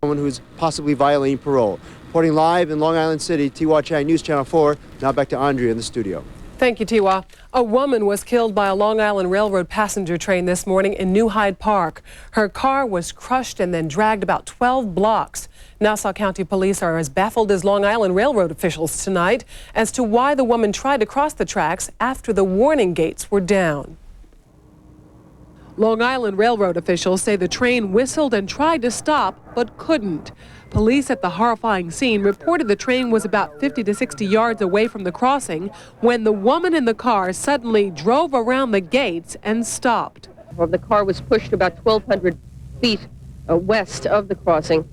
Someone who's possibly violating parole. Reporting live in Long Island City, Tiwa Chang, News Channel 4. Now back to Andrea in the studio. Thank you, Tiwa. A woman was killed by a Long Island Railroad passenger train this morning in New Hyde Park. Her car was crushed and then dragged about 12 blocks. Nassau County Police are as baffled as Long Island Railroad officials tonight as to why the woman tried to cross the tracks after the warning gates were down. Long Island Railroad officials say the train whistled and tried to stop, but couldn't. Police at the horrifying scene reported the train was about 50 to 60 yards away from the crossing when the woman in the car suddenly drove around the gates and stopped. The car was pushed about 1,200 feet west of the crossing.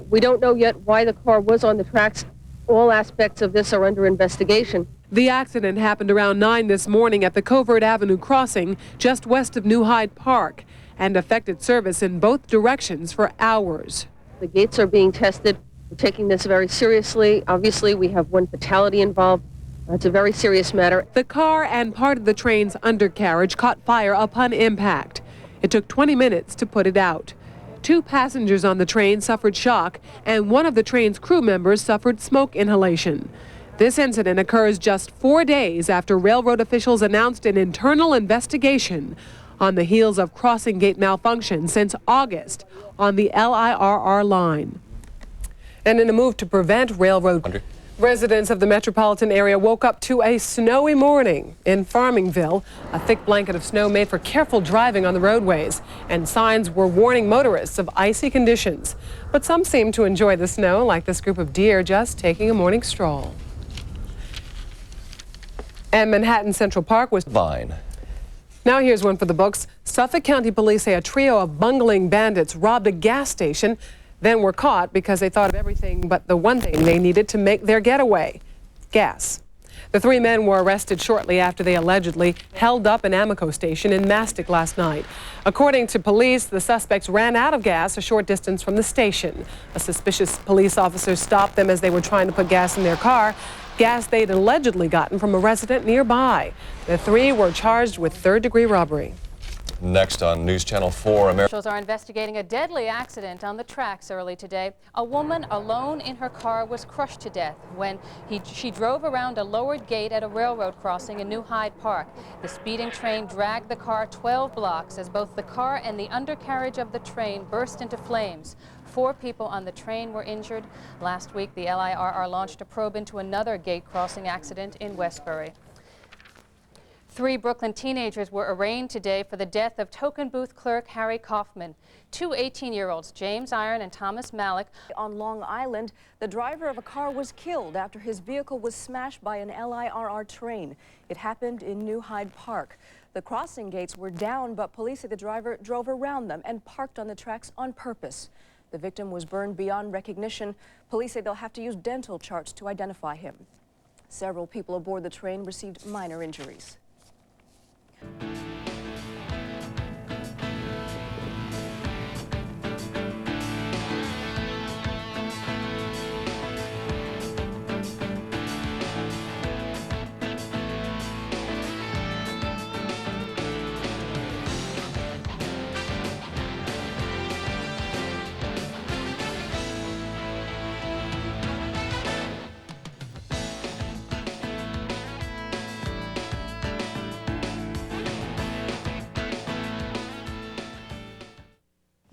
We don't know yet why the car was on the tracks. All aspects of this are under investigation. The accident happened around 9 this morning at the Covert Avenue crossing just west of New Hyde Park and affected service in both directions for hours. The gates are being tested. We're taking this very seriously. Obviously, we have one fatality involved. It's a very serious matter. The car and part of the train's undercarriage caught fire upon impact. It took 20 minutes to put it out. 2 passengers on the train suffered shock, and one of the train's crew members suffered smoke inhalation. This incident occurs just 4 days after railroad officials announced an internal investigation on the heels of crossing gate malfunction since August on the LIRR line. And in a move to prevent railroad, residents of the metropolitan area woke up to a snowy morning in Farmingville. A thick blanket of snow made for careful driving on the roadways, and signs were warning motorists of icy conditions. But some seem to enjoy the snow, like this group of deer just taking a morning stroll. And Manhattan Central Park was fine. Now here's one for the books. Suffolk County Police say a trio of bungling bandits robbed a gas station, then were caught because they thought of everything but the one thing they needed to make their getaway: gas. The 3 men were arrested shortly after they allegedly held up an Amoco station in Mastic last night. According to police, the suspects ran out of gas a short distance from the station. A suspicious police officer stopped them as they were trying to put gas in their car, gas they'd allegedly gotten from a resident nearby. The 3 were charged with third-degree robbery. Next on News Channel 4, Officials are investigating a deadly accident on the tracks early today. A woman alone in her car was crushed to death when she drove around a lowered gate at a railroad crossing in New Hyde Park. The speeding train dragged the car 12 blocks as both the car and the undercarriage of the train burst into flames. 4 people on the train were injured. Last week, the LIRR launched a probe into another gate crossing accident in Westbury. 3 Brooklyn teenagers were arraigned today for the death of token booth clerk Harry Kaufman. 2 18-year-olds, James Iron and Thomas Malik. On Long Island, the driver of a car was killed after his vehicle was smashed by an LIRR train. It happened in New Hyde Park. The crossing gates were down, but police say the driver drove around them and parked on the tracks on purpose. The victim was burned beyond recognition. Police say they'll have to use dental charts to identify him. Several people aboard the train received minor injuries.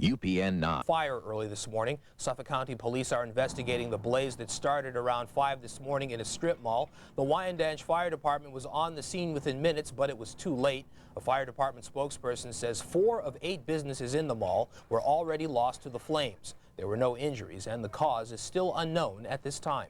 UPN 9. Fire early this morning. Suffolk County Police are investigating the blaze that started around 5 this morning in a strip mall. The Wyandanch Fire Department was on the scene within minutes, but it was too late. A fire department spokesperson says 4 of 8 businesses in the mall were already lost to the flames. There were no injuries, and the cause is still unknown at this time.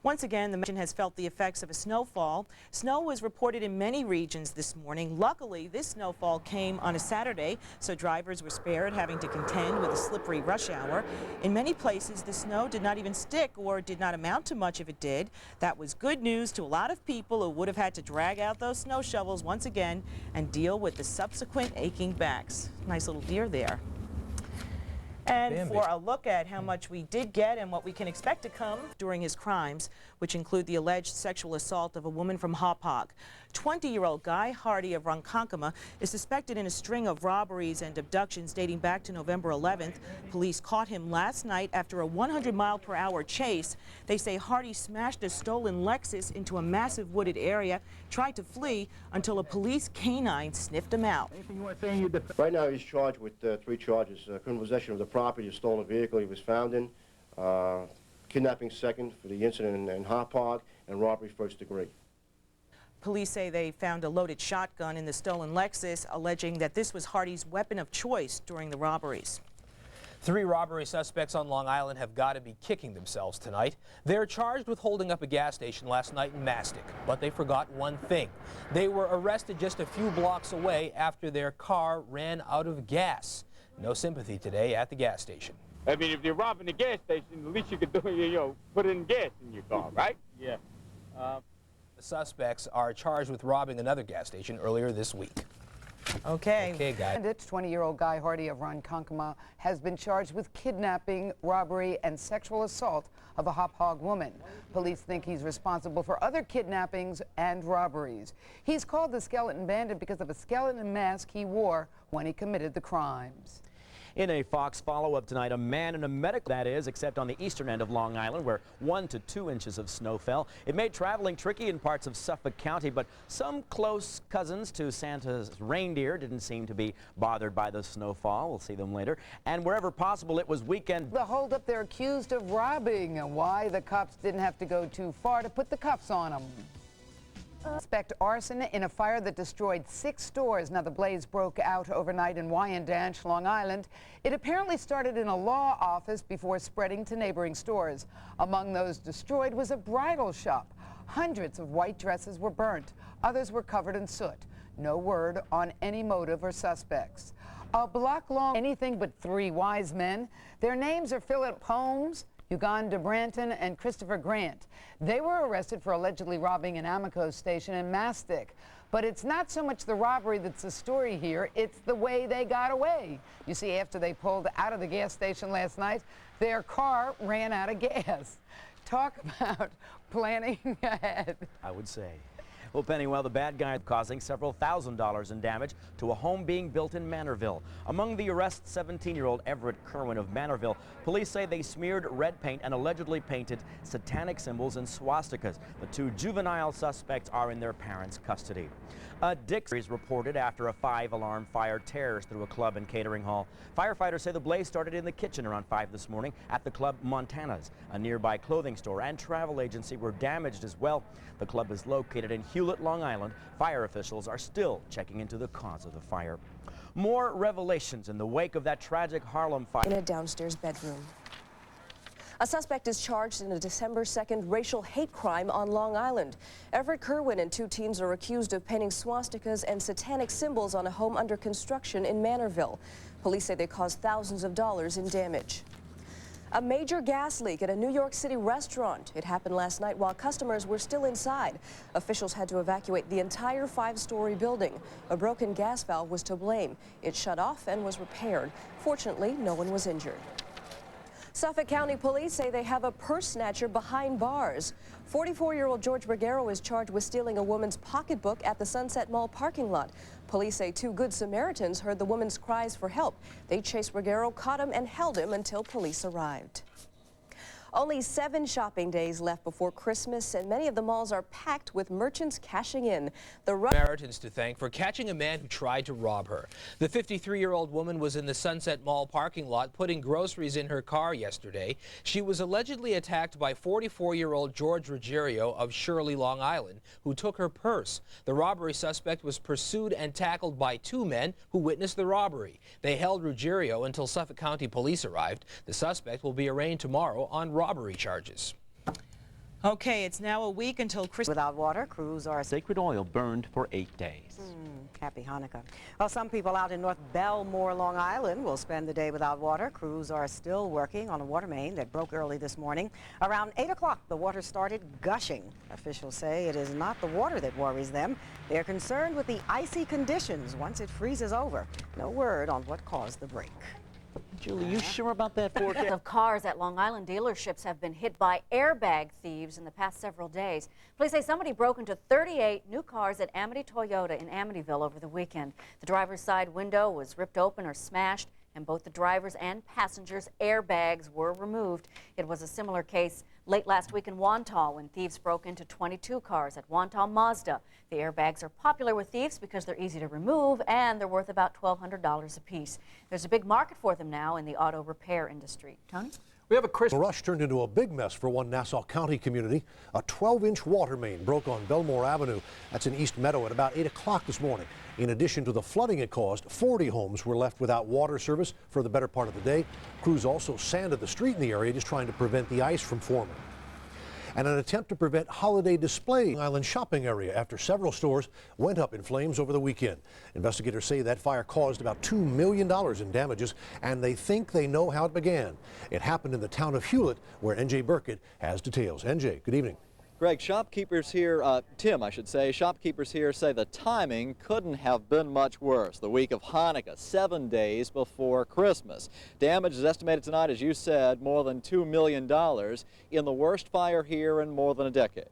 Once again, the region has felt the effects of a snowfall. Snow was reported in many regions this morning. Luckily, this snowfall came on a Saturday, so drivers were spared having to contend with a slippery rush hour. In many places, the snow did not even stick or did not amount to much if it did. That was good news to a lot of people who would have had to drag out those snow shovels once again and deal with the subsequent aching backs. Nice little deer there. And Bambi. for a look at how much we did get and what we can expect to come during his crimes, which include the alleged sexual assault of a woman from Hauppauge. 20-year-old Guy Hardy of Ronkonkoma is suspected in a string of robberies and abductions dating back to November 11th. Police caught him last night after a 100-mile-per-hour chase. They say Hardy smashed a stolen Lexus into a massive wooded area, tried to flee until a police canine sniffed him out. Right now he's charged with 3 charges: criminal possession of the property, a stolen vehicle he was found in, kidnapping second for the incident in Hauppauge, and robbery first degree. Police say they found a loaded shotgun in the stolen Lexus, alleging that this was Hardy's weapon of choice during the robberies. 3 robbery suspects on Long Island have got to be kicking themselves tonight. They're charged with holding up a gas station last night in Mastic, but they forgot one thing. They were arrested just a few blocks away after their car ran out of gas. No sympathy today at the gas station. I mean, if you're robbing the gas station, the least you could do is, put in gas in your car, right? Yeah. The suspects are charged with robbing another gas station earlier this week. Okay. Okay, guys. 20-year-old Guy Hardy of Ronkonkoma has been charged with kidnapping, robbery, and sexual assault of a Hauppauge woman. Police think he's responsible for other kidnappings and robberies. He's called the Skeleton Bandit because of a skeleton mask he wore when he committed the crimes. In a Fox follow-up tonight, a man in a medical, that is, except on the eastern end of Long Island, where 1 to 2 inches of snow fell. It made traveling tricky in parts of Suffolk County, but some close cousins to Santa's reindeer didn't seem to be bothered by the snowfall. We'll see them later. And wherever possible, it was weekend. The holdup they're accused of robbing, and why the cops didn't have to go too far to put the cuffs on them. Suspect arson in a fire that destroyed 6 stores. Now, the blaze broke out overnight in Wyandanch, Long Island. It apparently started in a law office before spreading to neighboring stores. Among those destroyed was a bridal shop. Hundreds of white dresses were burnt. Others were covered in soot. No word on any motive or suspects. A block long, anything but 3 wise men. Their names are Philip Holmes, Uganda Branton, and Christopher Grant. They were arrested for allegedly robbing an Amico station in Mastic. But it's not so much the robbery that's the story here, it's the way they got away. You see, after they pulled out of the gas station last night, their car ran out of gas. Talk about planning ahead. I would say. Well, Pennywell, the bad guy, causing several $1,000s in damage to a home being built in Manorville. Among the arrests, 17-year-old Everett Kerwin of Manorville. Police say they smeared red paint and allegedly painted satanic symbols and swastikas. The 2 juvenile suspects are in their parents' custody. A Dix is reported after a 5-alarm fire tears through a club and catering hall. Firefighters say the blaze started in the kitchen around 5 this morning at the club Montana's. A nearby clothing store and travel agency were damaged as well. The club is located in Hewlett, Long Island. Fire officials are still checking into the cause of the fire. More revelations in the wake of that tragic Harlem fire. In a downstairs bedroom. A suspect is charged in a December 2nd racial hate crime on Long Island. Everett Kerwin and 2 teens are accused of painting swastikas and satanic symbols on a home under construction in Manorville. Police say they caused thousands of dollars in damage. A major gas leak at a New York City restaurant. It happened last night while customers were still inside. Officials had to evacuate the entire 5-story building. A broken gas valve was to blame. It shut off and was repaired. Fortunately, no one was injured. Suffolk County Police say they have a purse snatcher behind bars. 44-year-old George Bergero is charged with stealing a woman's pocketbook at the Sunset Mall parking lot. Police say 2 Good Samaritans heard the woman's cries for help. They chased Bergero, caught him, and held him until police arrived. Only 7 shopping days left before Christmas, and many of the malls are packed with merchants cashing in. The Samaritans to thank for catching a man who tried to rob her. The 53-year-old woman was in the Sunset Mall parking lot putting groceries in her car yesterday. She was allegedly attacked by 44-year-old George Ruggiero of Shirley, Long Island, who took her purse. The robbery suspect was pursued and tackled by 2 men who witnessed the robbery. They held Ruggiero until Suffolk County Police arrived. The suspect will be arraigned tomorrow on robbery charges. Okay, it's now a week until Christmas. Without water, crews are sacred oil burned for 8 days. Happy Hanukkah. Well, some people out in North Belmore, Long Island will spend the day without water. Crews are still working on a water main that broke early this morning. Around 8 o'clock, the water started gushing. Officials say it is not the water that worries them. They're concerned with the icy conditions once it freezes over. No word on what caused the break. Julie, you sure about that forecast? Of cars at Long Island dealerships have been hit by airbag thieves in the past several days. Police say somebody broke into 38 new cars at Amity Toyota in Amityville over the weekend. The driver's side window was ripped open or smashed, and both the driver's and passengers' airbags were removed. It was a similar case late last week in Wantagh when thieves broke into 22 cars at Wantagh Mazda. The airbags are popular with thieves because they're easy to remove and they're worth about $1,200 a piece. There's a big market for them now in the auto repair industry. Tony? We have a Christmas rush turned into a big mess for one Nassau County community. A 12-inch water main broke on Belmore Avenue. That's in East Meadow at about 8 o'clock this morning. In addition to the flooding it caused, 40 homes were left without water service for the better part of the day. Crews also sanded the street in the area, just trying to prevent the ice from forming. And an attempt to prevent holiday display in the Island shopping area after several stores went up in flames over the weekend. Investigators say that fire caused about $2 million in damages, and they think they know how it began. It happened in the town of Hewlett, where NJ Burkett has details. NJ, good evening. Greg, shopkeepers here, Tim, I should say, shopkeepers here say the timing couldn't have been much worse. The week of Hanukkah, 7 days before Christmas. Damage is estimated tonight, as you said, more than $2 million in the worst fire here in more than a decade.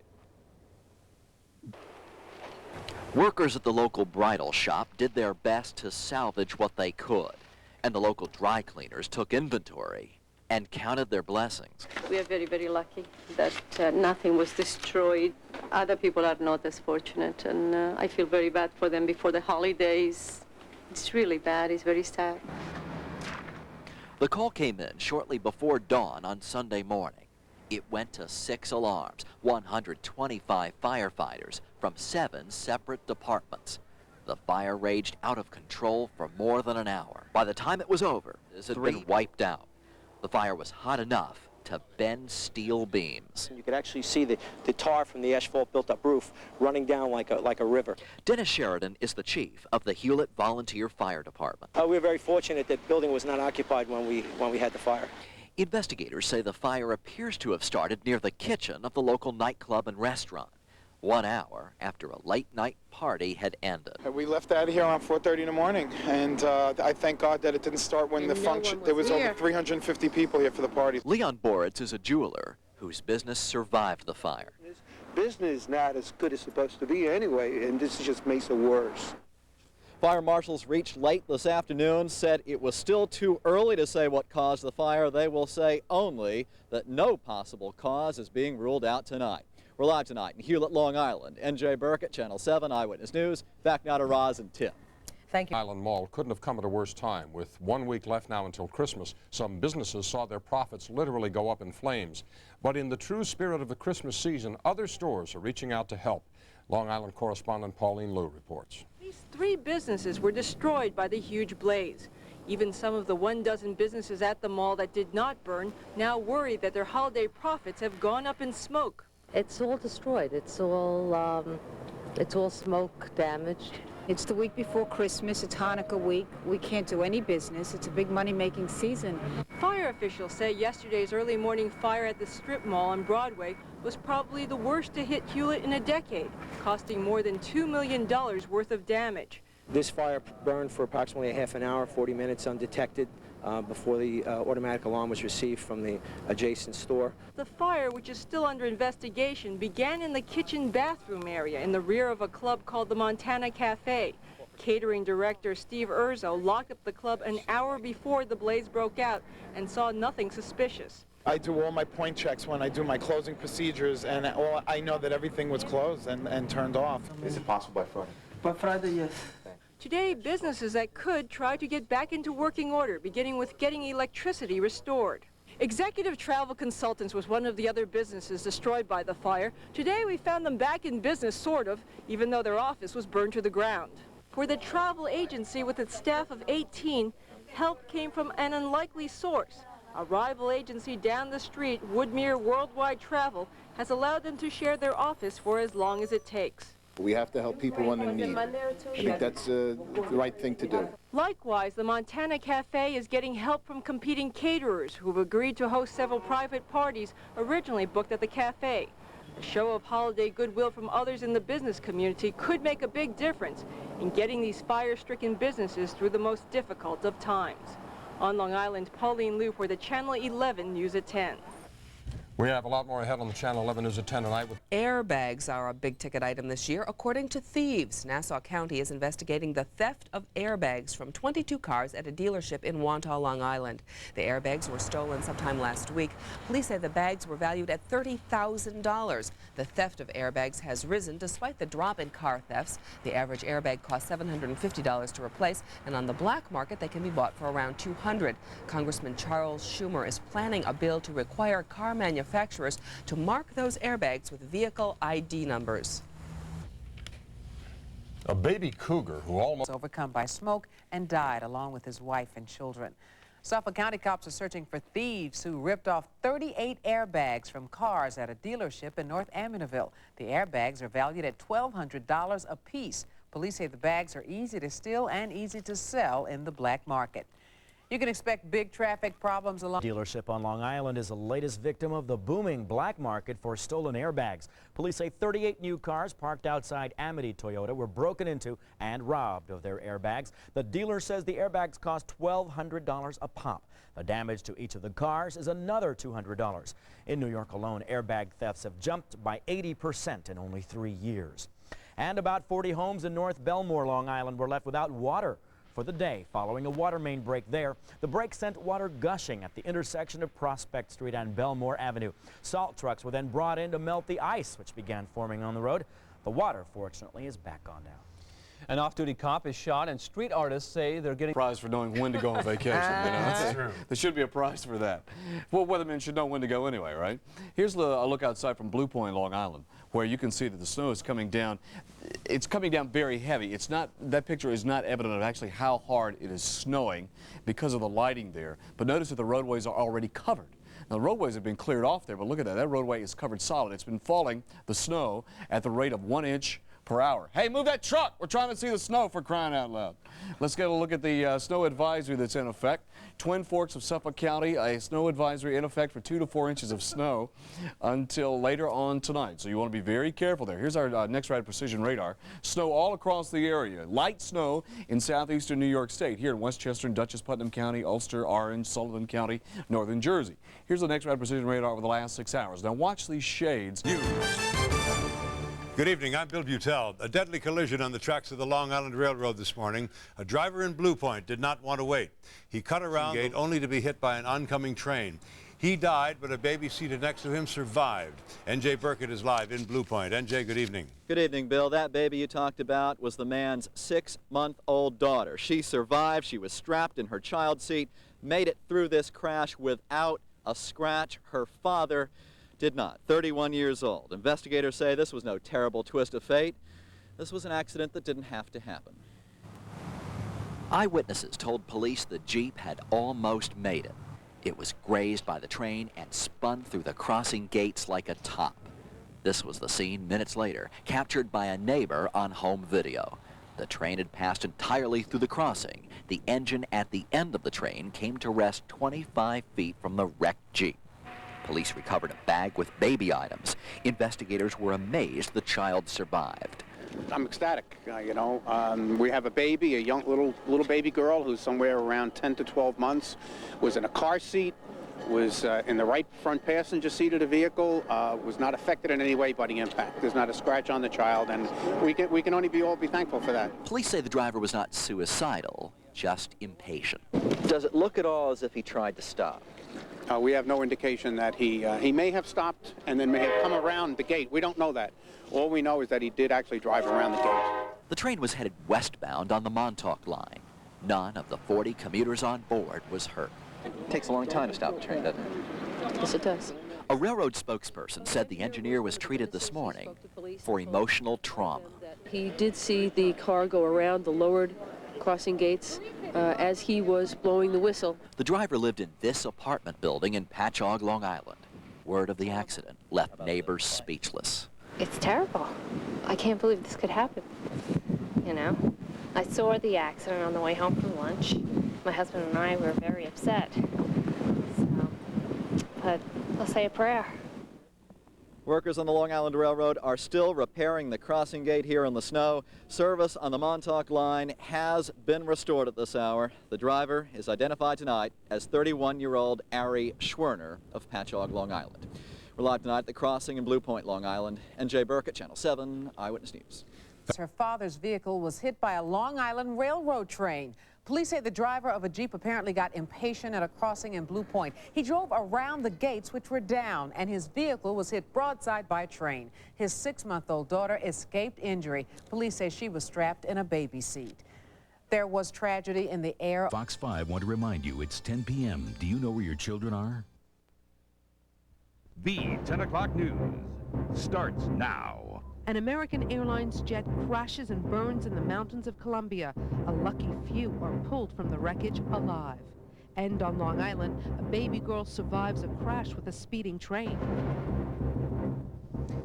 Workers at the local bridal shop did their best to salvage what they could, and the local dry cleaners took inventory and counted their blessings. We are very, very lucky that nothing was destroyed. Other people are not as fortunate, and I feel very bad for them before the holidays. It's really bad. It's very sad. The call came in shortly before dawn on Sunday morning. It went to 6 alarms, 125 firefighters from 7 separate departments. The fire raged out of control for more than an hour. By the time it was over, this had been wiped out. The fire was hot enough to bend steel beams. You could actually see the tar from the asphalt built-up roof running down like a river. Dennis Sheridan is the chief of the Hewlett Volunteer Fire Department. We were very fortunate that building was not occupied when we had the fire. Investigators say the fire appears to have started near the kitchen of the local nightclub and restaurant, 1 hour after a late-night party had ended. We left out of here around 4:30 in the morning, and I thank God that it didn't start when the function. There was over 350 people here for the party. Leon Boritz is a jeweler whose business survived the fire. Business is not as good as it's supposed to be anyway, and this just makes it worse. Fire marshals reached late this afternoon, said it was still too early to say what caused the fire. They will say only that no possible cause is being ruled out tonight. We're live tonight in Hewlett, Long Island. NJ Burkett, Channel 7 Eyewitness News. Back now to Roz and Tim. Thank you. Island Mall couldn't have come at a worse time. With 1 week left now until Christmas, some businesses saw their profits literally go up in flames. But in the true spirit of the Christmas season, other stores are reaching out to help. Long Island correspondent Pauline Liu reports. At least 3 businesses were destroyed by the huge blaze. Even some of the 12 businesses at the mall that did not burn now worry that their holiday profits have gone up in smoke. It's all destroyed. It's all smoke damaged. It's the week before Christmas. It's Hanukkah week. We can't do any business. It's a big money-making season. Fire officials say yesterday's early morning fire at the strip mall on Broadway was probably the worst to hit Hewlett in a decade, costing more than $2 million worth of damage. This fire burned for approximately a half an hour, 40 minutes undetected, before the automatic alarm was received from the adjacent store. The fire, which is still under investigation, began in the kitchen bathroom area in the rear of a club called the Montana Cafe. Catering director Steve Urzo locked up the club an hour before the blaze broke out and saw nothing suspicious. I do all my point checks when I do my closing procedures, and I know that everything was closed and turned off. Is it possible by Friday? By Friday, yes. Today, businesses that could try to get back into working order, beginning with getting electricity restored. Executive Travel Consultants was one of the other businesses destroyed by the fire. Today, we found them back in business, sort of, even though their office was burned to the ground. For the travel agency with its staff of 18, help came from an unlikely source. A rival agency down the street, Woodmere Worldwide Travel, has allowed them to share their office for as long as it takes. We have to help people when in need. I think that's the right thing to do. Likewise, the Montana Cafe is getting help from competing caterers who have agreed to host several private parties originally booked at the cafe. A show of holiday goodwill from others in the business community could make a big difference in getting these fire-stricken businesses through the most difficult of times. On Long Island, Pauline Liu for the Channel 11 News at 10. We have a lot more ahead on the Channel 11 News at 10 tonight. Airbags are a big-ticket item this year, according to thieves. Nassau County is investigating the theft of airbags from 22 cars at a dealership in Wantagh, Long Island. The airbags were stolen sometime last week. Police say the bags were valued at $30,000. The theft of airbags has risen despite the drop in car thefts. The average airbag costs $750 to replace, and on the black market they can be bought for around $200. Congressman Charles Schumer is planning a bill to require car manufacturers to mark those airbags with vehicle ID numbers. A baby cougar who almost overcome by smoke and died along with his wife and children. Suffolk County cops are searching for thieves who ripped off 38 airbags from cars at a dealership in North Amityville. The airbags are valued at $1,200 a piece. Police say the bags are easy to steal and easy to sell in the black market. You can expect big traffic problems along. Dealership on Long Island is the latest victim of the booming black market for stolen airbags. Police say 38 new cars parked outside Amity Toyota were broken into and robbed of their airbags. The dealer says the airbags cost $1,200 a pop. The damage to each of the cars is another $200. In New York alone, airbag thefts have jumped by 80% in only 3 years. And about 40 homes in North Belmore, Long Island were left without water for the day following a water main break there. The break sent water gushing at the intersection of Prospect Street and Belmore Avenue. Salt trucks were then brought in to melt the ice which began forming on the road. The water, fortunately, is back on now. An off-duty cop is shot, and street artists say they're getting prize for knowing when to go on vacation. You know? That's true. There should be a prize for that. Well, weathermen should know when to go anyway, right? Here's a look outside from Blue Point, Long Island, where you can see that the snow is coming down. It's coming down very heavy. It's not, that picture is not evident of actually how hard it is snowing because of the lighting there. But notice that the roadways are already covered. Now, the roadways have been cleared off there, but look at that. That roadway is covered solid. It's been falling, the snow, at the rate of 1 inch per hour. Hey, move that truck! We're trying to see the snow, for crying out loud. Let's get a look at the snow advisory that's in effect. Twin Forks of Suffolk County, a snow advisory in effect for 2 to 4 inches of snow until later on tonight. So you want to be very careful there. Here's our next ride precision radar. Snow all across the area. Light snow in southeastern New York State. Here in Westchester and Dutchess, Putnam County, Ulster, Orange, Sullivan County, northern Jersey. Here's the next ride precision radar over the last 6 hours. Now watch these shades. Good evening, I'm Bill Butel. A deadly collision on the tracks of the Long Island Railroad this morning. A driver in Blue Point did not want to wait. He cut around the gate only to be hit by an oncoming train. He died, but a baby seated next to him survived. N.J. Burkett is live in Blue Point. N.J., good evening. Good evening, Bill. That baby you talked about was the man's 6-month-old daughter. She survived. She was strapped in her child seat, made it through this crash without a scratch. Her father did not. 31 years old. Investigators say this was no terrible twist of fate. This was an accident that didn't have to happen. Eyewitnesses told police the Jeep had almost made it. It was grazed by the train and spun through the crossing gates like a top. This was the scene minutes later, captured by a neighbor on home video. The train had passed entirely through the crossing. The engine at the end of the train came to rest 25 feet from the wrecked Jeep. Police recovered a bag with baby items. Investigators were amazed the child survived. I'm ecstatic, you know. We have a baby, a young little baby girl who's somewhere around 10 to 12 months, was in a car seat, was in the right front passenger seat of the vehicle, was not affected in any way by the impact. There's not a scratch on the child, and we can only all be thankful for that. Police say the driver was not suicidal, just impatient. Does it look at all as if he tried to stop? We have no indication that he may have stopped and then may have come around the gate. We don't know that. All we know is that he did actually drive around the gate. The train was headed westbound on the Montauk line. None of the 40 commuters on board was hurt. It takes a long time to stop a train, doesn't it? Yes, it does. A railroad spokesperson said the engineer was treated this morning for emotional trauma. He did see the car go around the lowered crossing gates as he was blowing the whistle. The driver lived in this apartment building in Patchogue, Long Island. Word of the accident left neighbors speechless. It's terrible. I can't believe this could happen, you know? I saw the accident on the way home from lunch. My husband and I were very upset. So, but I'll say a prayer. Workers on the Long Island Railroad are still repairing the crossing gate here in the snow. Service on the Montauk line has been restored at this hour. The driver is identified tonight as 31-year-old Ari Schwerner of Patchogue, Long Island. We're live tonight at the crossing in Blue Point, Long Island. N.J. Burke at Channel 7 Eyewitness News. Her father's vehicle was hit by a Long Island Railroad train. Police say the driver of a Jeep apparently got impatient at a crossing in Blue Point. He drove around the gates, which were down, and his vehicle was hit broadside by a train. His 6-month-old daughter escaped injury. Police say she was strapped in a baby seat. There was tragedy in the air. Fox 5 want to remind you it's 10 p.m. Do you know where your children are? The 10 o'clock news starts now. An American Airlines jet crashes and burns in the mountains of Colombia. A lucky few are pulled from the wreckage alive. And on Long Island, a baby girl survives a crash with a speeding train.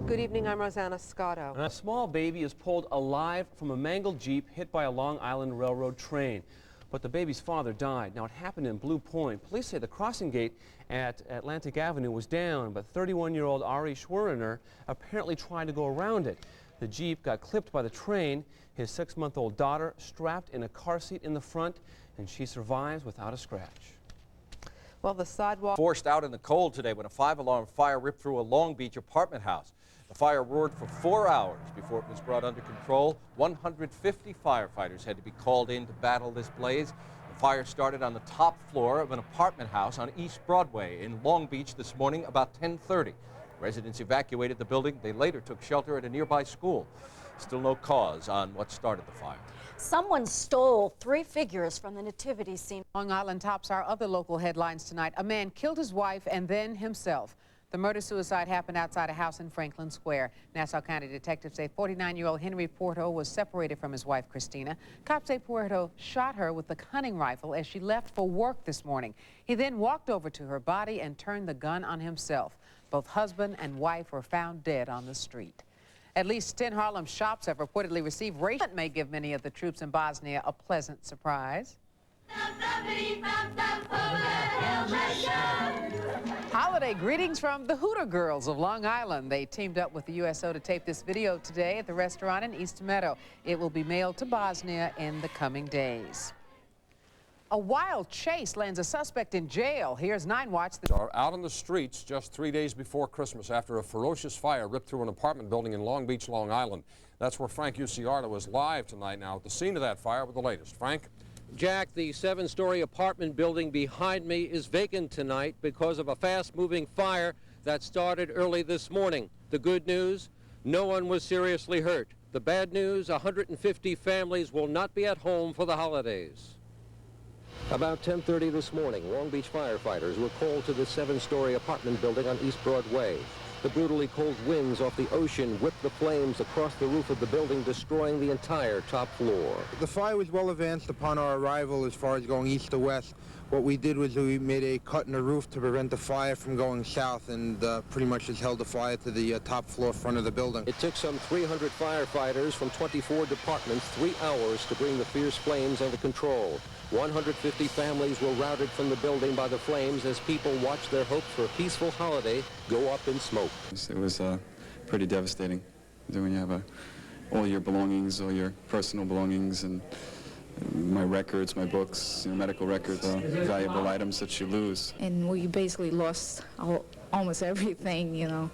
Good evening, I'm Rosanna Scotto. A small baby is pulled alive from a mangled Jeep hit by a Long Island Railroad train. But the baby's father died. Now, it happened in Blue Point. Police say the crossing gate at Atlantic Avenue was down, but 31-year-old Ari Schwerner apparently tried to go around it. The Jeep got clipped by the train. His 6-month-old daughter strapped in a car seat in the front, and she survives without a scratch. Well, the sidewalk forced out in the cold today when a 5-alarm fire ripped through a Long Beach apartment house. The fire roared for 4 hours before it was brought under control. 150 firefighters had to be called in to battle this blaze. The fire started on the top floor of an apartment house on East Broadway in Long Beach this morning about 10:30. Residents evacuated the building. They later took shelter at a nearby school. Still no cause on what started the fire. Someone stole 3 figures from the nativity scene. Long Island tops our other local headlines tonight. A man killed his wife and then himself. The murder-suicide happened outside a house in Franklin Square. Nassau County detectives say 49-year-old Henry Puerto was separated from his wife, Christina. Cops say Puerto shot her with the hunting rifle as she left for work this morning. He then walked over to her body and turned the gun on himself. Both husband and wife were found dead on the street. At least 10 Harlem shops have reportedly received rations that may give many of the troops in Bosnia a pleasant surprise. Holiday greetings from the Hooter Girls of Long Island. They teamed up with the USO to tape this video today at the restaurant in East Meadow. It will be mailed to Bosnia in the coming days. A wild chase lands a suspect in jail. Here's 9 Watch. Are out on the streets just 3 days before Christmas after a ferocious fire ripped through an apartment building in Long Beach, Long Island. That's where Frank Uciardo is live tonight now at the scene of that fire with the latest. Frank? Jack, the 7-story apartment building behind me is vacant tonight because of a fast-moving fire that started early this morning. The good news, no one was seriously hurt. The bad news, 150 families will not be at home for the holidays. About 10:30 this morning, Long Beach firefighters were called to the 7-story apartment building on East Broadway. The brutally cold winds off the ocean whipped the flames across the roof of the building, destroying the entire top floor. The fire was well advanced upon our arrival as far as going east to west. What we did was we made a cut in the roof to prevent the fire from going south, and pretty much just held the fire to the top floor front of the building. It took some 300 firefighters from 24 departments 3 hours to bring the fierce flames under control. 150 families were routed from the building by the flames as people watched their hopes for a peaceful holiday go up in smoke. It was pretty devastating when you have all your belongings, all your personal belongings, and my records, my books, medical records, valuable items that you lose. And we basically lost almost everything,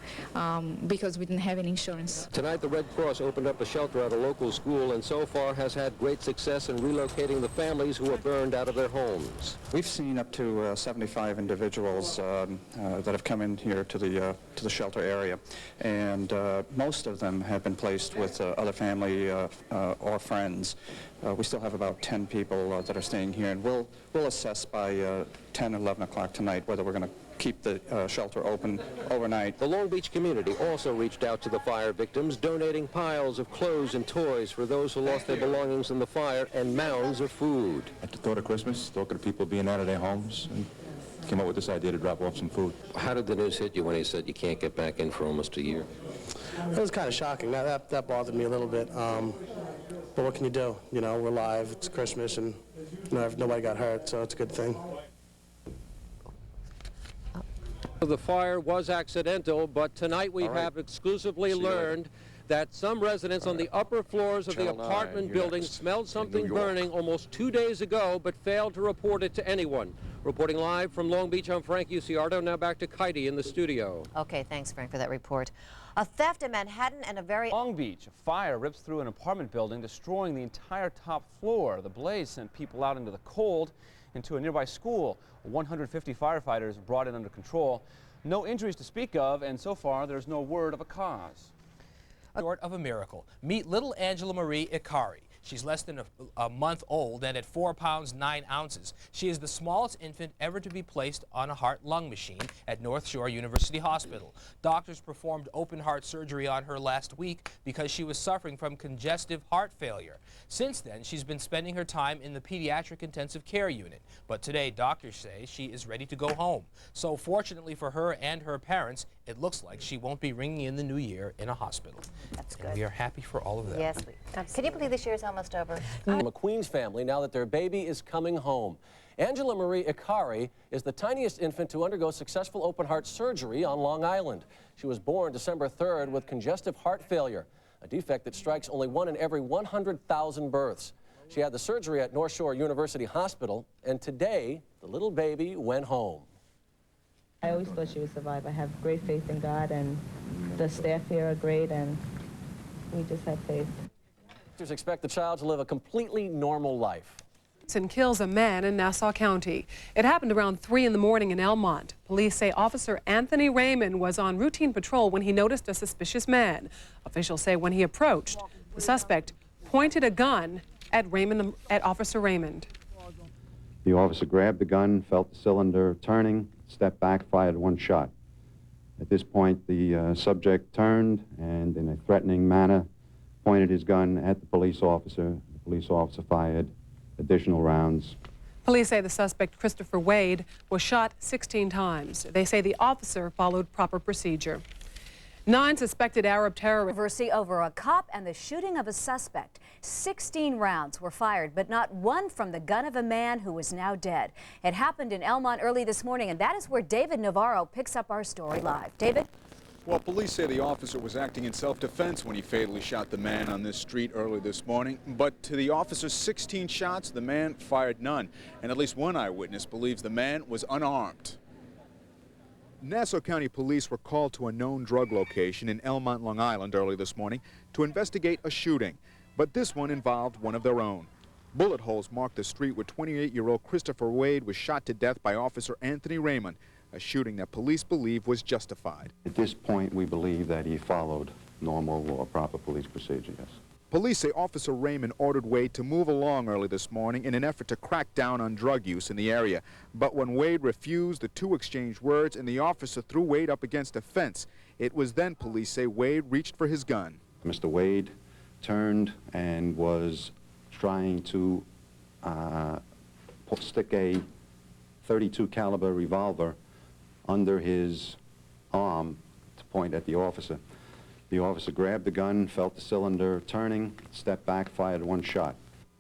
because we didn't have any insurance. Tonight, the Red Cross opened up a shelter at a local school and so far has had great success in relocating the families who were burned out of their homes. We've seen up to 75 individuals that have come in here to the shelter area, and most of them have been placed with other family or friends. We still have about 10 people that are staying here, and we'll assess by 10 or 11 o'clock tonight whether we're going to keep the shelter open overnight. The Long Beach community also reached out to the fire victims, donating piles of clothes and toys for those who lost their belongings in the fire and mounds of food. At the thought of Christmas, talking to people being out of their homes, and came up with this idea to drop off some food. How did the news hit you when he said you can't get back in for almost a year? It was kind of shocking. That bothered me a little bit. But what can you do? We're live, it's Christmas, and nobody got hurt, so it's a good thing. The the fire was accidental, but tonight we have exclusively learned that some residents on the upper floors of the apartment building smelled something burning almost 2 days ago, but failed to report it to anyone. Reporting live from Long Beach, I'm Frank Uciardo. Now back to Kaidi in the studio. Okay, thanks, Frank, for that report. A theft in Manhattan and a very... Long Beach, a fire rips through an apartment building, destroying the entire top floor. The blaze sent people out into the cold into a nearby school. 150 firefighters brought it under control. No injuries to speak of, and so far there's no word of a cause. Short of a miracle. Meet little Angela Marie Ikari. She's less than a month old and at 4 pounds 9 ounces. She is the smallest infant ever to be placed on a heart-lung machine at North Shore University Hospital. Doctors performed open-heart surgery on her last week because she was suffering from congestive heart failure. Since then, she's been spending her time in the pediatric intensive care unit. But today, doctors say she is ready to go home. So fortunately for her and her parents, it looks like she won't be ringing in the new year in a hospital. That's good. And we are happy for all of that. Yes, can you believe this year is almost over? McQueen's family now that their baby is coming home. Angela Marie Ikari is the tiniest infant to undergo successful open-heart surgery on Long Island. She was born December 3rd with congestive heart failure, a defect that strikes only 1 in every 100,000 births. She had the surgery at North Shore University Hospital, and today, the little baby went home. I always thought she would survive. I have great faith in God, and the staff here are great, and we just have faith. Doctors expect the child to live a completely normal life. And kills a man in Nassau County. It happened around 3 in the morning in Elmont. Police say Officer Anthony Raymond was on routine patrol when he noticed a suspicious man. Officials say when he approached, the suspect pointed a gun at Officer Raymond. The officer grabbed the gun, felt the cylinder turning, stepped back, fired 1 shot. At this point, the subject turned and, in a threatening manner, pointed his gun at the police officer. The police officer fired additional rounds. Police say the suspect, Christopher Wade, was shot 16 times. They say the officer followed proper procedure. 9 suspected Arab terrorists. Controversy over a cop and the shooting of a suspect. 16 rounds were fired, but not one from the gun of a man who is now dead. It happened in Elmont early this morning, and that is where David Navarro picks up our story live. David? Well, police say the officer was acting in self-defense when he fatally shot the man on this street early this morning. But to the officer's 16 shots, the man fired none. And at least one eyewitness believes the man was unarmed. Nassau County Police were called to a known drug location in Elmont, Long Island early this morning to investigate a shooting. But this one involved one of their own. Bullet holes marked the street where 28-year-old Christopher Wade was shot to death by Officer Anthony Raymond, a shooting that police believe was justified. At this point, we believe that he followed normal or proper police procedure, yes. Police say Officer Raymond ordered Wade to move along early this morning in an effort to crack down on drug use in the area. But when Wade refused, the two exchanged words and the officer threw Wade up against a fence. It was then, police say, Wade reached for his gun. Mr. Wade turned and was trying to stick a .32 caliber revolver under his arm to point at the officer. The officer grabbed the gun, felt the cylinder turning, stepped back, fired 1 shot.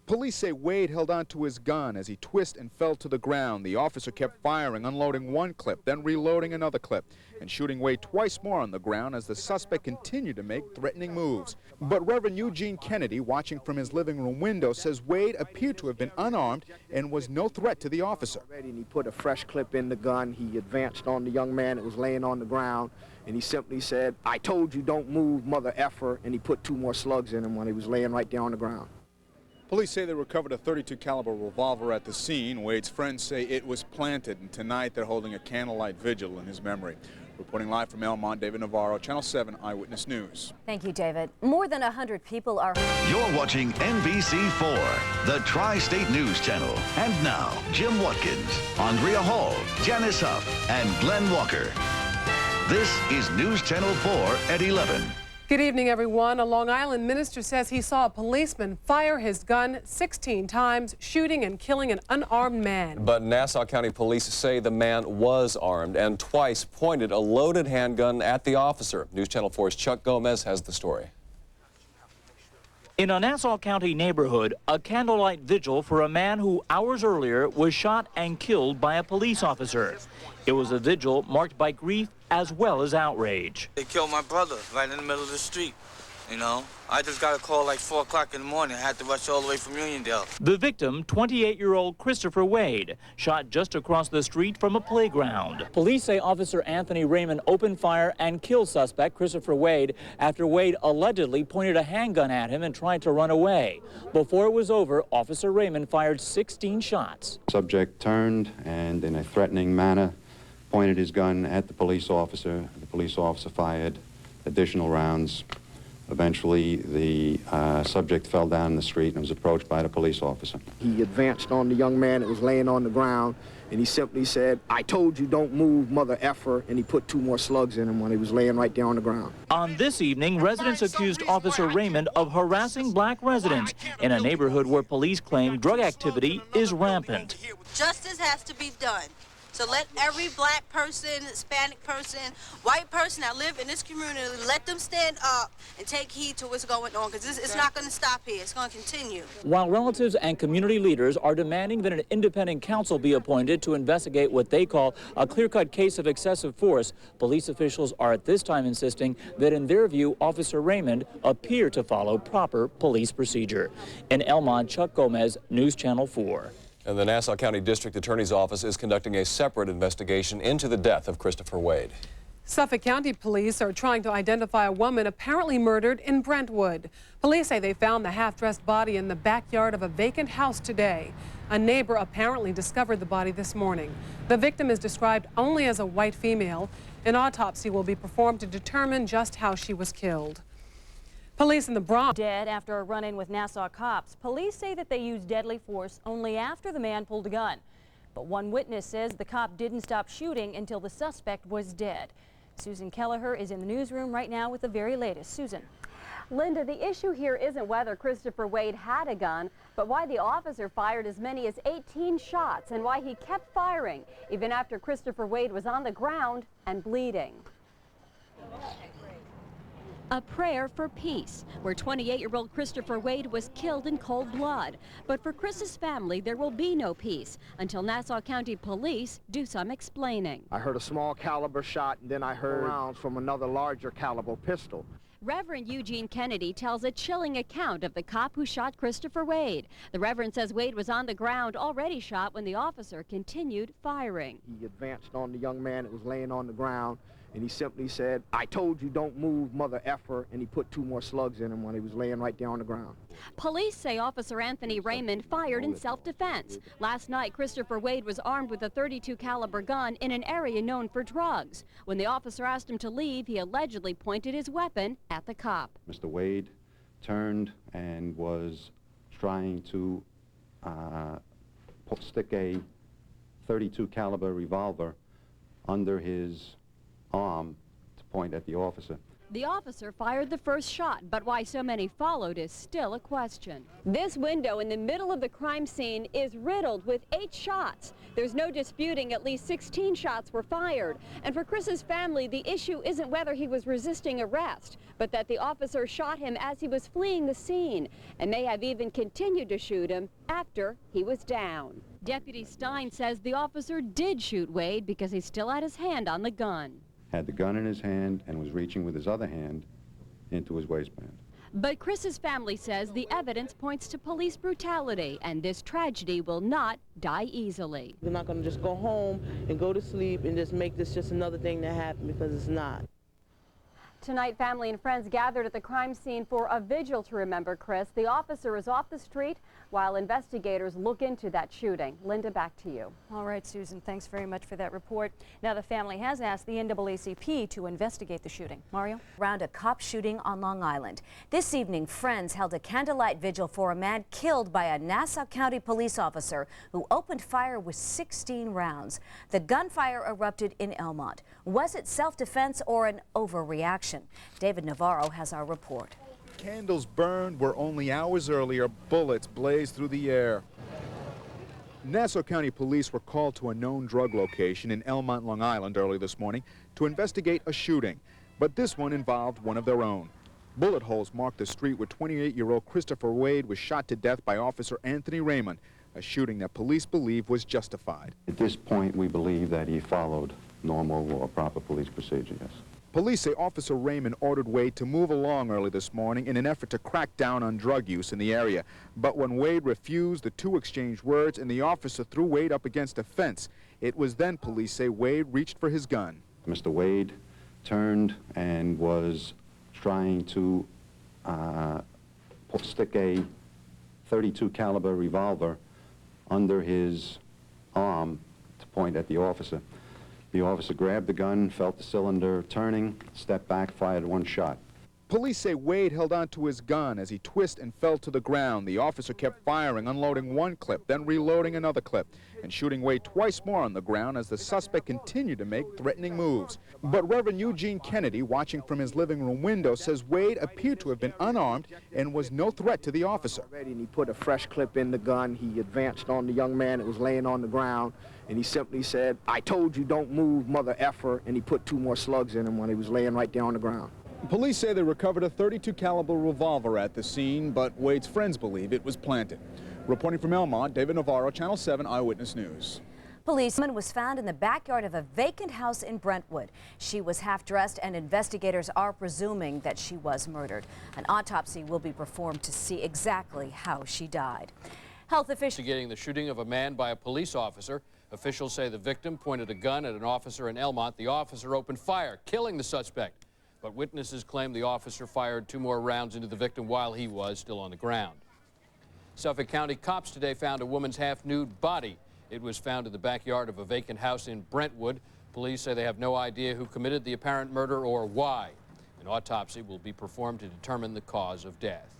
Police say Wade held onto his gun as he twisted and fell to the ground. The officer kept firing, unloading 1 clip, then reloading another clip, and shooting Wade twice more on the ground as the suspect continued to make threatening moves. But Reverend Eugene Kennedy, watching from his living room window, says Wade appeared to have been unarmed and was no threat to the officer. And he put a fresh clip in the gun. He advanced on the young man that was laying on the ground, and he simply said, "I told you don't move, mother effer," and he put 2 more slugs in him when he was laying right there on the ground. Police say they recovered a .32 caliber revolver at the scene. Wade's friends say it was planted, and tonight they're holding a candlelight vigil in his memory. Reporting live from Elmont, David Navarro, Channel 7 Eyewitness News. Thank you, David. More than 100 people are... You're watching NBC4, the Tri-State News Channel. And now, Jim Watkins, Andrea Hall, Janice Huff, and Glenn Walker. This is News Channel 4 at 11. Good evening, everyone. A Long Island minister says he saw a policeman fire his gun 16 times, shooting and killing an unarmed man. But Nassau County Police say the man was armed and twice pointed a loaded handgun at the officer. News Channel 4's Chuck Gomez has the story. In a Nassau County neighborhood, a candlelight vigil for a man who hours earlier was shot and killed by a police officer. It was a vigil marked by grief as well as outrage. They killed my brother right in the middle of the street. You know, I just got a call like 4 o'clock in the morning. I had to rush all the way from Uniondale. The victim, 28-year-old Christopher Wade, shot just across the street from a playground. Police say Officer Anthony Raymond opened fire and killed suspect Christopher Wade after Wade allegedly pointed a handgun at him and tried to run away. Before it was over, Officer Raymond fired 16 shots. Subject turned and in a threatening manner pointed his gun at the police officer. The police officer fired additional rounds. Eventually, the subject fell down in the street and was approached by the police officer. He advanced on the young man that was laying on the ground, and he simply said, "I told you don't move, mother effer," and he put 2 more slugs in him when he was laying right there on the ground. On this evening, residents accused Officer Raymond of harassing black residents in a neighborhood where police claim drug activity is rampant. Justice has to be done. So let every black person, Hispanic person, white person that live in this community, let them stand up and take heed to what's going on, because it's not going to stop here. It's going to continue. While relatives and community leaders are demanding that an independent counsel be appointed to investigate what they call a clear-cut case of excessive force, police officials are at this time insisting that in their view, Officer Raymond appeared to follow proper police procedure. In Elmont, Chuck Gomez, News Channel 4. And the Nassau County District Attorney's Office is conducting a separate investigation into the death of Christopher Wade. Suffolk County police are trying to identify a woman apparently murdered in Brentwood. Police say they found the half-dressed body in the backyard of a vacant house today. A neighbor apparently discovered the body this morning. The victim is described only as a white female. An autopsy will be performed to determine just how she was killed. Police in the Bronx dead after a run-in with Nassau cops. Police say that they used deadly force only after the man pulled a gun. But one witness says the cop didn't stop shooting until the suspect was dead. Susan Kelleher is in the newsroom right now with the very latest. Susan. Linda, the issue here isn't whether Christopher Wade had a gun, but why the officer fired as many as 18 shots and why he kept firing even after Christopher Wade was on the ground and bleeding. A prayer for peace, where 28-year-old Christopher Wade was killed in cold blood. But for Chris's family, there will be no peace until Nassau County Police do some explaining. I heard a small caliber shot, and then I heard rounds from another larger caliber pistol. Reverend Eugene Kennedy tells a chilling account of the cop who shot Christopher Wade. The Reverend says Wade was on the ground already shot when the officer continued firing. He advanced on the young man that was laying on the ground, and he simply said, "I told you don't move, mother effer," and he put 2 more slugs in him when he was laying right there on the ground. Police say Officer Anthony Raymond fired in self-defense. Last night, Christopher Wade was armed with a .32 caliber gun in an area known for drugs. When the officer asked him to leave, he allegedly pointed his weapon at the cop. Mr. Wade turned and was trying to stick a .32 caliber revolver under his arm to point at the officer. The officer fired the first shot, but why so many followed is still a question. This window in the middle of the crime scene is riddled with 8 shots. There's no disputing at least 16 shots were fired. And for Chris's family, the issue isn't whether he was resisting arrest, but that the officer shot him as he was fleeing the scene and may have even continued to shoot him after he was down. Deputy Stein says the officer did shoot Wade because he still had his hand on the gun. Had the gun in his hand and was reaching with his other hand into his waistband. But Chris's family says the evidence points to police brutality, and this tragedy will not die easily. We're not going to just go home and go to sleep and just make this just another thing that happened, because it's not. Tonight, family and friends gathered at the crime scene for a vigil to remember Chris. The officer is off the street while investigators look into that shooting. Linda, back to you. All right, Susan, thanks very much for that report. Now, the family has asked the NAACP to investigate the shooting. Mario? Around a cop shooting on Long Island. This evening, friends held a candlelight vigil for a man killed by a Nassau County police officer who opened fire with 16 rounds. The gunfire erupted in Elmont. Was it self-defense or an overreaction? David Navarro has our report. Candles burned where only hours earlier bullets blazed through the air. Nassau County Police were called to a known drug location in Elmont, Long Island early this morning to investigate a shooting, but this one involved one of their own. Bullet holes marked the street where 28-year-old Christopher Wade was shot to death by Officer Anthony Raymond, a shooting that police believe was justified. At this point, we believe that he followed normal or proper police procedure, yes. Police say Officer Raymond ordered Wade to move along early this morning in an effort to crack down on drug use in the area. But when Wade refused, the two exchanged words and the officer threw Wade up against a fence. It was then, police say, Wade reached for his gun. Mr. Wade turned and was trying to stick a .32 caliber revolver under his arm to point at the officer. The officer grabbed the gun, felt the cylinder turning, stepped back, fired one shot. Police say Wade held onto his gun as he twisted and fell to the ground. The officer kept firing, unloading one clip, then reloading another clip, and shooting Wade twice more on the ground as the suspect continued to make threatening moves. But Reverend Eugene Kennedy, watching from his living room window, says Wade appeared to have been unarmed and was no threat to the officer. And he put a fresh clip in the gun. He advanced on the young man that was laying on the ground, and he simply said, "I told you don't move, mother effer," and he put 2 more slugs in him when he was laying right there on the ground. Police say they recovered a .32 caliber revolver at the scene, but Wade's friends believe it was planted. Reporting from Elmont, David Navarro, Channel 7 Eyewitness News. Policeman was found in the backyard of a vacant house in Brentwood. She was half dressed, and investigators are presuming that she was murdered. An autopsy will be performed to see exactly how she died. Health officials investigating the shooting of a man by a police officer. Officials say the victim pointed a gun at an officer in Elmont. The officer opened fire, killing the suspect. But witnesses claim the officer fired 2 more rounds into the victim while he was still on the ground. Suffolk County cops today found a woman's half-nude body. It was found in the backyard of a vacant house in Brentwood. Police say they have no idea who committed the apparent murder or why. An autopsy will be performed to determine the cause of death.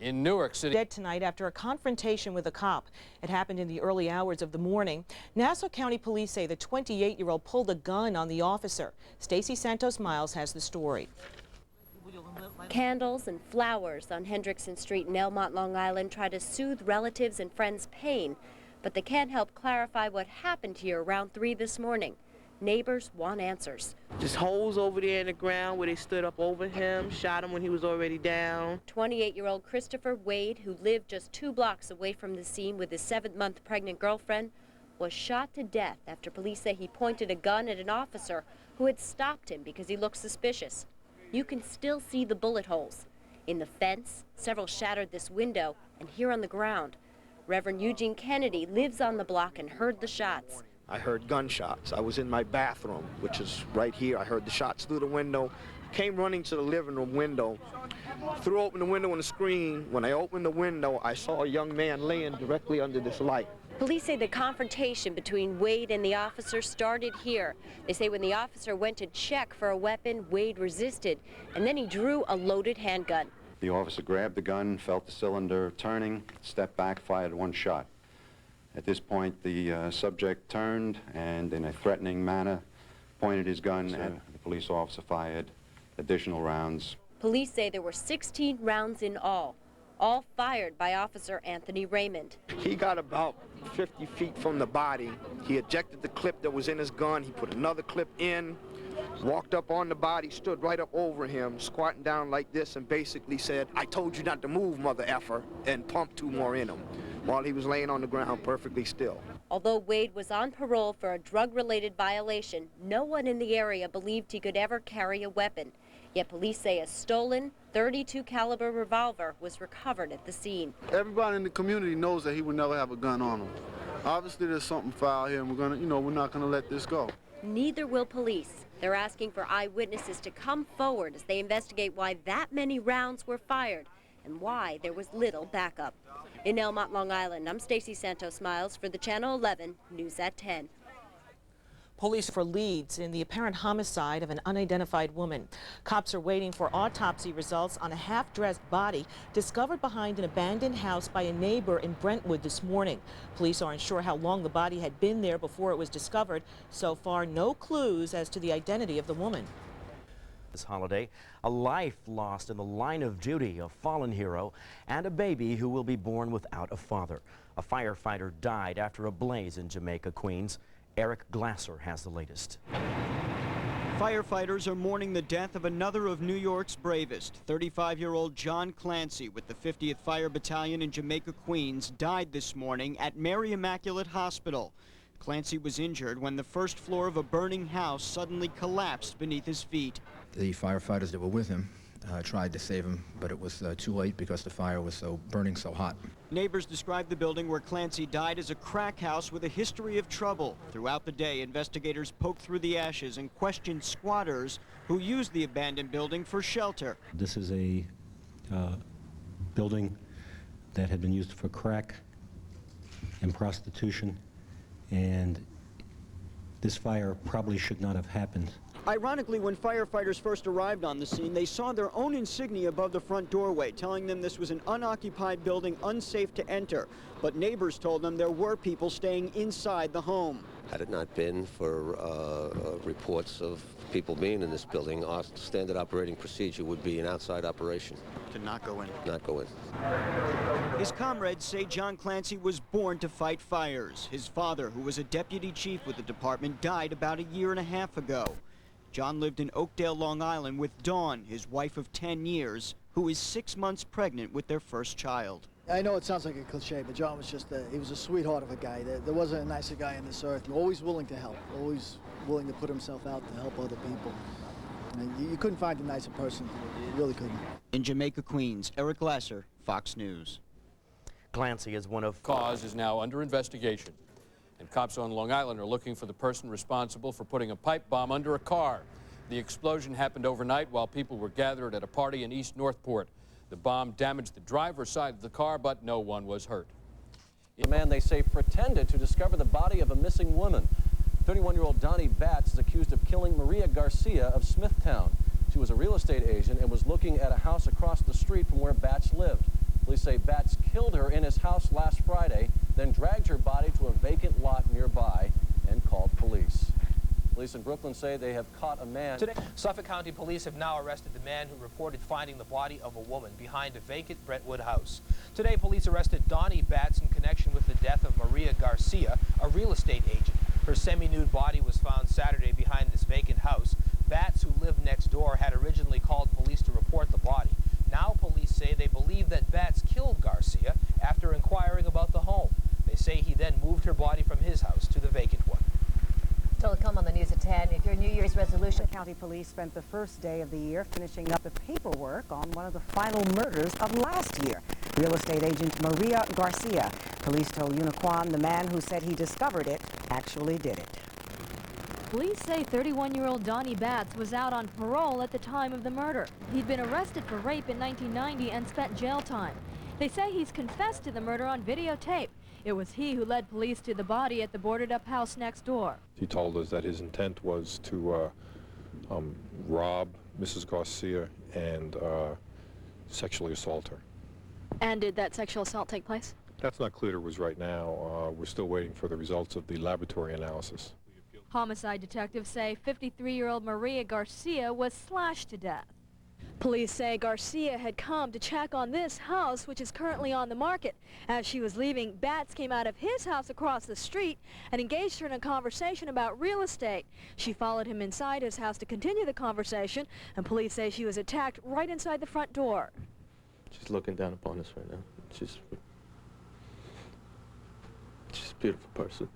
In Newark City, dead tonight after a confrontation with a cop. It happened in the early hours of the morning. Nassau County police say the 28-year-old pulled a gun on the officer. Stacey Santos Miles has the story. Candles and flowers on Hendrickson Street in Elmont, Long Island try to soothe relatives and friends' pain, but they can't help clarify what happened here around 3 this morning. Neighbors want answers. Just holes over there in the ground where they stood up over him, shot him when he was already down. 28-year-old Christopher Wade, who lived just 2 blocks away from the scene with his 7-month pregnant girlfriend, was shot to death after police say he pointed a gun at an officer who had stopped him because he looked suspicious. You can still see the bullet holes. In the fence, several shattered this window, and here on the ground. Reverend Eugene Kennedy lives on the block and heard the shots. I heard gunshots. I was in my bathroom, which is right here. I heard the shots through the window. Came running to the living room window, threw open the window and the screen. When I opened the window, I saw a young man laying directly under this light. Police say the confrontation between Wade and the officer started here. They say when the officer went to check for a weapon, Wade resisted, and then he drew a loaded handgun. The officer grabbed the gun, felt the cylinder turning, stepped back, fired one shot. At this point, the subject turned and, in a threatening manner, pointed his gun at the police officer, fired additional rounds. Police say there were 16 rounds in all fired by Officer Anthony Raymond. He got about 50 feet from the body. He ejected the clip that was in his gun. He put another clip in, walked up on the body, stood right up over him, squatting down like this, and basically said, "I told you not to move, mother effer," and pumped 2 more in him while he was laying on the ground perfectly still. Although Wade was on parole for a drug-related violation, no one in the area believed he could ever carry a weapon. Yet police say a stolen .32 caliber revolver was recovered at the scene. Everybody in the community knows that he would never have a gun on him. Obviously there's something foul here, and we're not gonna let this go. Neither will police. They're asking for eyewitnesses to come forward as they investigate why that many rounds were fired and why there was little backup. In Elmont, Long Island, I'm Stacey Santos Miles for the Channel 11 News at 10. Police for leads in the apparent homicide of an unidentified woman. Cops are waiting for autopsy results on a half-dressed body discovered behind an abandoned house by a neighbor in Brentwood this morning. Police aren't sure how long the body had been there before it was discovered. So far, no clues as to the identity of the woman. This holiday, a life lost in the line of duty, a fallen hero, and a baby who will be born without a father. A firefighter died after a blaze in Jamaica, Queens. Eric Glasser has the latest. Firefighters are mourning the death of another of New York's bravest. 35-year-old John Clancy with the 50th Fire Battalion in Jamaica, Queens, died this morning at Mary Immaculate Hospital. Clancy was injured when the first floor of a burning house suddenly collapsed beneath his feet. The firefighters that were with him tried to save him, but it was too late because the fire was burning so hot. Neighbors described the building where Clancy died as a crack house with a history of trouble. Throughout the day, investigators poked through the ashes and questioned squatters who used the abandoned building for shelter. This is a building that had been used for crack and prostitution, and this fire probably should not have happened. Ironically, when firefighters first arrived on the scene, they saw their own insignia above the front doorway, telling them this was an unoccupied building, unsafe to enter. But neighbors told them there were people staying inside the home. Had it not been for reports of people being in this building, our standard operating procedure would be an outside operation. To not go in. Not go in. His comrades say John Clancy was born to fight fires. His father, who was a deputy chief with the department, died about a year and a half ago. John lived in Oakdale, Long Island with Dawn, his wife of 10 years, who is 6 months pregnant with their first child. I know it sounds like a cliche, but John was just he was a sweetheart of a guy. There wasn't a nicer guy on this earth. Always willing to help, always willing to put himself out to help other people. And you couldn't find a nicer person. You really couldn't. In Jamaica, Queens, Eric Lasser, Fox News. Clancy is one of... Cause is now under investigation. And cops on Long Island are looking for the person responsible for putting a pipe bomb under a car. The explosion happened overnight while people were gathered at a party in East Northport. The bomb damaged the driver's side of the car, but no one was hurt. The man, they say, pretended to discover the body of a missing woman. 31-year-old Donnie Batts is accused of killing Maria Garcia of Smithtown. She was a real estate agent and was looking at a house across the street from where Batts lived. Police say Batts killed her in his house last Friday, then dragged her body to a vacant lot nearby and called police. Police in Brooklyn say they have caught a man. Today, Suffolk County Police have now arrested the man who reported finding the body of a woman behind a vacant Brentwood house. Today, police arrested Donnie Batts in connection with the death of Maria Garcia, a real estate agent. Her semi-nude body was found Saturday behind this vacant house. Batts, who lived next door, had originally called police to report the body. Now police say they believe that Batts killed Garcia after inquiring about the home. They say he then moved her body from his house to the vacant one. Still to come on the news at 10. If your New Year's resolution, County Police spent the first day of the year finishing up the paperwork on one of the final murders of last year. Real estate agent Maria Garcia. Police told Uniquan the man who said he discovered it actually did it. Police say 31-year-old Donnie Batts was out on parole at the time of the murder. He'd been arrested for rape in 1990 and spent jail time. They say he's confessed to the murder on videotape. It was he who led police to the body at the boarded-up house next door. He told us that his intent was to rob Mrs. Garcia and sexually assault her. And did that sexual assault take place? That's not clear to us right now. We're still waiting for the results of the laboratory analysis. Homicide detectives say 53-year-old Maria Garcia was slashed to death. Police say Garcia had come to check on this house, which is currently on the market. As she was leaving, Batts came out of his house across the street and engaged her in a conversation about real estate. She followed him inside his house to continue the conversation, and police say she was attacked right inside the front door. She's looking down upon us right now. She's a beautiful person.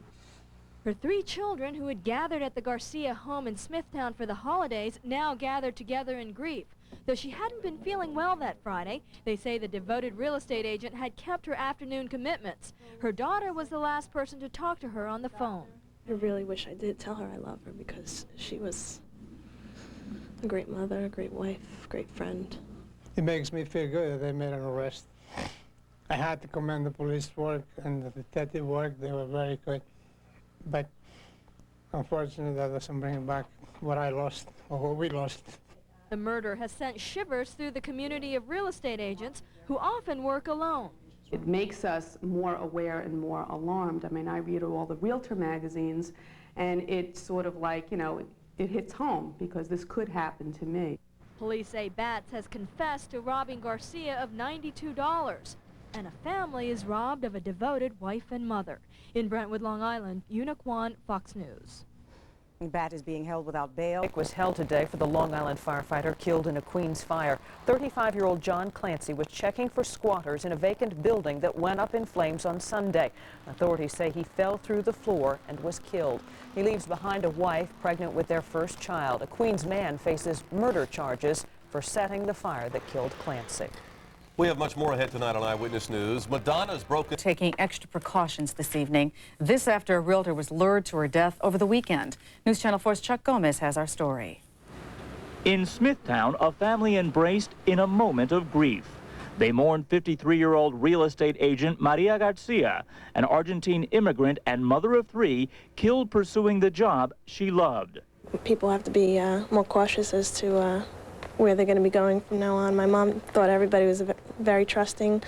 Her 3 children, who had gathered at the Garcia home in Smithtown for the holidays, now gathered together in grief. Though she hadn't been feeling well that Friday, they say the devoted real estate agent had kept her afternoon commitments. Her daughter was the last person to talk to her on the phone. I really wish I did tell her I love her because she was a great mother, a great wife, great friend. It makes me feel good that they made an arrest. I had to commend the police work and the detective work. They were very good. But unfortunately, that doesn't bring back what I lost or what we lost. The murder has sent shivers through the community of real estate agents who often work alone. It makes us more aware and more alarmed. I mean, I read all the realtor magazines, and it's sort of like, you know, it hits home because this could happen to me. Police say Batts has confessed to robbing Garcia of $92. And a family is robbed of a devoted wife and mother. In Brentwood, Long Island, Uniquan, Fox News. Bat is being held without bail. Was held today for the Long Island firefighter killed in a Queens fire. 35-year-old John Clancy was checking for squatters in a vacant building that went up in flames on Sunday. Authorities say he fell through the floor and was killed. He leaves behind a wife pregnant with their first child. A Queens man faces murder charges for setting the fire that killed Clancy. We have much more ahead tonight on Eyewitness News. Madonna's broken. Taking extra precautions this evening. This after a realtor was lured to her death over the weekend. News Channel 4's Chuck Gomez has our story. In Smithtown, a family embraced in a moment of grief. They mourned 53-year-old real estate agent Maria Garcia, an Argentine immigrant and mother of 3, killed pursuing the job she loved. People have to be more cautious as to where they're going to be going from now on. My mom thought everybody was very trusting.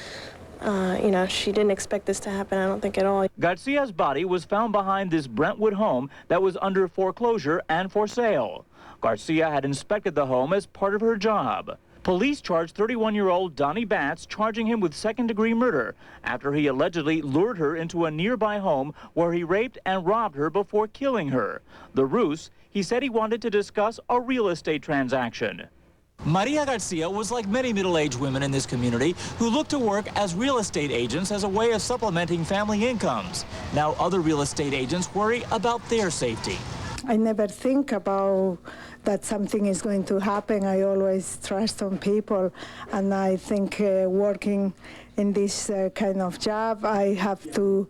You know, she didn't expect this to happen, I don't think at all. Garcia's body was found behind this Brentwood home that was under foreclosure and for sale. Garcia had inspected the home as part of her job. Police charged 31-year-old Donnie Batts, charging him with second-degree murder after he allegedly lured her into a nearby home where he raped and robbed her before killing her. The ruse, he said he wanted to discuss a real estate transaction. Maria Garcia was like many middle-aged women in this community who look to work as real estate agents as a way of supplementing family incomes. Now other real estate agents worry about their safety. I never think about that something is going to happen. I always trust on people, and I think working in this kind of job, I have to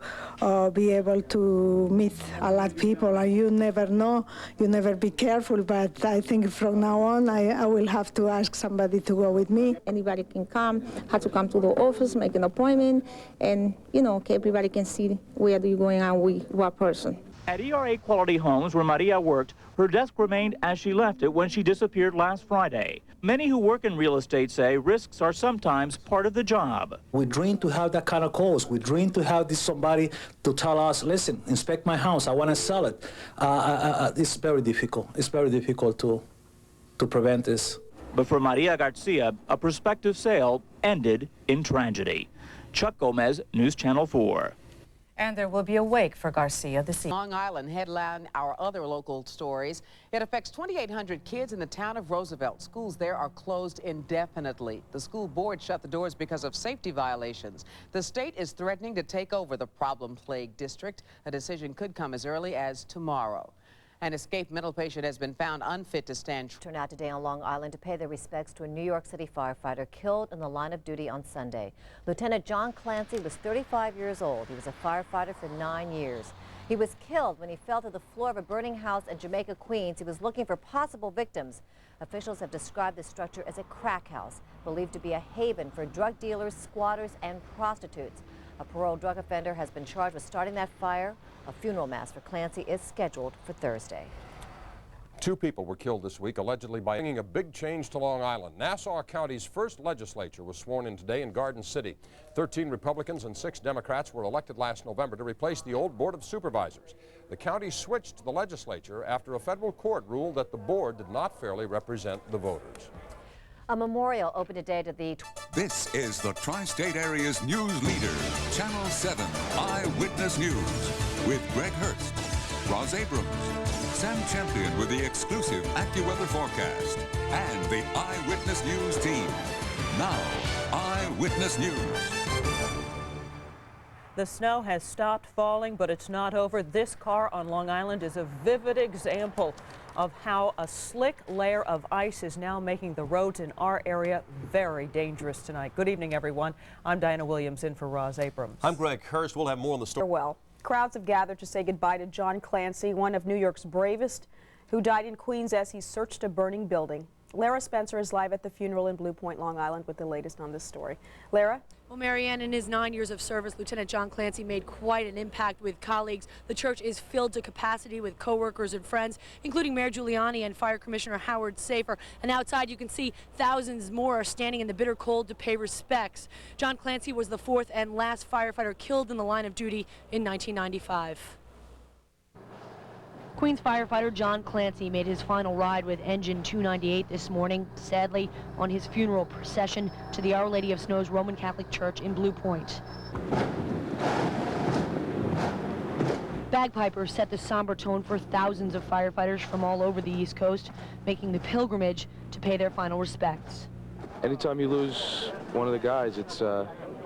be able to meet a lot of people, and you never know, you never be careful, but I think from now on, I will have to ask somebody to go with me. Anybody can come, have to come to the office, make an appointment, and, you know, everybody can see where you're going on with what person. At ERA Quality Homes, where Maria worked, her desk remained as she left it when she disappeared last Friday. Many who work in real estate say risks are sometimes part of the job. We dream to have that kind of calls. We dream to have somebody to tell us, listen, inspect my house, I want to sell it. It's very difficult. It's very difficult to prevent this. But for Maria Garcia, a prospective sale ended in tragedy. Chuck Gomez, News Channel 4. And there will be a wake for Garcia this evening. Long Island headline our other local stories. It affects 2,800 kids in the town of Roosevelt. Schools there are closed indefinitely. The school board shut the doors because of safety violations. The state is threatening to take over the problem-plagued district. A decision could come as early as tomorrow. An escaped mental patient has been found unfit to stand. Turn out today on Long Island to pay their respects to a New York City firefighter killed in the line of duty on Sunday. Lieutenant John Clancy was 35 years old. He was a firefighter for 9 years. He was killed when he fell to the floor of a burning house in Jamaica, Queens. He was looking for possible victims. Officials have described the structure as a crack house, believed to be a haven for drug dealers, squatters, and prostitutes. A paroled drug offender has been charged with starting that fire. A funeral mass for Clancy is scheduled for Thursday. 2 people were killed this week, allegedly by bringing a big change to Long Island. Nassau County's first legislature was sworn in today in Garden City. 13 Republicans and 6 Democrats were elected last November to replace the old Board of Supervisors. The county switched to the legislature after a federal court ruled that the board did not fairly represent the voters. A memorial opened today to the... This is the Tri-State Area's news leader, Channel 7 Eyewitness News, with Greg Hurst, Roz Abrams, Sam Champion with the exclusive AccuWeather forecast, and the Eyewitness News team. Now, Eyewitness News. The snow has stopped falling, but it's not over. This car on Long Island is a vivid example of how a slick layer of ice is now making the roads in our area very dangerous tonight. Good evening, everyone. I'm Diana Williams in for Roz Abrams. I'm Greg Hurst. We'll have more on the story. Well, crowds have gathered to say goodbye to John Clancy, one of New York's bravest, who died in Queens as he searched a burning building. Lara Spencer is live at the funeral in Blue Point, Long Island, with the latest on this story. Lara? Well, Marianne, in his 9 years of service, Lieutenant John Clancy made quite an impact with colleagues. The church is filled to capacity with co-workers and friends, including Mayor Giuliani and Fire Commissioner Howard Safer. And outside, you can see thousands more are standing in the bitter cold to pay respects. John Clancy was the 4th and last firefighter killed in the line of duty in 1995. Queens firefighter John Clancy made his final ride with Engine 298 this morning, sadly, on his funeral procession to the Our Lady of Snow's Roman Catholic Church in Blue Point. Bagpipers set the somber tone for thousands of firefighters from all over the East Coast, making the pilgrimage to pay their final respects. Anytime you lose one of the guys, it's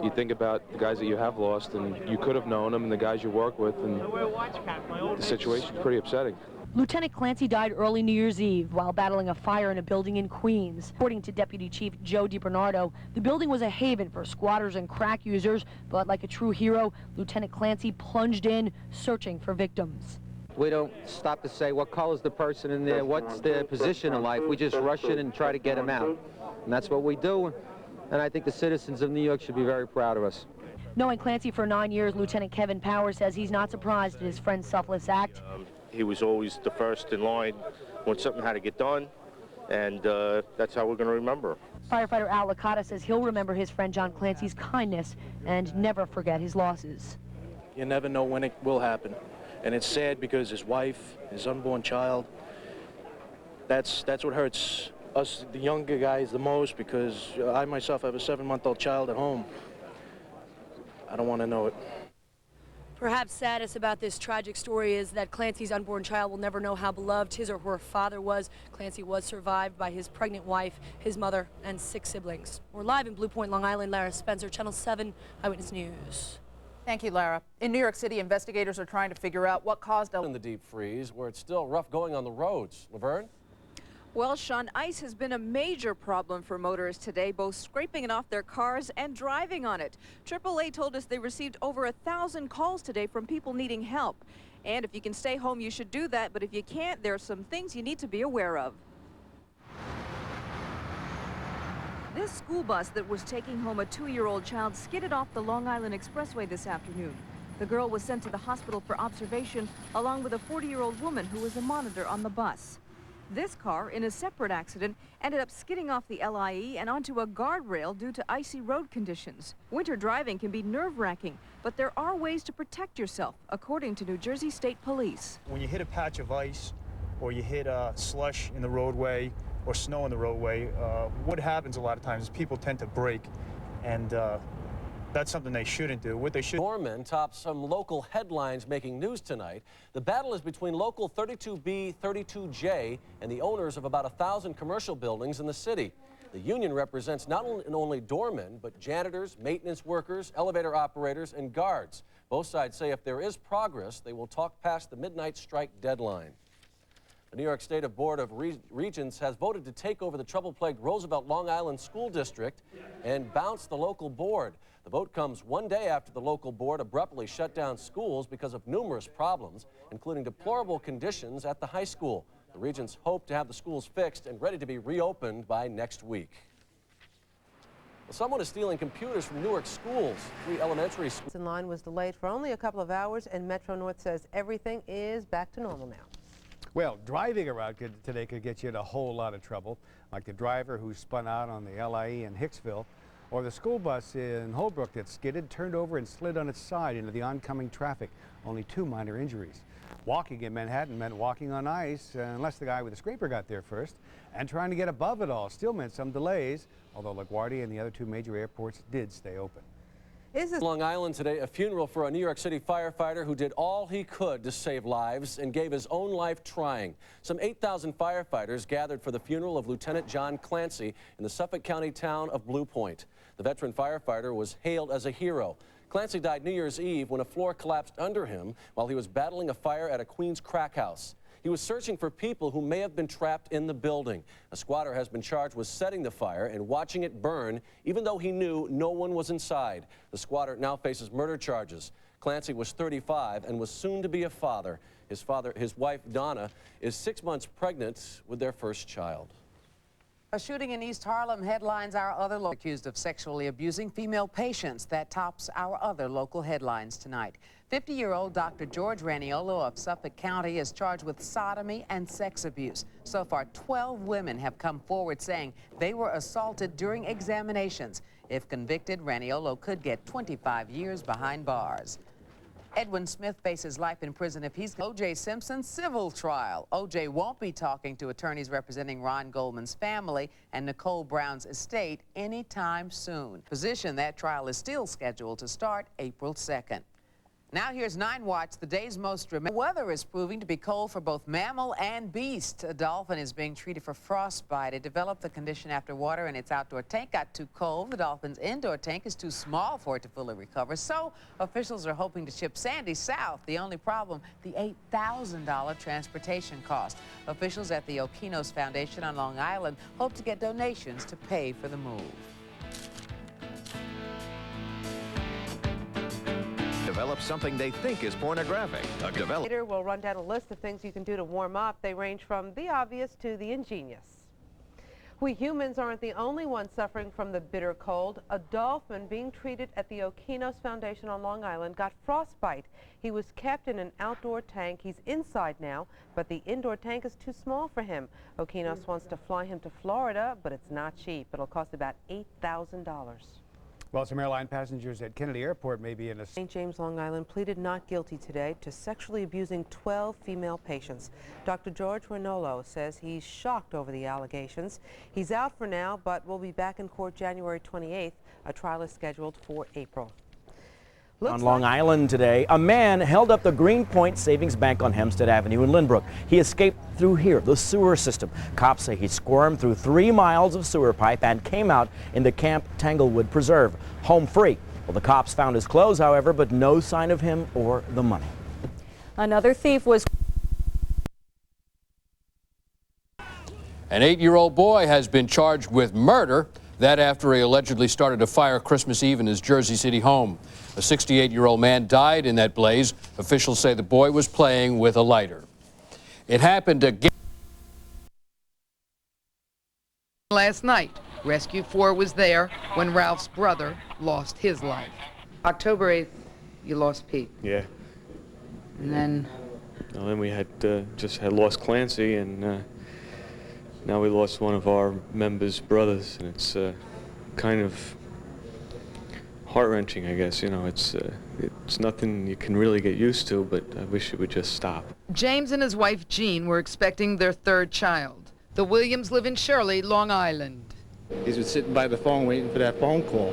you think about the guys that you have lost, and you could have known them, and the guys you work with, and the situation's pretty upsetting. Lieutenant Clancy died early New Year's Eve while battling a fire in a building in Queens. According to Deputy Chief Joe DiBernardo, the building was a haven for squatters and crack users, but like a true hero, Lieutenant Clancy plunged in, searching for victims. We don't stop to say what color's the person in there, what's their position in life. We just rush in and try to get them out. And that's what we do, and I think the citizens of New York should be very proud of us. Knowing Clancy for 9 years, Lieutenant Kevin Powers says he's not surprised at his friend's selfless act. He was always the first in line when something had to get done, and that's how we're going to remember him. Firefighter Al Licata says he'll remember his friend John Clancy's kindness and never forget his losses. You never know when it will happen, and it's sad because his wife, his unborn child, that's what hurts us, the younger guys, the most, because I myself have a 7-month-old child at home. I don't want to know it. Perhaps saddest about this tragic story is that Clancy's unborn child will never know how beloved his or her father was. Clancy was survived by his pregnant wife, his mother, and 6 siblings. We're live in Blue Point, Long Island. Lara Spencer, Channel 7 Eyewitness News. Thank you, Lara. In New York City, investigators are trying to figure out what caused in the deep freeze, where it's still rough going on the roads. Laverne? Well, Sean, ice has been a major problem for motorists today, both scraping it off their cars and driving on it. AAA told us they received over 1,000 calls today from people needing help. And if you can stay home, you should do that. But if you can't, there are some things you need to be aware of. This school bus that was taking home a 2-year-old child skidded off the Long Island Expressway this afternoon. The girl was sent to the hospital for observation, along with a 40-year-old woman who was a monitor on the bus. This car, in a separate accident, ended up skidding off the LIE and onto a guardrail due to icy road conditions. Winter driving can be nerve-wracking, but there are ways to protect yourself, according to New Jersey State Police. When you hit a patch of ice or you hit slush in the roadway or snow in the roadway, what happens a lot of times is people tend to brake, and that's something they shouldn't do. What they should. Doormen topped some local headlines making news tonight. The battle is between local 32B, 32J, and the owners of about 1,000 commercial buildings in the city. The union represents not only doormen, but janitors, maintenance workers, elevator operators, and guards. Both sides say if there is progress, they will talk past the midnight strike deadline. The New York State Board of Regents has voted to take over the trouble-plagued Roosevelt Long Island School District and bounce the local board. The vote comes one day after the local board abruptly shut down schools because of numerous problems, including deplorable conditions at the high school. The Regents hope to have the schools fixed and ready to be reopened by next week. Well, someone is stealing computers from Newark schools. 3 elementary schools. In line was delayed for only a couple of hours, and Metro North says everything is back to normal now. Well, driving around today could get you in a whole lot of trouble, like the driver who spun out on the LIE in Hicksville, or the school bus in Holbrook that skidded, turned over, and slid on its side into the oncoming traffic. Only 2 minor injuries. Walking in Manhattan meant walking on ice, unless the guy with the scraper got there first, and trying to get above it all still meant some delays, although LaGuardia and the other 2 major airports did stay open. Long Island today, a funeral for a New York City firefighter who did all he could to save lives and gave his own life trying. Some 8,000 firefighters gathered for the funeral of Lieutenant John Clancy in the Suffolk County town of Blue Point. The veteran firefighter was hailed as a hero. Clancy died New Year's Eve when a floor collapsed under him while he was battling a fire at a Queens crack house. He was searching for people who may have been trapped in the building. A squatter has been charged with setting the fire and watching it burn, even though he knew no one was inside. The squatter now faces murder charges. Clancy was 35 and was soon to be a father. His wife, Donna, is 6 months pregnant with their first child. A shooting in East Harlem headlines our other local accused of sexually abusing female patients. That tops our other local headlines tonight. 50-year-old Dr. George Raniolo of Suffolk County is charged with sodomy and sex abuse. So far, 12 women have come forward saying they were assaulted during examinations. If convicted, Raniolo could get 25 years behind bars. Edwin Smith faces life in prison if he's O.J. Simpson's civil trial. O.J. won't be talking to attorneys representing Ron Goldman's family and Nicole Brown's estate anytime soon. Position that trial is still scheduled to start April 2nd. Now here's 9 Watch, the day's most dramatic. Weather is proving to be cold for both mammal and beast. A dolphin is being treated for frostbite. It developed the condition after water in its outdoor tank got too cold. The dolphin's indoor tank is too small for it to fully recover. So officials are hoping to ship Sandy south. The only problem, the $8,000 transportation cost. Officials at the Okinos Foundation on Long Island hope to get donations to pay for the move. Develop something they think is pornographic. Later, we'll run down a list of things you can do to warm up. They range from the obvious to the ingenious. We humans aren't the only ones suffering from the bitter cold. A dolphin being treated at the Okinos Foundation on Long Island got frostbite. He was kept in an outdoor tank. He's inside now, but the indoor tank is too small for him. Okinos wants to fly him to Florida, but it's not cheap. It'll cost about $8,000. Well, some airline passengers at Kennedy Airport may be in a... St. James, Long Island pleaded not guilty today to sexually abusing 12 female patients. Dr. George Ranolo says he's shocked over the allegations. He's out for now, but will be back in court January 28th. A trial is scheduled for April. On Long Island today, a man held up the Greenpoint Savings Bank on Hempstead Avenue in Lynbrook. He escaped through here, the sewer system. Cops say he squirmed through 3 miles of sewer pipe and came out into Camp Tanglewood Preserve, home free. Well, the cops found his clothes, however, but no sign of him or the money. Another thief was... An 8-year-old boy has been charged with murder. That after he allegedly started a fire Christmas Eve in his Jersey City home. A 68-year-old man died in that blaze. Officials say the boy was playing with a lighter. It happened again last night. Rescue 4 was there when Ralph's brother lost his life. October 8th, you lost Pete. Yeah. And then? Well, then we had just had lost Clancy, and now we lost one of our members' brothers, and it's kind of heart-wrenching, I guess. You know, it's nothing you can really get used to, but I wish it would just stop. James and his wife Jean were expecting their 3rd child. The Williams live in Shirley, Long Island. He's been sitting by the phone waiting for that phone call.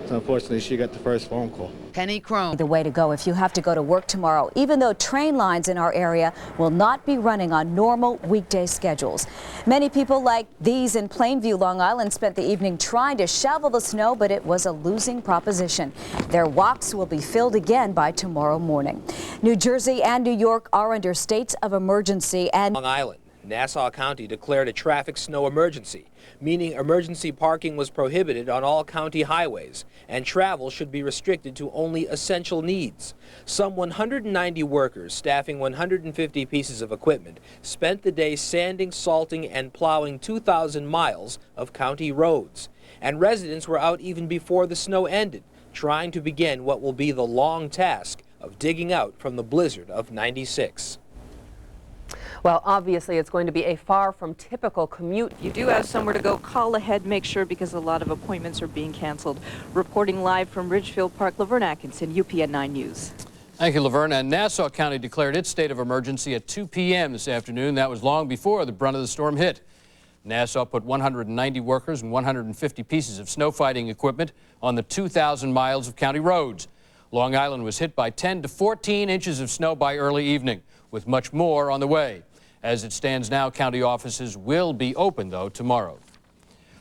So unfortunately, she got the first phone call. Penny Crone. The way to go if you have to go to work tomorrow, even though train lines in our area will not be running on normal weekday schedules. Many people like these in Plainview, Long Island, spent the evening trying to shovel the snow, but it was a losing proposition. Their walks will be filled again by tomorrow morning. New Jersey and New York are under states of emergency, and Long Island, Nassau County declared a traffic snow emergency, meaning emergency parking was prohibited on all county highways, and travel should be restricted to only essential needs. Some 190 workers staffing 150 pieces of equipment spent the day sanding, salting, and plowing 2,000 miles of county roads. And residents were out even before the snow ended, trying to begin what will be the long task of digging out from the blizzard of '96. Well, obviously, it's going to be a far from typical commute. If you do have somewhere to go, call ahead, make sure, because a lot of appointments are being canceled. Reporting live from Ridgefield Park, Laverne Atkinson, UPN 9 News. Thank you, Laverne. And Nassau County declared its state of emergency at 2 p.m. this afternoon. That was long before the brunt of the storm hit. Nassau put 190 workers and 150 pieces of snow fighting equipment on the 2,000 miles of county roads. Long Island was hit by 10 to 14 inches of snow by early evening, with much more on the way. As it stands now, county offices will be open, though, tomorrow.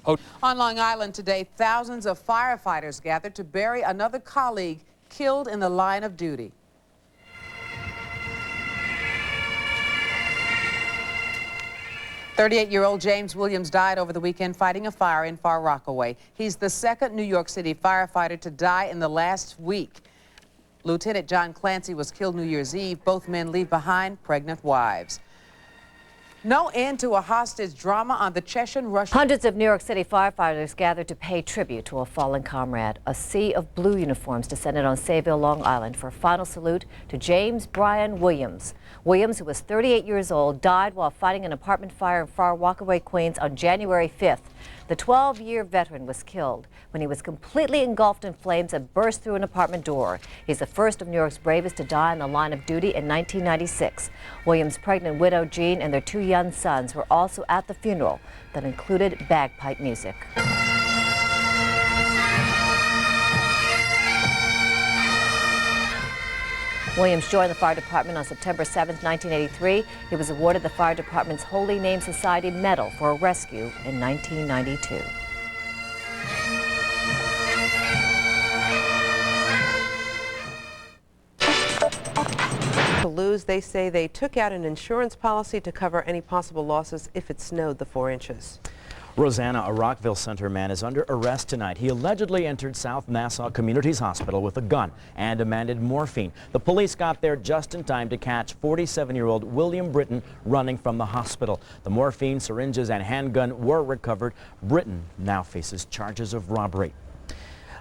On Long Island today, thousands of firefighters gathered to bury another colleague killed in the line of duty. "38-year-old James Williams died over the weekend fighting a fire in Far Rockaway. He's the 2nd New York City firefighter to die in the last week. Lieutenant John Clancy was killed New Year's Eve. Both men leave behind pregnant wives. No end to a hostage drama on the Chechen-Russian... Hundreds of New York City firefighters gathered to pay tribute to a fallen comrade. A sea of blue uniforms descended on Sayville, Long Island for a final salute to James Brian Williams. Williams, who was 38 years old, died while fighting an apartment fire in Far Rockaway, Queens on January 5th. The 12-year veteran was killed when he was completely engulfed in flames that burst through an apartment door. He's the first of New York's bravest to die in the line of duty in 1996. Williams' pregnant widow, Jean, and their 2 young sons were also at the funeral that included bagpipe music. Williams joined the fire department on September 7, 1983. He was awarded the fire department's Holy Name Society Medal for a rescue in 1992. Toulouse, they say they took out an insurance policy to cover any possible losses if it snowed the 4 inches. Rosanna, a Rockville Center man, is under arrest tonight. He allegedly entered South Nassau Community's Hospital with a gun and demanded morphine. The police got there just in time to catch 47-year-old William Britton running from the hospital. The morphine, syringes, and handgun were recovered. Britton now faces charges of robbery.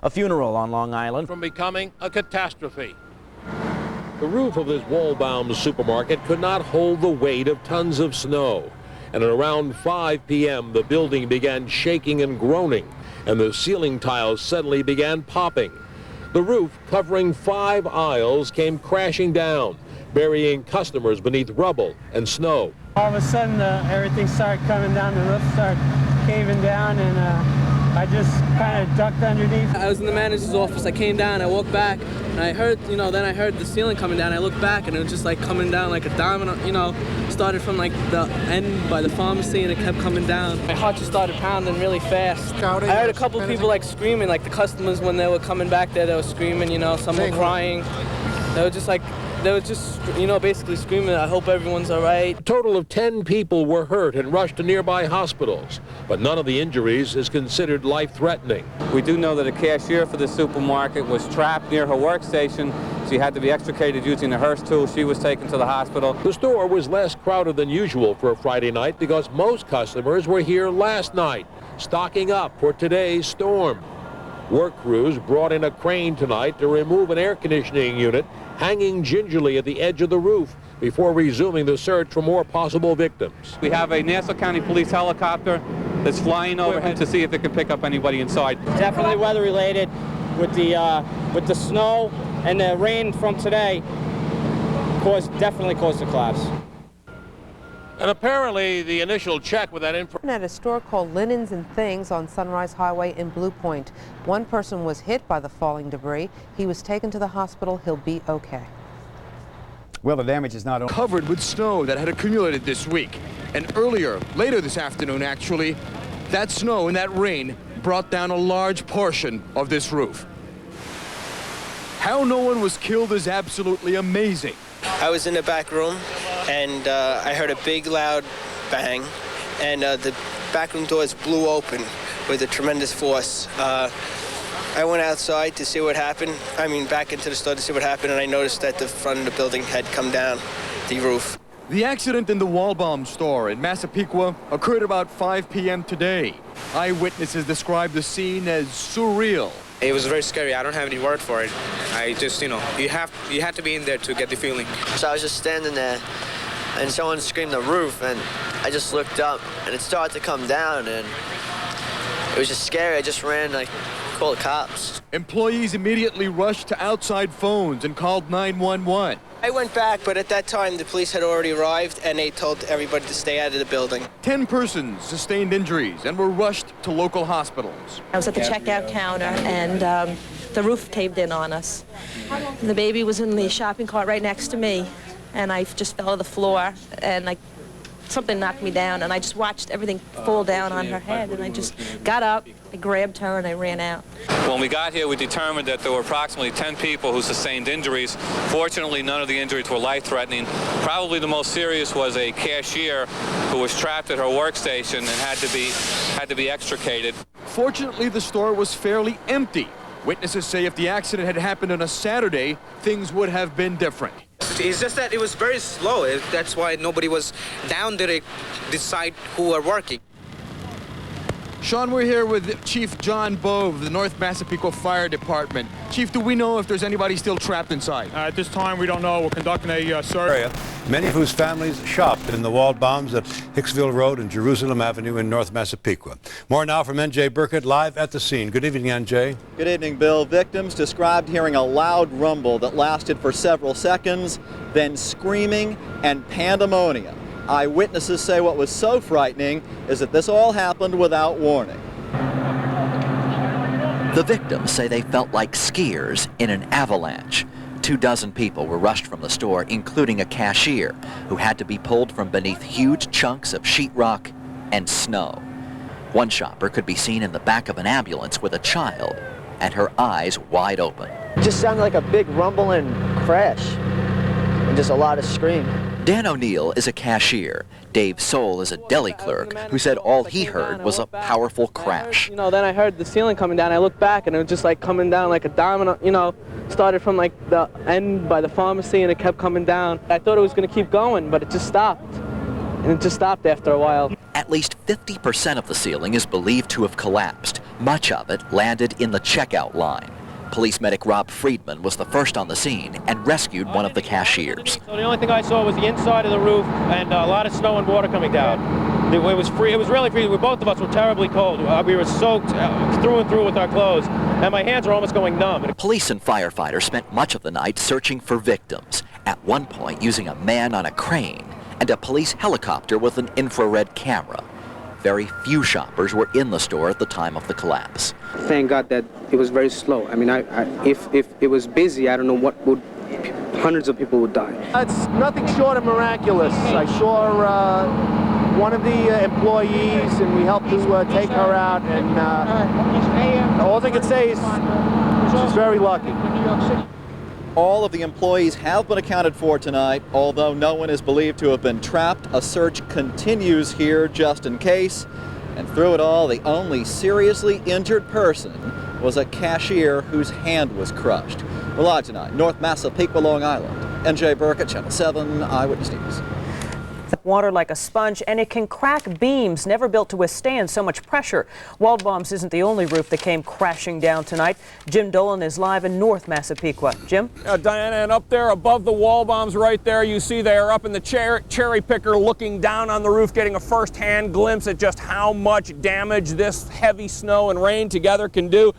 A funeral on Long Island from becoming a catastrophe. The roof of this wall-bound supermarket could not hold the weight of tons of snow. And at around 5 p.m., the building began shaking and groaning, and the ceiling tiles suddenly began popping. The roof, covering 5 aisles, came crashing down, burying customers beneath rubble and snow. All of a sudden, everything started coming down, the roof started caving down, and I just kind of ducked underneath. I was in the manager's office. I came down, I walked back, and I heard, then I heard the ceiling coming down. I looked back, and it was just like coming down like a domino, started from like the end by the pharmacy, and it kept coming down. My heart just started pounding really fast. I heard a couple people like screaming, like the customers when they were coming back there, they were screaming, some were crying. They were just basically screaming, I hope everyone's all right. A total of 10 people were hurt and rushed to nearby hospitals, but none of the injuries is considered life-threatening. We do know that a cashier for the supermarket was trapped near her workstation. She had to be extricated using a hearse tool. She was taken to the hospital. The store was less crowded than usual for a Friday night because most customers were here last night, stocking up for today's storm. Work crews brought in a crane tonight to remove an air conditioning unit hanging gingerly at the edge of the roof before resuming the search for more possible victims. We have a Nassau County Police helicopter that's flying overhead to see if it can pick up anybody inside. Definitely weather related with the snow and the rain from today definitely caused the collapse. And apparently the initial check with that information At a store called Linens and Things on Sunrise Highway in Blue Point. One person was hit by the falling debris. He was taken to the hospital. He'll be okay. Well, the damage is not covered with snow that had accumulated this week. And later this afternoon actually, that snow and that rain brought down a large portion of this roof. How no one was killed is absolutely amazing. I was in the back room, and I heard a big, loud bang, and the back room doors blew open with a tremendous force. I went outside to see what happened. Back into the store to see what happened, and I noticed that the front of the building had come down, the roof. The accident in the Waldbaum store in Massapequa occurred about 5 p.m. today. Eyewitnesses described the scene as surreal. It was very scary. I don't have any word for it. I just, you have to be in there to get the feeling. So I was just standing there, and someone screamed the roof, and I just looked up, and it started to come down, and it was just scary. I just ran, called the cops. Employees immediately rushed to outside phones and called 911. I went back, but at that time, the police had already arrived, and they told everybody to stay out of the building. 10 persons sustained injuries and were rushed to local hospitals. I was at the checkout counter, and the roof caved in on us. The baby was in the shopping cart right next to me, and I just fell to the floor, and something knocked me down, and I just watched everything fall down on her head, and I just got up, I grabbed her, and I ran out. When we got here, we determined that there were approximately 10 people who sustained injuries. Fortunately, none of the injuries were life-threatening. Probably the most serious was a cashier who was trapped at her workstation and had to be extricated. Fortunately, the store was fairly empty. Witnesses say if the accident had happened on a Saturday, things would have been different. It's just that it was very slow. That's why nobody was down there to decide who are working. Sean, we're here with Chief John Bove of the North Massapequa Fire Department. Chief, do we know if there's anybody still trapped inside? At this time, we don't know. We're conducting a search. Many of whose families shopped in the Waldbaums at Hicksville Road and Jerusalem Avenue in North Massapequa. More now from N.J. Burkett live at the scene. Good evening, N.J. Good evening, Bill. Victims described hearing a loud rumble that lasted for several seconds, then screaming and pandemonium. Eyewitnesses say what was so frightening is that this all happened without warning. The victims say they felt like skiers in an avalanche. 24 people were rushed from the store, including a cashier who had to be pulled from beneath huge chunks of sheetrock and snow. One shopper could be seen in the back of an ambulance with a child and her eyes wide open. It just sounded like a big rumble and crash and just a lot of screaming. Dan O'Neill is a cashier. Dave Soul is a deli clerk who said all he heard was a powerful crash. You know, then I heard the ceiling coming down. I looked back and it was just like coming down like a domino, you know, started from like the end by the pharmacy and it kept coming down. I thought it was going to keep going, but it just stopped. And it just stopped after a while. At least 50% of the ceiling is believed to have collapsed. Much of it landed in the checkout line. Police medic Rob Friedman was the first on the scene and rescued one of the cashiers. So the only thing I saw was the inside of the roof and a lot of snow and water coming down. It was free. It was really free. Both of us were terribly cold. We were soaked through and through with our clothes, and my hands were almost going numb. Police and firefighters spent much of the night searching for victims, at one point using a man on a crane and a police helicopter with an infrared camera. Very few shoppers were in the store at the time of the collapse. Thank God that it was very slow. I mean, if it was busy, I don't know what would, hundreds of people would die. It's nothing short of miraculous. I saw one of the employees and we helped to take her out, and all I can say is she's very lucky. All of the employees have been accounted for tonight, although no one is believed to have been trapped. A search continues here just in case. And through it all, the only seriously injured person was a cashier whose hand was crushed. We're live tonight, North Massapequa, Long Island. NJ Burkett, Channel 7 Eyewitness News. Water like a sponge, and it can crack beams never built to withstand so much pressure. Waldbaum's isn't the only roof that came crashing down tonight. Jim Dolan is live in North Massapequa. Jim? Diana, and up there above the Waldbaums right there, you see they are up in the cherry picker looking down on the roof, getting a first-hand glimpse at just how much damage this heavy snow and rain together can do.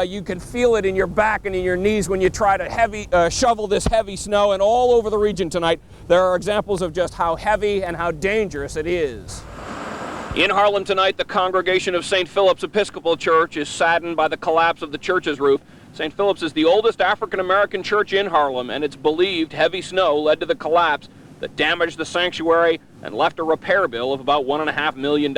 You can feel it in your back and in your knees when you try to shovel this heavy snow, and all over the region tonight there are examples of just how heavy and how dangerous it is. In Harlem tonight, the congregation of St. Philip's Episcopal Church is saddened by the collapse of the church's roof. St. Philip's is the oldest African-American church in Harlem, and it's believed heavy snow led to the collapse that damaged the sanctuary and left a repair bill of about $1.5 million.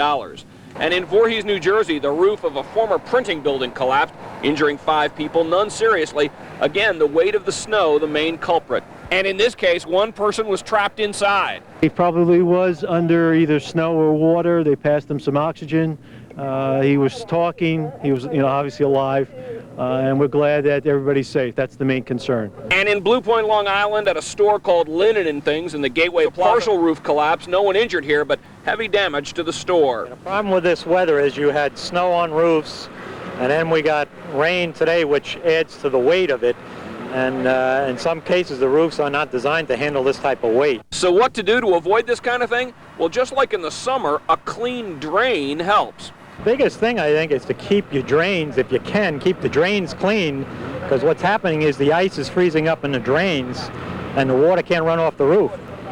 And in Voorhees, New Jersey, the roof of a former printing building collapsed, injuring 5 people, none seriously. Again, the weight of the snow, the main culprit. And in this case, one person was trapped inside. He probably was under either snow or water. They passed him some oxygen. He was talking. He was, obviously alive. And we're glad that everybody's safe. That's the main concern. And in Blue Point, Long Island, at a store called Linen and Things in the Gateway Plaza, partial roof collapse. No one injured here, but heavy damage to the store. The problem with this weather is you had snow on roofs, and then we got rain today, which adds to the weight of it. And in some cases, the roofs are not designed to handle this type of weight. So what to do to avoid this kind of thing? Well, just like in the summer, a clean drain helps. Biggest thing, I think, is to keep your drains, if you can, keep the drains clean, because what's happening is the ice is freezing up in the drains, and the water can't run off the roof.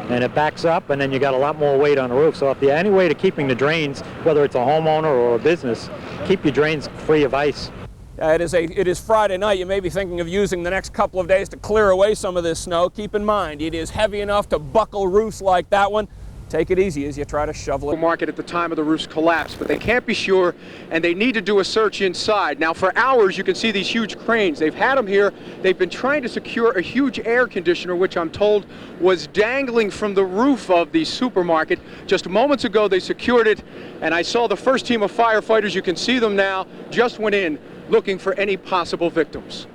And it backs up, and then you got a lot more weight on the roof. So if there's any way to keeping the drains, whether it's a homeowner or a business, keep your drains free of ice. It is Friday night. You may be thinking of using the next couple of days to clear away some of this snow. Keep in mind, it is heavy enough to buckle roofs like that one. Take it easy as you try to shovel it. Market at the time of the roof's collapse, but they can't be sure, and they need to do a search inside. Now, for hours, you can see these huge cranes. They've had them here. They've been trying to secure a huge air conditioner, which I'm told was dangling from the roof of the supermarket. Just moments ago, they secured it, and I saw the first team of firefighters. You can see them now. Just went in looking for any possible victims.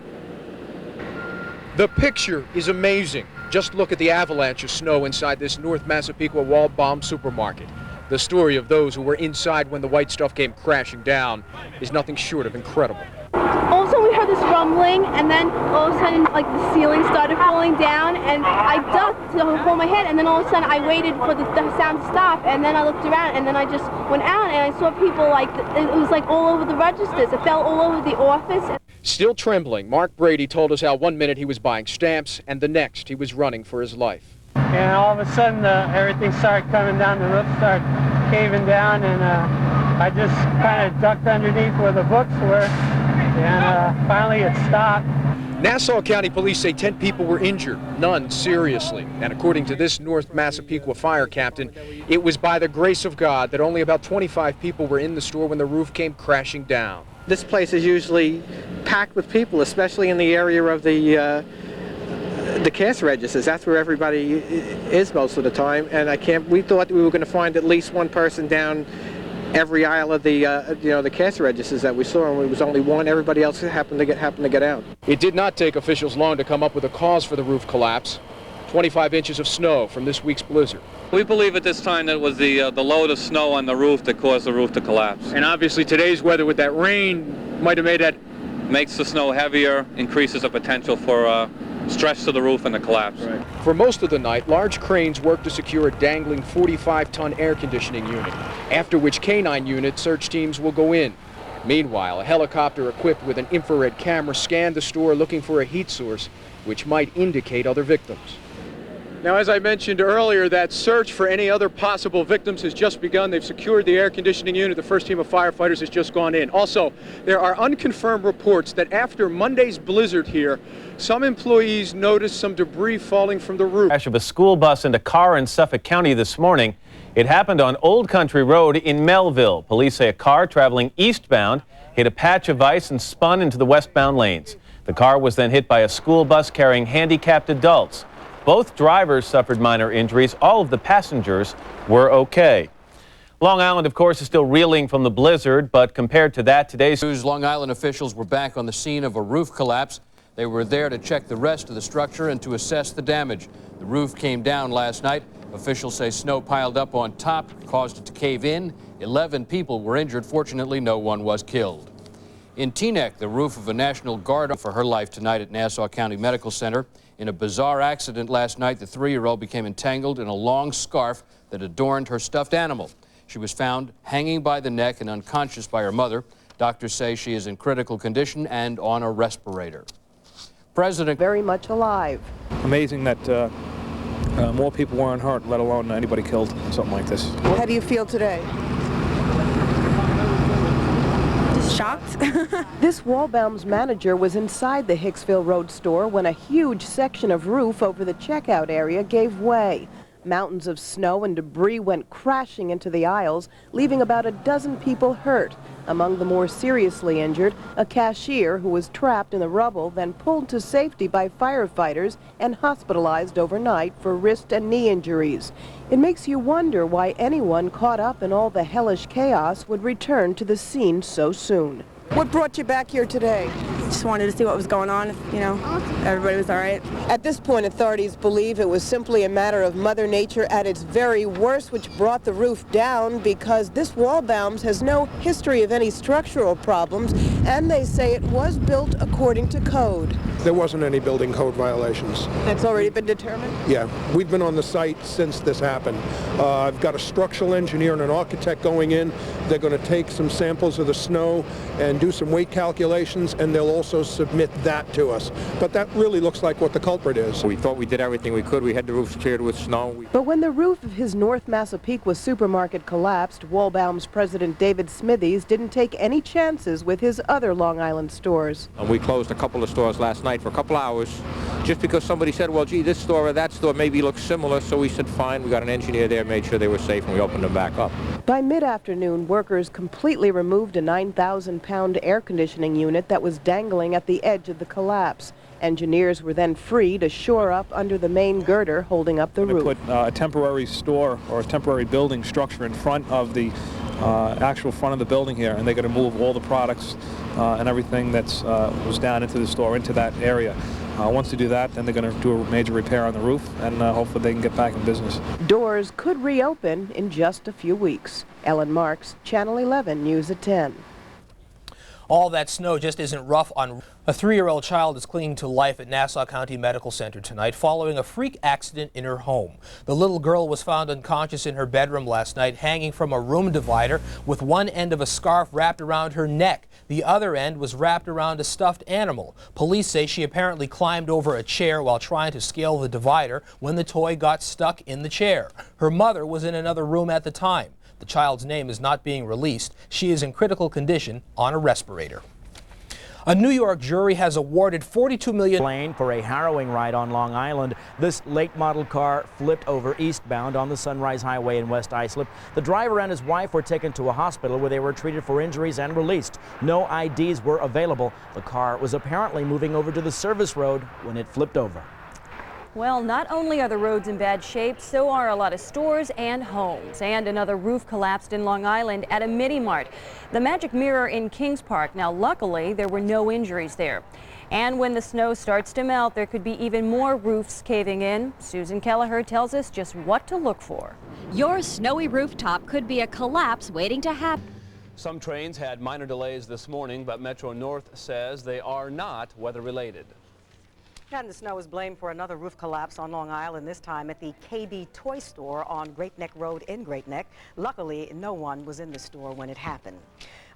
The picture is amazing. Just look at the avalanche of snow inside this North Massapequa Waldbaum supermarket. The story of those who were inside when the white stuff came crashing down is nothing short of incredible. All of a sudden we heard this rumbling, and then all of a sudden like the ceiling started falling down, and I ducked to hold my head, and then all of a sudden I waited for the sound to stop, and then I looked around, and then I just went out, and I saw people it was like all over the registers. It fell all over the office. Still trembling, Mark Brady told us how one minute he was buying stamps and the next he was running for his life. And all of a sudden everything started coming down, the roof started caving down, and I just kind of ducked underneath where the books were, and finally it stopped. Nassau County Police say 10 people were injured, none seriously. And according to this North Massapequa fire captain, it was by the grace of God that only about 25 people were in the store when the roof came crashing down. This place is usually packed with people, especially in the area of the cash registers. That's where everybody is most of the time. And we thought we were going to find at least one person down every aisle of the the cash registers that we saw, and it was only one. Everybody else happened to get out. It did not take officials long to come up with a cause for the roof collapse. 25 inches of snow from this week's blizzard. We believe at this time that it was the load of snow on the roof that caused the roof to collapse. And obviously today's weather with that rain might have made that. Makes the snow heavier, increases the potential for stress to the roof and the collapse. Right. For most of the night, large cranes worked to secure a dangling 45-ton air conditioning unit, after which K-9 unit search teams will go in. Meanwhile, a helicopter equipped with an infrared camera scanned the store looking for a heat source, which might indicate other victims. Now, as I mentioned earlier, that search for any other possible victims has just begun. They've secured the air conditioning unit. The first team of firefighters has just gone in. Also, there are unconfirmed reports that after Monday's blizzard here, some employees noticed some debris falling from the roof. Crash of a school bus and a car in Suffolk County this morning. It happened on Old Country Road in Melville. Police say a car traveling eastbound hit a patch of ice and spun into the westbound lanes. The car was then hit by a school bus carrying handicapped adults. Both drivers suffered minor injuries. All of the passengers were okay. Long Island, of course, is still reeling from the blizzard, but compared to that, today's news, Long Island officials were back on the scene of a roof collapse. They were there to check the rest of the structure and to assess the damage. The roof came down last night. Officials say snow piled up on top caused it to cave in. 11 people were injured. Fortunately, no one was killed. In Teaneck, the roof of a National Guard for her life tonight at Nassau County Medical Center. In a bizarre accident last night, the 3-year-old became entangled in a long scarf that adorned her stuffed animal. She was found hanging by the neck and unconscious by her mother. Doctors say she is in critical condition and on a respirator. President very much alive. Amazing that more people weren't hurt, let alone anybody killed, something like this. How do you feel today? Shocked. This Waldbaum's manager was inside the Hicksville Road store when a huge section of roof over the checkout area gave way. Mountains of snow and debris went crashing into the aisles, leaving about a dozen people hurt. Among the more seriously injured, a cashier who was trapped in the rubble, then pulled to safety by firefighters and hospitalized overnight for wrist and knee injuries. It makes you wonder why anyone caught up in all the hellish chaos would return to the scene so soon. What brought you back here today? Just wanted to see what was going on, everybody was all right. At this point, authorities believe it was simply a matter of Mother Nature at its very worst, which brought the roof down, because this Waldbaum's has no history of any structural problems, and they say it was built according to code. There wasn't any building code violations. That's already been determined? Yeah, we've been on the site since this happened. I've got a structural engineer and an architect going in. They're going to take some samples of the snow and do some weight calculations, and they'll also submit that to us. But that really looks like what the culprit is. We thought we did everything we could. We had the roof cleared with snow. But when the roof of his North Massapequa supermarket collapsed, Waldbaum's president David Smithies didn't take any chances with his other Long Island stores. And we closed a couple of stores last night for a couple hours just because somebody said, well, gee, this store or that store maybe looks similar. So we said, fine. We got an engineer there, made sure they were safe, and we opened them back up. By mid-afternoon, workers completely removed a 9,000-pound air conditioning unit that was dangling at the edge of the collapse. Engineers were then free to shore up under the main girder holding up the roof. Put a temporary store or a temporary building structure in front of the actual front of the building here, and they're going to move all the products and everything that's was down into the store into that area. Once they do that, then they're going to do a major repair on the roof, and hopefully they can get back in business. Doors could reopen in just a few weeks. Ellen Marks, Channel 11 News at 10. All that snow just isn't rough on. A 3-year-old child is clinging to life at Nassau County Medical Center tonight following a freak accident in her home. The little girl was found unconscious in her bedroom last night, hanging from a room divider with one end of a scarf wrapped around her neck. The other end was wrapped around a stuffed animal. Police say she apparently climbed over a chair while trying to scale the divider when the toy got stuck in the chair. Her mother was in another room at the time. The child's name is not being released. She is in critical condition on a respirator. A New York jury has awarded $42 million for a harrowing ride on Long Island. This late model car flipped over eastbound on the Sunrise Highway in West Islip. The driver and his wife were taken to a hospital where they were treated for injuries and released. No IDs were available. The car was apparently moving over to the service road when it flipped over. Well, not only are the roads in bad shape, so are a lot of stores and homes. And another roof collapsed in Long Island at a Mini Mart. The Magic Mirror in Kings Park. Now, luckily, there were no injuries there. And when the snow starts to melt, there could be even more roofs caving in. Susan Kelleher tells us just what to look for. Your snowy rooftop could be a collapse waiting to happen. Some trains had minor delays this morning, but Metro North says they are not weather-related. And the snow is blamed for another roof collapse on Long Island, this time at the KB Toy Store on Great Neck Road in Great Neck. Luckily, no one was in the store when it happened.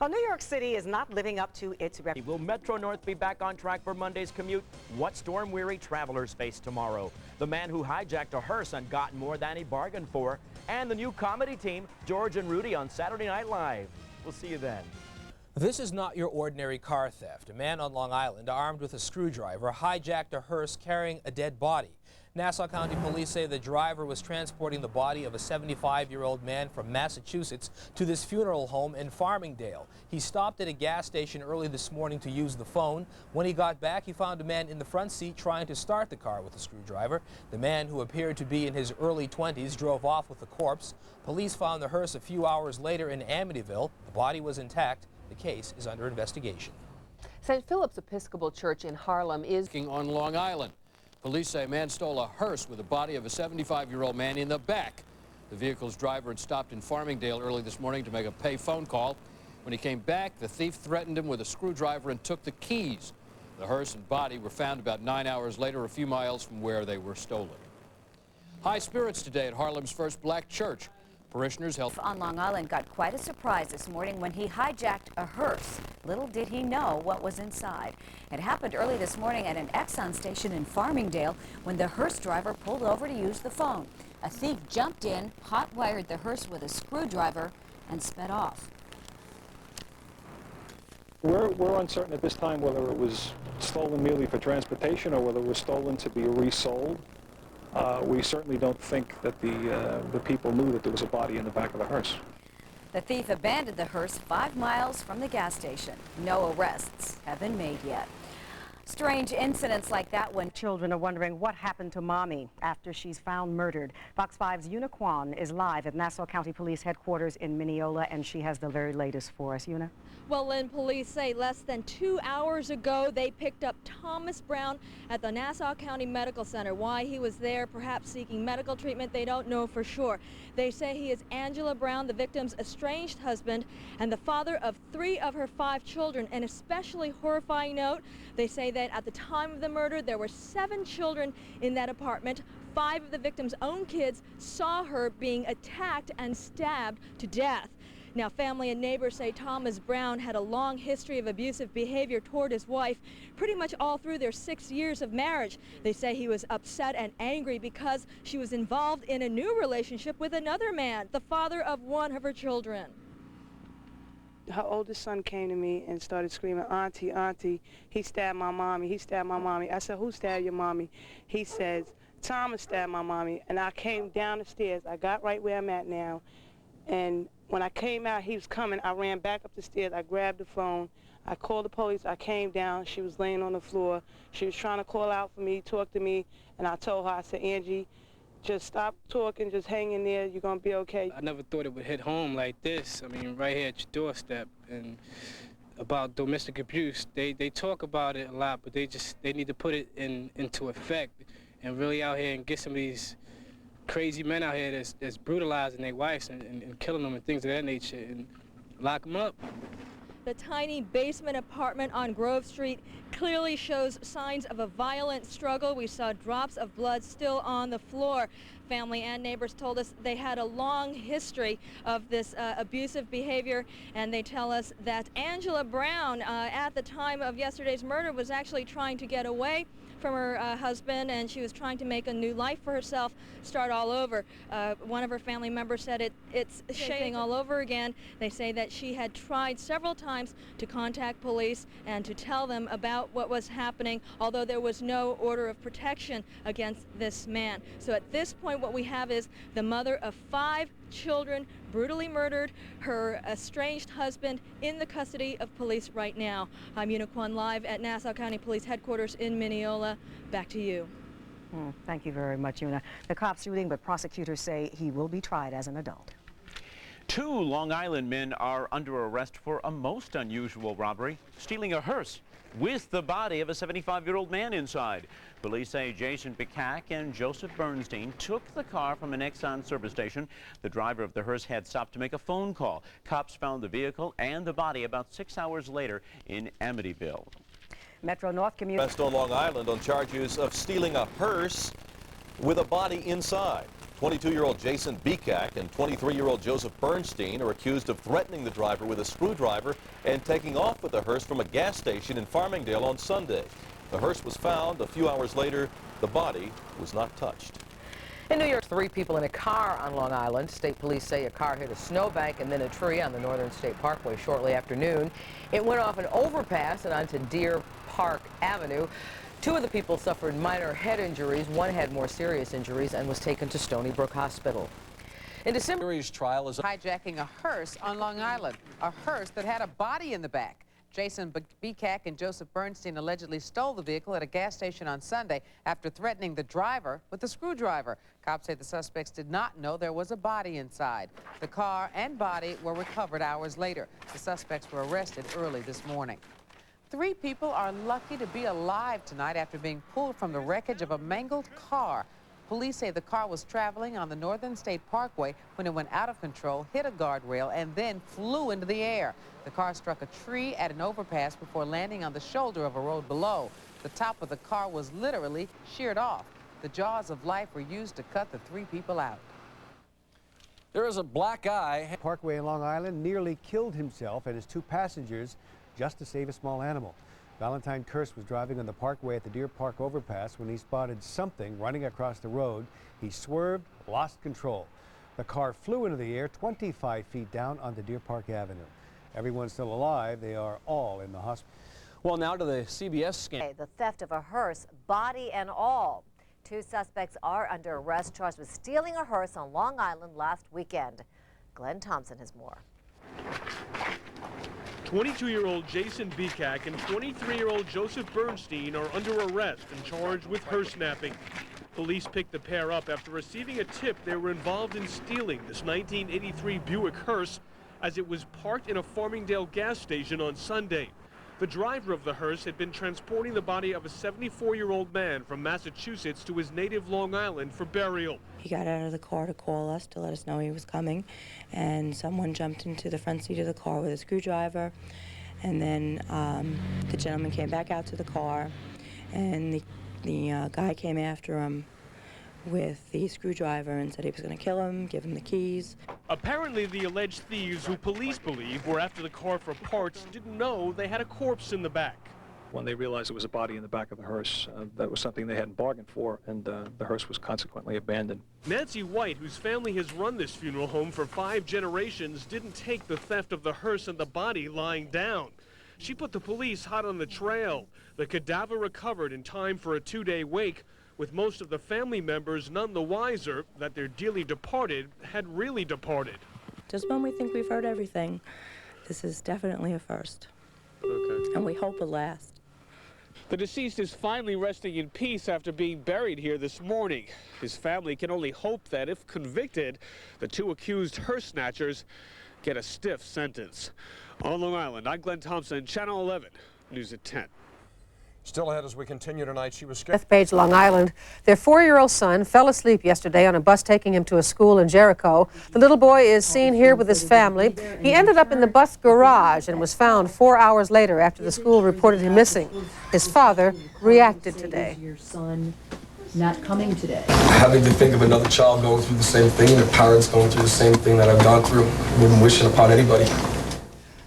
Well, New York City is not living up to its reputation. Will Metro North be back on track for Monday's commute? What storm-weary travelers face tomorrow? The man who hijacked a hearse and got more than he bargained for. And the new comedy team, George and Rudy, on Saturday Night Live. We'll see you then. This is not your ordinary car theft. A man on Long Island, armed with a screwdriver, hijacked a hearse carrying a dead body. Nassau County Police say the driver was transporting the body of a 75-year-old man from Massachusetts to this funeral home in Farmingdale. He stopped at a gas station early this morning to use the phone. When he got back, he found a man in the front seat trying to start the car with a screwdriver. The man, who appeared to be in his early 20s, drove off with the corpse. Police found the hearse a few hours later in Amityville. The body was intact. The case is under investigation. St. Philip's Episcopal Church in Harlem is on Long Island. Police say a man stole a hearse with the body of a 75-year-old man in the back. The vehicle's driver had stopped in Farmingdale early this morning to make a pay phone call. When he came back, the thief threatened him with a screwdriver and took the keys. The hearse and body were found about 9 hours later, a few miles from where they were stolen. High spirits today at Harlem's first black church. Parishioners held on Long Island got quite a surprise this morning when he hijacked a hearse. Little did he know what was inside. It happened early this morning at an Exxon station in Farmingdale when the hearse driver pulled over to use the phone. A thief jumped in, hot-wired the hearse with a screwdriver, and sped off. We're uncertain at this time whether it was stolen merely for transportation or whether it was stolen to be resold. We certainly don't think that the people knew that there was a body in the back of the hearse. The thief abandoned the hearse 5 miles from the gas station. No arrests have been made yet. Strange incidents like that when children are wondering what happened to Mommy after she's found murdered. Fox 5's Una Kwan is live at Nassau County Police Headquarters in Mineola, and she has the very latest for us. Una? Well, Lynn, police say less than 2 hours ago they picked up Thomas Brown at the Nassau County Medical Center. Why he was there, perhaps seeking medical treatment, they don't know for sure. They say he is Angela Brown, the victim's estranged husband, and the father of 3 of her 5 children. An especially horrifying note, they say that at the time of the murder there were 7 children in that apartment. 5 of the victim's own kids saw her being attacked and stabbed to death. Now, family and neighbors say Thomas Brown had a long history of abusive behavior toward his wife, pretty much all through their 6 years of marriage. They say he was upset and angry because she was involved in a new relationship with another man, the father of 1 of her children. Her oldest son came to me and started screaming, "Auntie, Auntie, he stabbed my mommy, he stabbed my mommy." I said, "Who stabbed your mommy?" He says, "Thomas stabbed my mommy." And I came down the stairs. I got right where I'm at now. And when I came out, he was coming. I ran back up the stairs. I grabbed the phone. I called the police. I came down. She was laying on the floor. She was trying to call out for me, talk to me. And I told her, I said, "Angie, just stop talking. Just hang in there. You're going to be okay." I never thought it would hit home like this. I mean, right here at your doorstep. And about domestic abuse, they talk about it a lot, but they need to put it into effect and really out here and get some of these crazy men out here that's brutalizing their wives and killing them and things of that nature and lock them up. The tiny basement apartment on Grove Street clearly shows signs of a violent struggle. We saw drops of blood still on the floor. Family and neighbors told us they had a long history of this abusive behavior, and they tell us that Angela Brown, at the time of yesterday's murder, was actually trying to get away from her husband, and she was trying to make a new life for herself, start all over. One of her family members said it's shaking all over again. They say that she had tried several times times to contact police and to tell them about what was happening, although there was no order of protection against this man. So at this point, what we have is the mother of 5 children brutally murdered, her estranged husband in the custody of police right now. I'm Una Kwan, live at Nassau County Police Headquarters in Mineola. Back to you. Thank you very much, Una. The cop shooting, but prosecutors say he will be tried as an adult. 2 Long Island men are under arrest for a most unusual robbery, stealing a hearse with the body of a 75-year-old man inside. Police say Jason Bikak and Joseph Bernstein took the car from an Exxon service station. The driver of the hearse had stopped to make a phone call. Cops found the vehicle and the body about 6 hours later in Amityville. Metro North community arrest on Long Island on charges of stealing a hearse with a body inside. 22-year-old Jason Bikak and 23-year-old Joseph Bernstein are accused of threatening the driver with a screwdriver and taking off with the hearse from a gas station in Farmingdale on Sunday. The hearse was found a few hours later. The body was not touched. In New York, 3 people in a car on Long Island. State police say a car hit a snowbank and then a tree on the Northern State Parkway shortly after noon. It went off an overpass and onto Deer Park Avenue. 2 of the people suffered minor head injuries. 1 had more serious injuries and was taken to Stony Brook Hospital. In December, trial is hijacking a hearse on Long Island, a hearse that had a body in the back. Jason Bikak and Joseph Bernstein allegedly stole the vehicle at a gas station on Sunday after threatening the driver with a screwdriver. Cops say the suspects did not know there was a body inside. The car and body were recovered hours later. The suspects were arrested early this morning. 3 people are lucky to be alive tonight after being pulled from the wreckage of a mangled car. Police say the car was traveling on the Northern State Parkway when it went out of control, hit a guardrail, and then flew into the air. The car struck a tree at an overpass before landing on the shoulder of a road below. The top of the car was literally sheared off. The jaws of life were used to cut the 3 people out. There is a black guy. Parkway in Long Island nearly killed himself and his 2 passengers just to save a small animal. Valentine Curse was driving on the Parkway at the Deer Park overpass when he spotted something running across the road. He swerved, lost control. The car flew into the air 25 feet down onto Deer Park Avenue. Everyone's still alive. They are all in the hospital. Well, now to the CBS scan. The theft of a hearse, body and all. 2 suspects are under arrest, charged with stealing a hearse on Long Island last weekend. Glenn Thompson has more. 22-year-old Jason Bikak and 23-year-old Joseph Bernstein are under arrest and charged with hearse snapping. Police picked the pair up after receiving a tip they were involved in stealing this 1983 Buick hearse as it was parked in a Farmingdale gas station on Sunday. The driver of the hearse had been transporting the body of a 74-year-old man from Massachusetts to his native Long Island for burial. He got out of the car to call us to let us know he was coming, and someone jumped into the front seat of the car with a screwdriver, and then the gentleman came back out to the car, and the guy came after him with the screwdriver and said he was going to kill him, give him the keys. Apparently, the alleged thieves, who police believe were after the car for parts, didn't know they had a corpse in the back. When they realized there was a body in the back of the hearse, that was something they hadn't bargained for, and the hearse was consequently abandoned. Nancy White, whose family has run this funeral home for 5 generations, didn't take the theft of the hearse and the body lying down. She put the police hot on the trail. The cadaver recovered in time for a 2-day wake, with most of the family members none the wiser that their dearly departed had really departed. Just when we think we've heard everything, this is definitely a first. Okay. And we hope it lasts. The deceased is finally resting in peace after being buried here this morning. His family can only hope that if convicted, the 2 accused hearse snatchers get a stiff sentence. On Long Island, I'm Glenn Thompson, Channel 11, News at 10. Still ahead as we continue tonight, she was Bethpage, Long Island. Their 4-year-old son fell asleep yesterday on a bus taking him to a school in Jericho. The little boy is seen here with his family. He ended up in the bus garage and was found 4 hours later after the school reported him missing. His father reacted today. Your son not coming today. Having to think of another child going through the same thing, their parents going through the same thing that I've gone through, I wouldn't wish it upon anybody.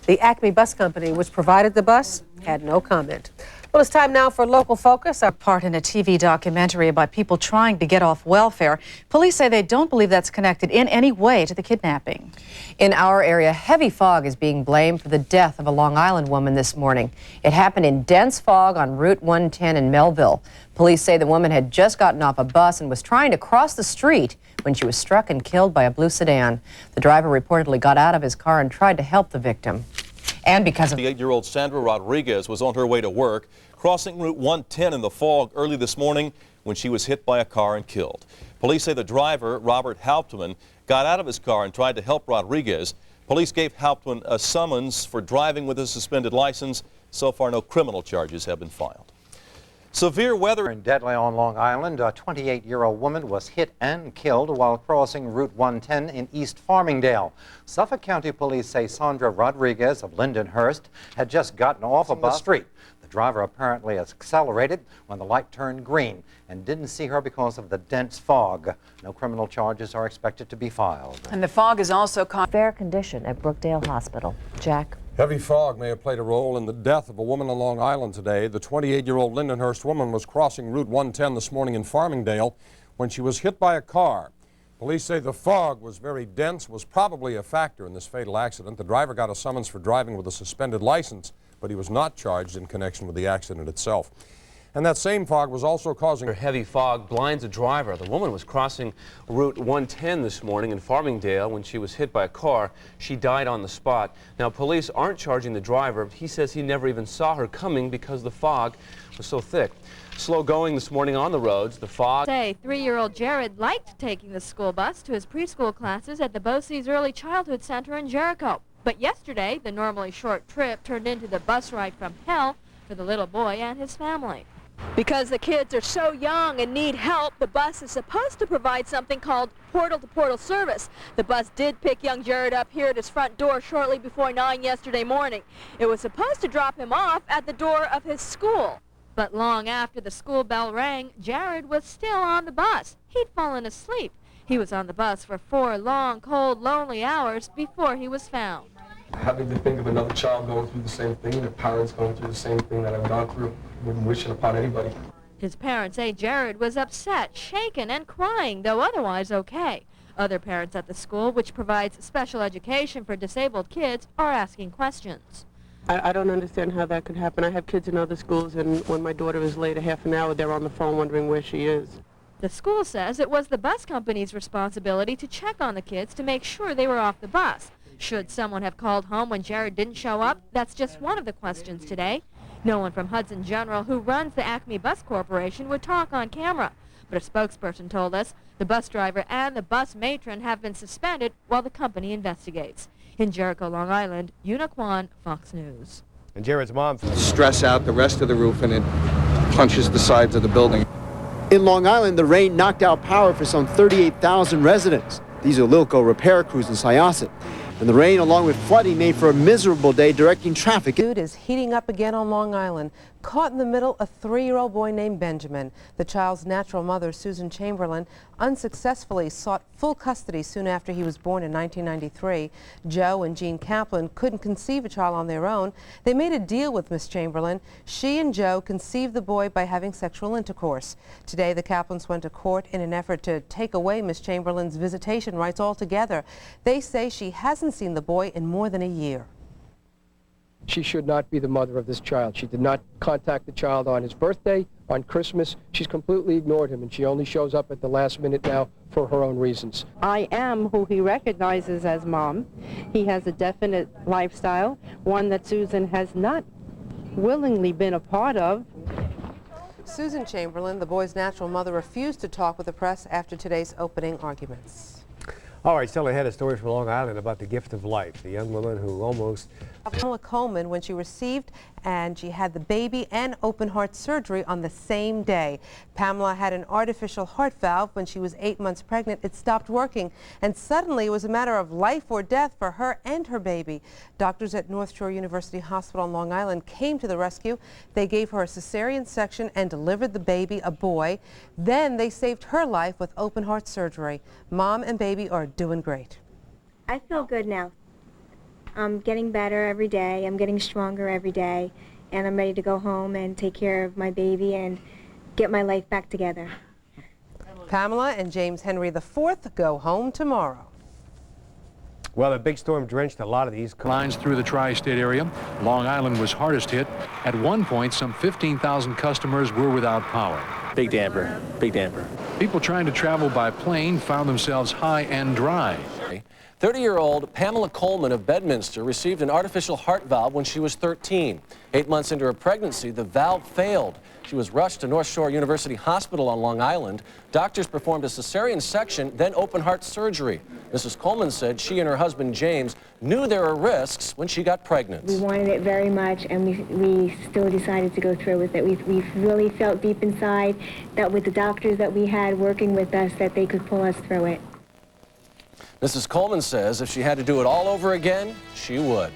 The Acme Bus Company, which provided the bus, had no comment. Well, it's time now for Local Focus, our part in a TV documentary about people trying to get off welfare. Police say they don't believe that's connected in any way to the kidnapping. In our area, heavy fog is being blamed for the death of a Long Island woman this morning. It happened in dense fog on Route 110 in Melville. Police say the woman had just gotten off a bus and was trying to cross the street when she was struck and killed by a blue sedan. The driver reportedly got out of his car and tried to help the victim. And because of... The 8-year-old Sandra Rodriguez was on her way to work, crossing Route 110 in the fog early this morning when she was hit by a car and killed. Police say the driver, Robert Hauptmann, got out of his car and tried to help Rodriguez. Police gave Hauptmann a summons for driving with a suspended license. So far, no criminal charges have been filed. Severe weather. Deadly on Long Island, a 28-year-old woman was hit and killed while crossing Route 110 in East Farmingdale. Suffolk County Police say Sandra Rodriguez of Lindenhurst had just gotten off a bus street. The driver apparently accelerated when the light turned green and didn't see her because of the dense fog. No criminal charges are expected to be filed. And the fog is also fair condition at Brookdale Hospital. Jack. Heavy fog may have played a role in the death of a woman on Long Island today. The 28-year-old Lindenhurst woman was crossing Route 110 this morning in Farmingdale when she was hit by a car. Police say the fog was very dense, was probably a factor in this fatal accident. The driver got a summons for driving with a suspended license, but he was not charged in connection with the accident itself. And that same fog was also causing... Heavy fog blinds a driver. The woman was crossing Route 110 this morning in Farmingdale when she was hit by a car. She died on the spot. Now, police aren't charging the driver. He says he never even saw her coming because the fog was so thick. Slow going this morning on the roads. The fog... Say, 3-year-old Jared liked taking the school bus to his preschool classes at the BOCES Early Childhood Center in Jericho. But yesterday, the normally short trip turned into the bus ride from hell for the little boy and his family. Because the kids are so young and need help, the bus is supposed to provide something called portal-to-portal service. The bus did pick young Jared up here at his front door shortly before 9 yesterday morning. It was supposed to drop him off at the door of his school. But long after the school bell rang, Jared was still on the bus. He'd fallen asleep. He was on the bus for 4 long, cold, lonely hours before he was found. Having to think of another child going through the same thing, the parents going through the same thing that I've gone through, wouldn't wish it upon anybody. His parents say Jared was upset, shaken, and crying, though otherwise okay. Other parents at the school, which provides special education for disabled kids, are asking questions. I don't understand how that could happen. I have kids in other schools, and when my daughter is late a half an hour, they're on the phone wondering where she is. The school says it was the bus company's responsibility to check on the kids to make sure they were off the bus. Should someone have called home when Jared didn't show up? That's just one of the questions today. No one from Hudson General, who runs the Acme Bus Corporation, would talk on camera. But a spokesperson told us the bus driver and the bus matron have been suspended while the company investigates. In Jericho, Long Island, Una Kwan, Fox News. And Jared's mom... Stress out the rest of the roof and it punches the sides of the building. In Long Island, the rain knocked out power for some 38,000 residents. These are Lilco repair crews in Syosset. And the rain, along with flooding, made for a miserable day directing traffic. Food is heating up again on Long Island. Caught in the middle, a 3-year-old boy named Benjamin. The child's natural mother, Susan Chamberlain, unsuccessfully sought full custody soon after he was born in 1993. Joe and Jean Kaplan couldn't conceive a child on their own. They made a deal with Miss Chamberlain. She and Joe conceived the boy by having sexual intercourse. Today, the Kaplans went to court in an effort to take away Miss Chamberlain's visitation rights altogether. They say she hasn't seen the boy in more than a year. She should not be the mother of this child. She did not contact the child on his birthday, on Christmas. She's completely ignored him, and she only shows up at the last minute now for her own reasons. I am who he recognizes as mom. He has a definite lifestyle, one that Susan has not willingly been a part of. Susan Chamberlain, the boy's natural mother, refused to talk with the press after today's opening arguments. All right, still ahead, a story from Long Island about the gift of life. The young woman who almost... Pamela Coleman, when she received and she had the baby and open heart surgery on the same day. Pamela had an artificial heart valve when she was 8 months pregnant. It stopped working, and suddenly it was a matter of life or death for her and her baby. Doctors at North Shore University Hospital on Long Island came to the rescue. They gave her a cesarean section and delivered the baby, a boy. Then they saved her life with open heart surgery. Mom and baby are doing great. I feel good now. I'm getting better every day. I'm getting stronger every day. and I'm ready to go home and take care of my baby and get my life back together. Pamela and James Henry IV go home tomorrow. Well, a big storm drenched a lot of these lines through the tri-state area. Long Island was hardest hit. At one point, some 15,000 customers were without power. Big damper, big damper. People trying to travel by plane found themselves high and dry. 30-year-old Pamela Coleman of Bedminster received an artificial heart valve when she was 13. 8 months into her pregnancy, the valve failed. She was rushed to North Shore University Hospital on Long Island. Doctors performed a cesarean section, then open heart surgery. Mrs. Coleman said she and her husband James knew there were risks when she got pregnant. We wanted it very much, and we still decided to go through with it. We really felt deep inside that with the doctors that we had working with us, that they could pull us through it. Mrs. Coleman says if she had to do it all over again, she would.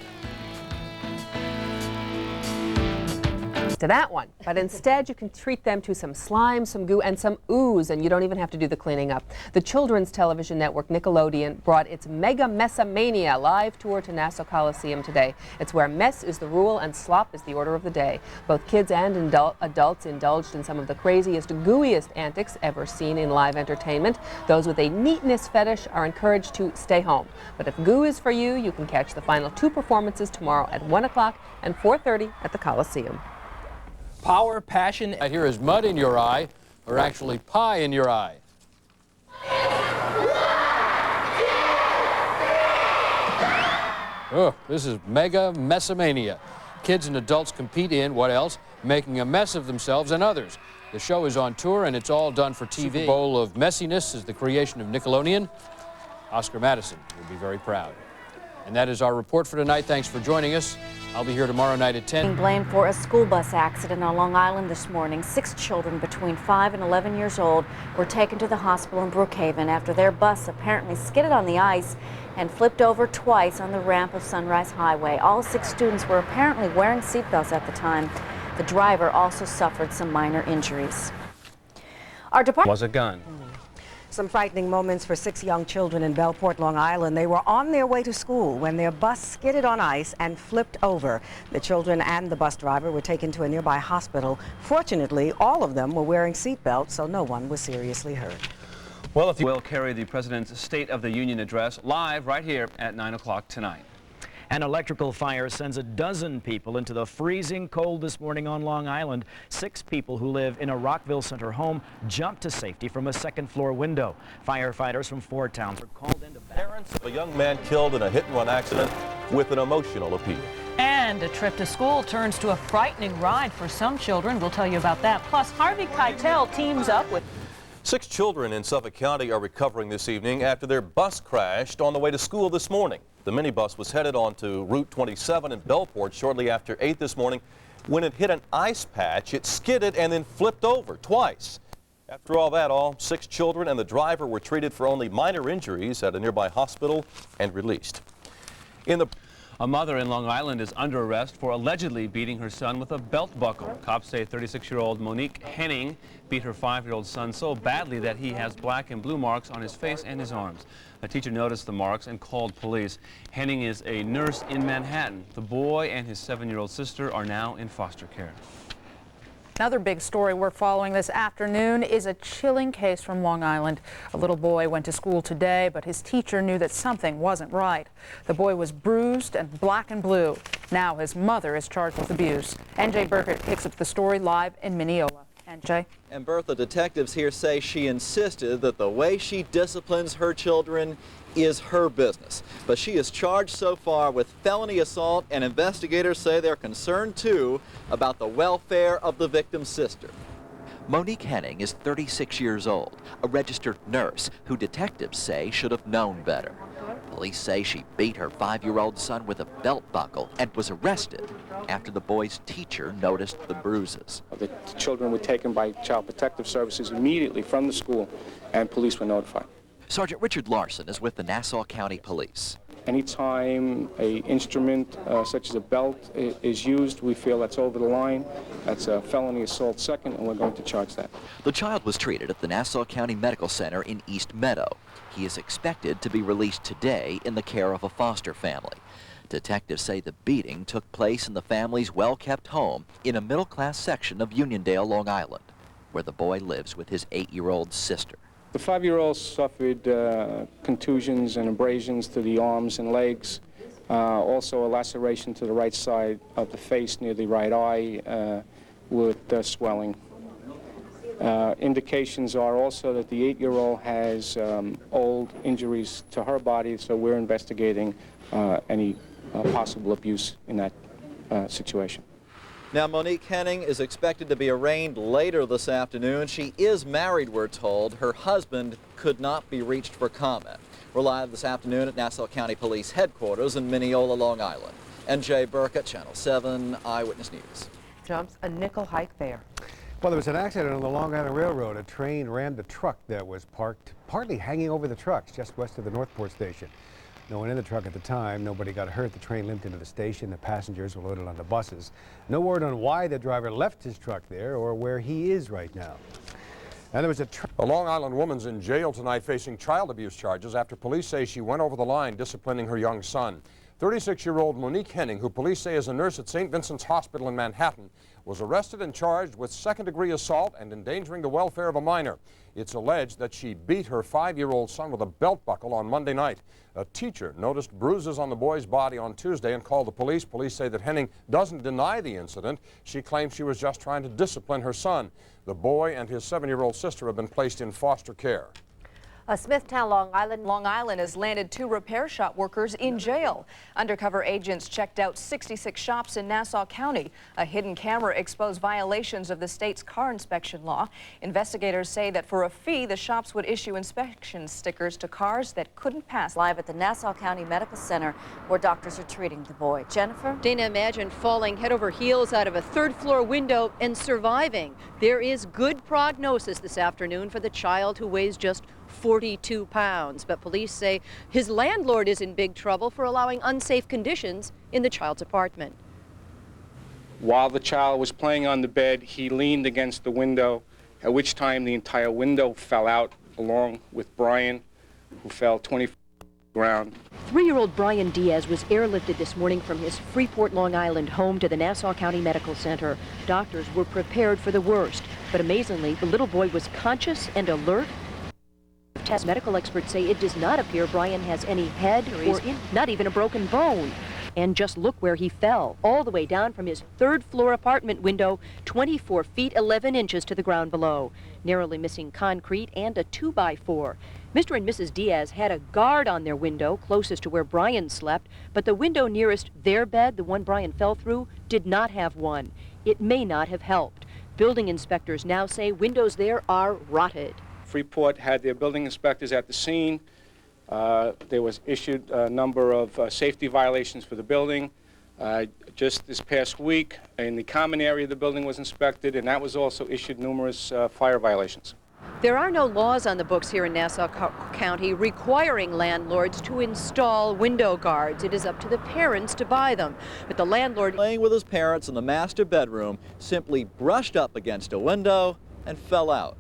To that one, but instead you can treat them to some slime, some goo, and some ooze, and you don't even have to do the cleaning up. The children's television network Nickelodeon brought its Mega Messamania live tour to Nassau Coliseum today. It's where mess is the rule and slop is the order of the day. Both kids and adults indulged in some of the craziest, gooeyest antics ever seen in live entertainment. Those with a neatness fetish are encouraged to stay home. But if goo is for you, you can catch the final 2 performances tomorrow at 1 o'clock and 4:30 at the Coliseum. Power, passion. Here is mud in your eye, or actually pie in your eye. Oh, this is Mega Messamania. Kids and adults compete in, what else? Making a mess of themselves and others. The show is on tour and it's all done for TV. Super Bowl of Messiness is the creation of Nickelodeon. Oscar Madison will be very proud. And that is our report for tonight. Thanks for joining us. I'll be here tomorrow night at 10. Being blamed for a school bus accident on Long Island this morning. 6 children between 5 and 11 years old were taken to the hospital in Brookhaven after their bus apparently skidded on the ice and flipped over twice on the ramp of Sunrise Highway. All 6 students were apparently wearing seatbelts at the time. The driver also suffered some minor injuries. Our department was a gun. Some frightening moments for 6 young children in Bellport, Long Island. They were on their way to school when their bus skidded on ice and flipped over. The children and the bus driver were taken to a nearby hospital. Fortunately, all of them were wearing seatbelts, so no one was seriously hurt. Well, if you will carry the President's State of the Union address live right here at 9 o'clock tonight. An electrical fire sends a dozen people into the freezing cold this morning on Long Island. 6 people who live in a Rockville Center home jumped to safety from a 2nd-floor window. Firefighters from 4 towns were called into parents of a young man killed in a hit-and-run accident with an emotional appeal. And a trip to school turns to a frightening ride for some children. We'll tell you about that. Plus, Harvey Keitel teams up with 6 children in Suffolk County are recovering this evening after their bus crashed on the way to school this morning. The minibus was headed onto Route 27 in Bellport shortly after 8 this morning. When it hit an ice patch, it skidded and then flipped over twice. After all that, all 6 children and the driver were treated for only minor injuries at a nearby hospital and released. A mother in Long Island is under arrest for allegedly beating her son with a belt buckle. Cops say 36-year-old Monique Henning beat her 5-year-old son so badly that he has black and blue marks on his face and his arms. A teacher noticed the marks and called police. Henning is a nurse in Manhattan. The boy and his 7-year-old sister are now in foster care. Another big story we're following this afternoon is a chilling case from Long Island. A little boy went to school today, but his teacher knew that something wasn't right. The boy was bruised and black and blue. Now his mother is charged with abuse. NJ Burkett picks up the story live in Mineola. NJ? And Bertha, detectives here say she insisted that the way she disciplines her children is her business. But she is charged so far with felony assault, and investigators say they're concerned too about the welfare of the victim's sister. Monique Henning is 36 years old, a registered nurse who detectives say should have known better. Police say she beat her 5-year-old son with a belt buckle and was arrested after the boy's teacher noticed the bruises. The children were taken by Child Protective Services immediately from the school, and police were notified. Sergeant Richard Larson is with the Nassau County Police. Anytime an instrument such as a belt is used, we feel that's over the line. That's a felony assault second, and we're going to charge that. The child was treated at the Nassau County Medical Center in East Meadow. He is expected to be released today in the care of a foster family. Detectives say the beating took place in the family's well-kept home in a middle-class section of Uniondale, Long Island, where the boy lives with his 8-year-old sister. The 5-year-old suffered contusions and abrasions to the arms and legs, also a laceration to the right side of the face near the right eye with swelling. Indications are also that the 8-year-old has old injuries to her body, so we're investigating any possible abuse in that situation. Now, Monique Henning is expected to be arraigned later this afternoon. She is married, we're told. Her husband could not be reached for comment. We're live this afternoon at Nassau County Police Headquarters in Mineola, Long Island. N.J. Burkett, Channel 7 Eyewitness News. Jumps a nickel hike there. Well, there was an accident on the Long Island Railroad. A train rammed a truck that was parked partly hanging over the tracks just west of the Northport station. No one in the truck at the time. Nobody got hurt. The train limped into the station. The passengers were loaded onto buses. No word on why the driver left his truck there or where he is right now. And there was a Long Island woman's in jail tonight facing child abuse charges after police say she went over the line disciplining her young son. 36-year-old Monique Henning, who police say is a nurse at St. Vincent's Hospital in Manhattan, was arrested and charged with second-degree assault and endangering the welfare of a minor. It's alleged that she beat her 5-year-old son with a belt buckle on Monday night. A teacher noticed bruises on the boy's body on Tuesday and called the police. Police say that Henning doesn't deny the incident. She claims she was just trying to discipline her son. The boy and his 7-year-old sister have been placed in foster care. Smithtown, Long Island has landed 2 repair shop workers in jail. Undercover agents checked out 66 shops in Nassau County. A hidden camera exposed violations of the state's car inspection law. Investigators say that for a fee, the shops would issue inspection stickers to cars that couldn't pass. Live at the Nassau County Medical Center, where doctors are treating the boy. Jennifer? Dana, imagine falling head over heels out of a 3rd-floor window and surviving. There is good prognosis this afternoon for the child who weighs just 42 pounds, but police say his landlord is in big trouble for allowing unsafe conditions in the child's apartment. While the child was playing on the bed, he leaned against the window, at which time the entire window fell out, along with Brian, who fell 20 feet to the ground. 3-year-old Brian Diaz was airlifted this morning from his Freeport, Long Island home to the Nassau County Medical Center. Doctors were prepared for the worst, but amazingly, the little boy was conscious and alert. Medical experts say it does not appear Brian has any head or not even a broken bone. And just look where he fell, all the way down from his 3rd-floor apartment window, 24 feet 11 inches to the ground below, narrowly missing concrete and a 2x4. Mr. and Mrs. Diaz had a guard on their window closest to where Brian slept, but the window nearest their bed, the one Brian fell through, did not have one. It may not have helped. Building inspectors now say windows there are rotted. Freeport had their building inspectors at the scene. There was issued a number of safety violations for the building. Just this past week, in the common area, the building was inspected, and that was also issued numerous fire violations. There are no laws on the books here in Nassau County requiring landlords to install window guards. It is up to the parents to buy them. But the landlord, playing with his parents in the master bedroom, simply brushed up against a window and fell out.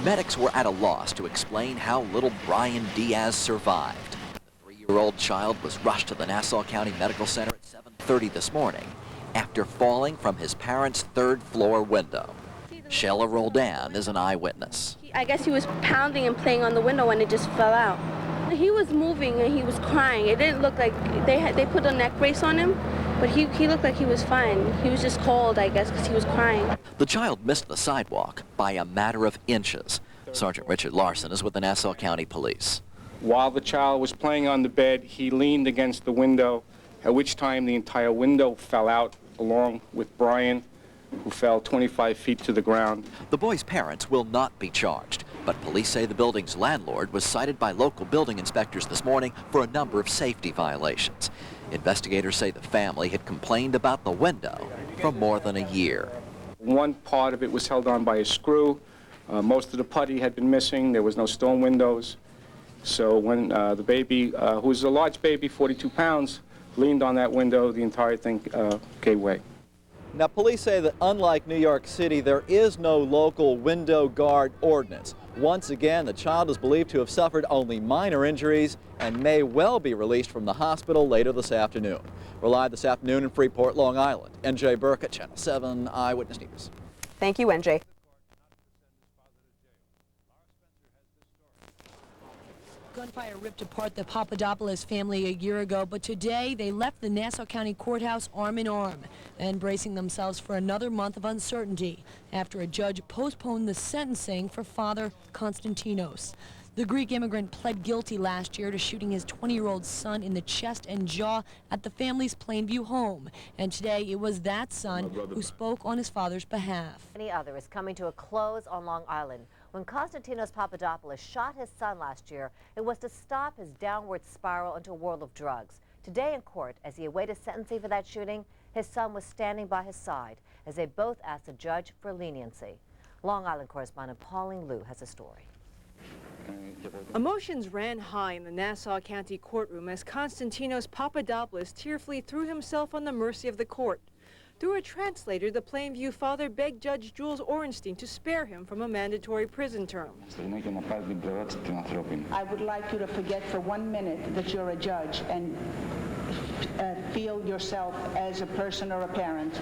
Medics were at a loss to explain how little Brian Diaz survived. The 3-year-old child was rushed to the Nassau County Medical Center at 7:30 this morning after falling from his parents' 3rd-floor window. Sheila Roldan is an eyewitness. I guess he was pounding and playing on the window and it just fell out. He was moving and he was crying. It didn't look like they put a neck brace on him, but he looked like he was fine. He was just cold, I guess, because he was crying. The child missed the sidewalk by a matter of inches. Sergeant Richard Larson is with the Nassau County Police. While the child was playing on the bed, he leaned against the window, at which time the entire window fell out, along with Brian, who fell 25 feet to the ground. The boy's parents will not be charged, but police say the building's landlord was cited by local building inspectors this morning for a number of safety violations. Investigators say the family had complained about the window for more than a year. One part of it was held on by a screw. Most of the putty had been missing. There was no stone windows. So when the baby, who was a large baby, 42 pounds, leaned on that window, the entire thing gave way. Now, police say that unlike New York City, there is no local window guard ordinance. Once again, the child is believed to have suffered only minor injuries and may well be released from the hospital later this afternoon. We're live this afternoon in Freeport, Long Island. NJ Burkett, Channel 7 Eyewitness News. Thank you, NJ. Gunfire ripped apart the Papadopoulos family a year ago, but today they left the Nassau County Courthouse arm in arm and bracing themselves for another month of uncertainty after a judge postponed the sentencing for Father Konstantinos. The Greek immigrant pled guilty last year to shooting his 20-year-old son in the chest and jaw at the family's Plainview home. And today it was that son who spoke on his father's behalf. Any other is coming to a close on Long Island. When Konstantinos Papadopoulos shot his son last year, it was to stop his downward spiral into a world of drugs. Today in court, as he awaited sentencing for that shooting, his son was standing by his side as they both asked the judge for leniency. Long Island correspondent Pauline Liu has a story. Emotions ran high in the Nassau County courtroom as Konstantinos Papadopoulos tearfully threw himself on the mercy of the court. Through a translator, the Plainview father begged Judge Jules Orenstein to spare him from a mandatory prison term. I would like you to forget for 1 minute that you're a judge and feel yourself as a person or a parent.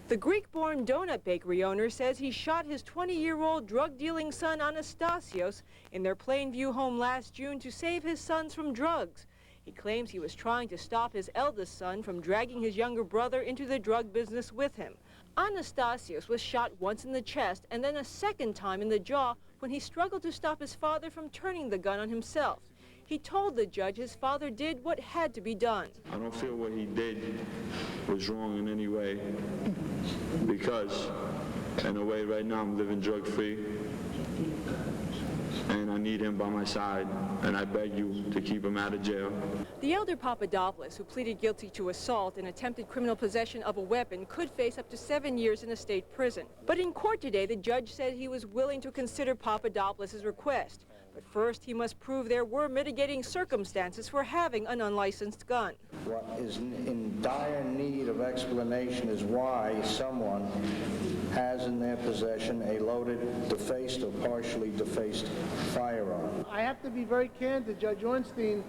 The Greek-born donut bakery owner says he shot his 20-year-old drug-dealing son Anastasios in their Plainview home last June to save his sons from drugs. He claims he was trying to stop his eldest son from dragging his younger brother into the drug business with him. Anastasios was shot once in the chest and then a second time in the jaw when he struggled to stop his father from turning the gun on himself. He told the judge his father did what had to be done. I don't feel what he did was wrong in any way, because in a way right now I'm living drug-free and I need him by my side, and I beg you to keep him out of jail. The elder Papadopoulos, who pleaded guilty to assault and attempted criminal possession of a weapon, could face up to 7 years in a state prison. But in court today, the judge said he was willing to consider Papadopoulos' request. But first, he must prove there were mitigating circumstances for having an unlicensed gun. What is in dire need of explanation is why someone has in their possession a loaded, defaced, or partially defaced firearm. I have to be very candid. Judge Ornstein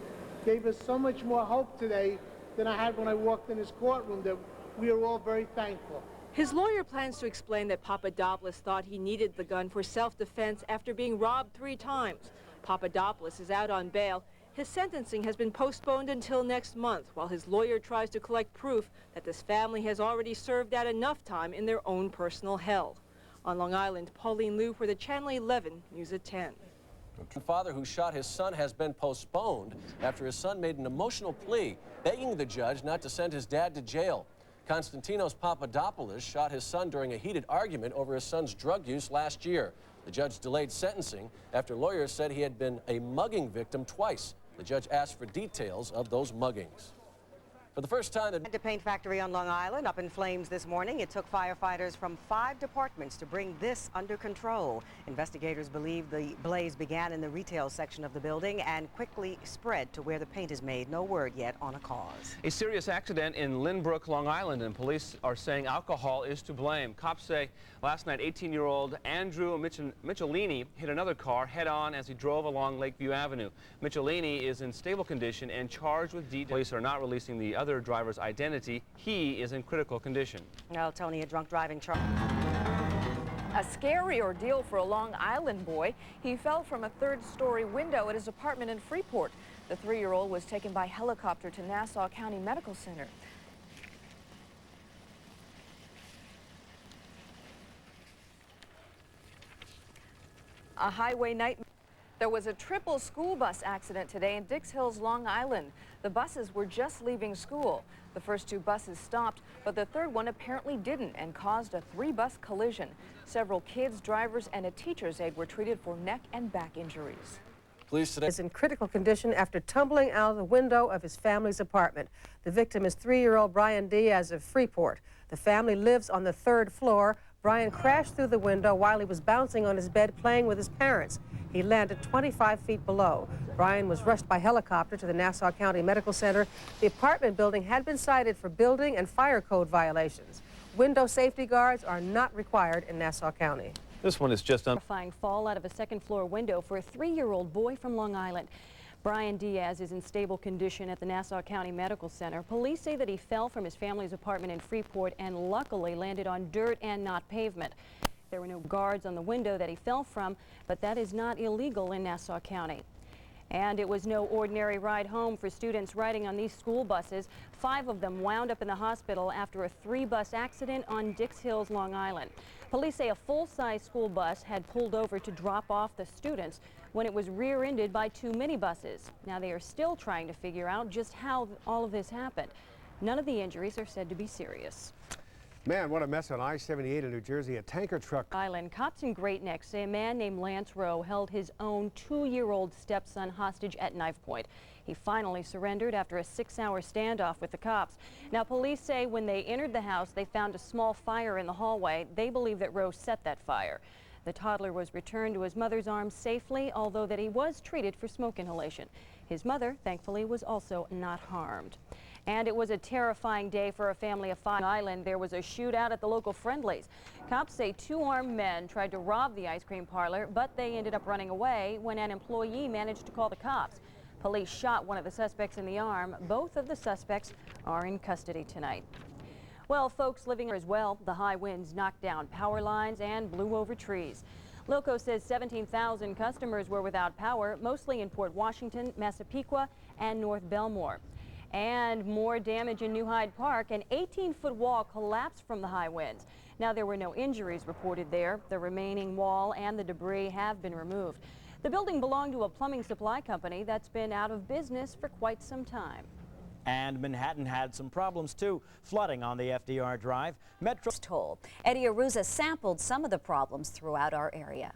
gave us so much more hope today than I had when I walked in his courtroom, that we are all very thankful. His lawyer plans to explain that Papadopoulos thought he needed the gun for self-defense after being robbed 3 times. Papadopoulos is out on bail. His sentencing has been postponed until next month, while his lawyer tries to collect proof that this family has already served out enough time in their own personal hell. On Long Island, Pauline Liu for the Channel 11 News at 10. The father who shot his son has been postponed after his son made an emotional plea, begging the judge not to send his dad to jail. Konstantinos Papadopoulos shot his son during a heated argument over his son's drug use last year. The judge delayed sentencing after lawyers said he had been a mugging victim twice. The judge asked for details of those muggings. For the first time, The paint factory on Long Island up in flames this morning. It took firefighters from 5 departments to bring this under control. Investigators believe the blaze began in the retail section of the building and quickly spread to where the paint is made. No word yet on a cause. A serious accident in Lynbrook, Long Island, and police are saying alcohol is to blame. Cops say last night 18-year-old Andrew Michelini hit another car head-on as he drove along Lakeview Avenue. Michelini is in stable condition and charged with DWI. Police are not releasing the other driver's identity. He is in critical condition. Well, Tony, a drunk driving charge. A scary ordeal for a Long Island boy. He fell from a 3rd-story window at his apartment in Freeport. The 3-year-old was taken by helicopter to Nassau County Medical Center. A highway nightmare. There was a triple school bus accident today in Dix Hills, Long Island. The buses were just leaving school. The first 2 buses stopped, but the 3rd one apparently didn't and caused a 3-bus collision. Several kids, drivers, and a teacher's aide were treated for neck and back injuries. Police today is in critical condition after tumbling out of the window of his family's apartment. The victim is 3-year-old Brian Diaz of Freeport. The family lives on the 3rd floor. Brian crashed through the window while he was bouncing on his bed playing with his parents. He landed 25 feet below. Brian was rushed by helicopter to the Nassau County Medical Center. The apartment building had been cited for building and fire code violations. Window safety guards are not required in Nassau County. This one is just Terrifying fall out of a second-floor window for a 3-year-old boy from Long Island. Brian Diaz is in stable condition at the Nassau County Medical Center. Police say that he fell from his family's apartment in Freeport and luckily landed on dirt and not pavement. There were no guards on the window that he fell from, but that is not illegal in Nassau County. And it was no ordinary ride home for students riding on these school buses. 5 of them wound up in the hospital after a 3-bus accident on Dix Hills, Long Island. Police say a full-size school bus had pulled over to drop off the students when it was rear-ended by 2 minibuses. Now they are still trying to figure out just how all of this happened. None of the injuries are said to be serious. Man, what a mess on I-78 in New Jersey. A tanker truck. Island cops in Great Neck say a man named Lance Rowe held his own 2-year-old stepson hostage at knife point. He finally surrendered after a 6-hour standoff with the cops. Now, police say when they entered the house, they found a small fire in the hallway. They believe that Rowe set that fire. The toddler was returned to his mother's arms safely, although that he was treated for smoke inhalation. His mother, thankfully, was also not harmed. And it was a terrifying day for a family of 5 on Island. There was a shootout at the local Friendlies. Cops say 2 armed men tried to rob the ice cream parlor, but they ended up running away when an employee managed to call the cops. Police shot one of the suspects in the arm. Both of the suspects are in custody tonight. Well, folks living here as well, the high winds knocked down power lines and blew over trees. Loco says 17,000 customers were without power, mostly in Port Washington, Massapequa, and North Belmore. And more damage in New Hyde Park. An 18-foot wall collapsed from the high winds. Now, there were no injuries reported there. The remaining wall and the debris have been removed. The building belonged to a plumbing supply company that's been out of business for quite some time. And Manhattan had some problems too. Flooding on the FDR Drive. Metro toll. Eddie Aruza sampled some of the problems throughout our area.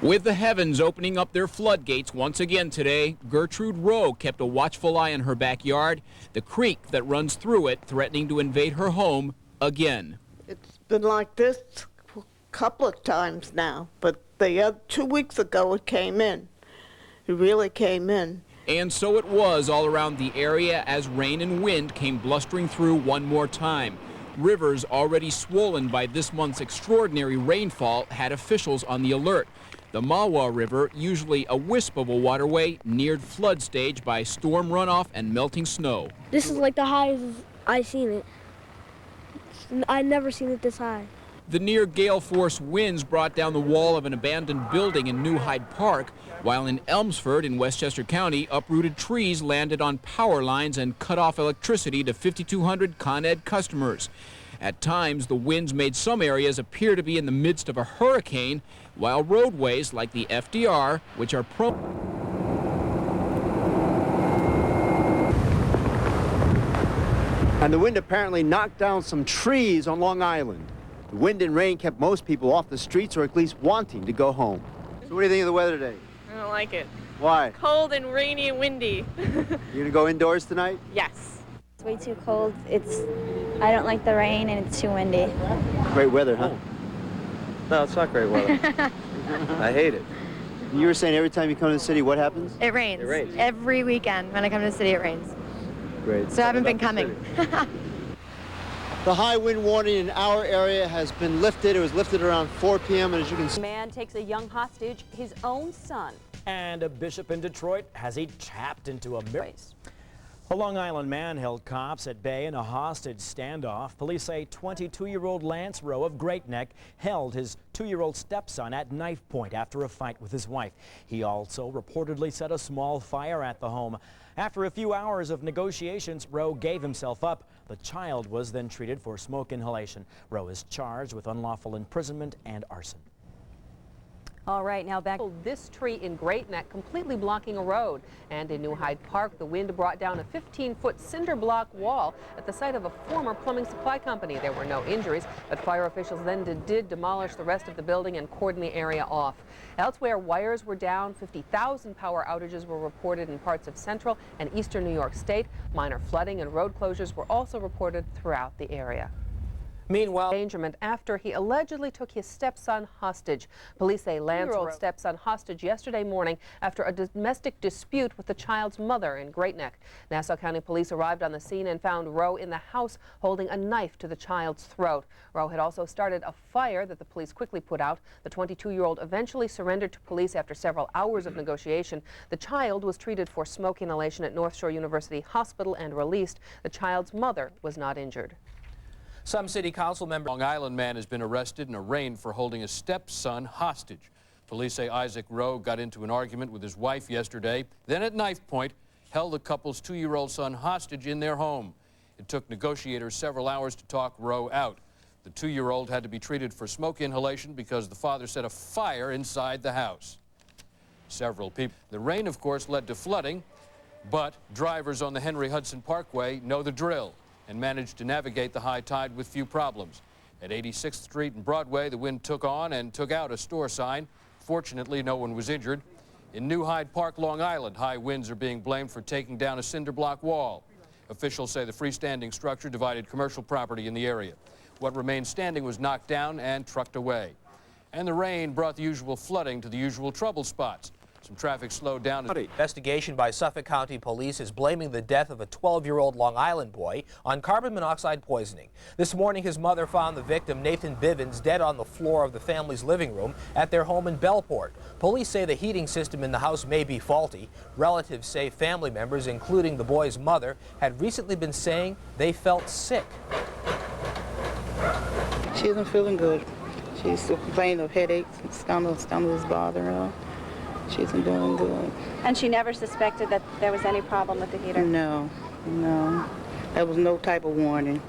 With the heavens opening up their floodgates once again today, Gertrude Rowe kept a watchful eye on her backyard, the creek that runs through it threatening to invade her home again. It's been like this a couple of times now, but the 2 weeks ago it came in. It really came in. And so it was all around the area as rain and wind came blustering through one more time. Rivers already swollen by this month's extraordinary rainfall had officials on the alert. The Mawa River, usually a wisp of a waterway, neared flood stage by storm runoff and melting snow. This is like the highest I've seen it. I've never seen it this high. The near gale force winds brought down the wall of an abandoned building in New Hyde Park, while in Elmsford in Westchester County, uprooted trees landed on power lines and cut off electricity to 5,200 Con Ed customers. At times, the winds made some areas appear to be in the midst of a hurricane, while roadways like the FDR, which are prone. And the wind apparently knocked down some trees on Long Island. The wind and rain kept most people off the streets, or at least wanting to go home. So what do you think of the weather today? I don't like it. Why? Cold and rainy and windy. You gonna go indoors tonight? Yes. It's way too cold. I don't like the rain and it's too windy. Great weather, huh? No, it's not great weather. I hate it. You were saying every time you come to the city, what happens? It rains. It rains. Every weekend when I come to the city, it rains. Great. So I haven't been coming. The high wind warning in our area has been lifted. It was lifted around 4 p.m. and as you can see. A man takes a young hostage, his own son. And a bishop in Detroit has he tapped into a miracle. A Long Island man held cops at bay in a hostage standoff. Police say 22-year-old Lance Rowe of Great Neck held his 2-year-old stepson at knife point after a fight with his wife. He also reportedly set a small fire at the home. After a few hours of negotiations, Rowe gave himself up. The child was then treated for smoke inhalation. Rowe is charged with unlawful imprisonment and arson. All right, now back. This tree in Great Neck completely blocking a road. And in New Hyde Park, the wind brought down a 15-foot cinder block wall at the site of a former plumbing supply company. There were no injuries, but fire officials then did demolish the rest of the building and cordon the area off. Elsewhere, wires were down. 50,000 power outages were reported in parts of central and eastern New York State. Minor flooding and road closures were also reported throughout the area. Meanwhile, endangerment after he allegedly took his stepson hostage. Police say Lance Rowe stepson hostage yesterday morning after a domestic dispute with the child's mother in Great Neck. Nassau County Police arrived on the scene and found Rowe in the house holding a knife to the child's throat. Rowe had also started a fire that the police quickly put out. The 22-year-old eventually surrendered to police after several hours of negotiation. The child was treated for smoke inhalation at North Shore University Hospital and released. The child's mother was not injured. Some city council member Long Island man has been arrested and arraigned for holding his stepson hostage. Police say Isaac Rowe got into an argument with his wife yesterday, then at knife point held the couple's 2-year-old son hostage in their home. It took negotiators several hours to talk Rowe out. The 2-year-old had to be treated for smoke inhalation because the father set a fire inside the house. Several people. The rain, of course, led to flooding, but drivers on the Henry Hudson Parkway know the drill and managed to navigate the high tide with few problems. At 86th Street and Broadway, the wind took on and took out a store sign. Fortunately, no one was injured. In New Hyde Park, Long Island, high winds are being blamed for taking down a cinder block wall. Officials say the freestanding structure divided commercial property in the area. What remained standing was knocked down and trucked away. And the rain brought the usual flooding to the usual trouble spots. Some traffic slowed down. Investigation by Suffolk County Police is blaming the death of a 12-year-old Long Island boy on carbon monoxide poisoning. This morning, his mother found the victim, Nathan Bivens, dead on the floor of the family's living room at their home in Bellport. Police say the heating system in the house may be faulty. Relatives say family members, including the boy's mother, had recently been saying they felt sick. She isn't feeling good. She's still complaining of headaches and stomach is bothering her. She isn't doing good. And she never suspected that there was any problem with the heater? No, no. There was no type of warning.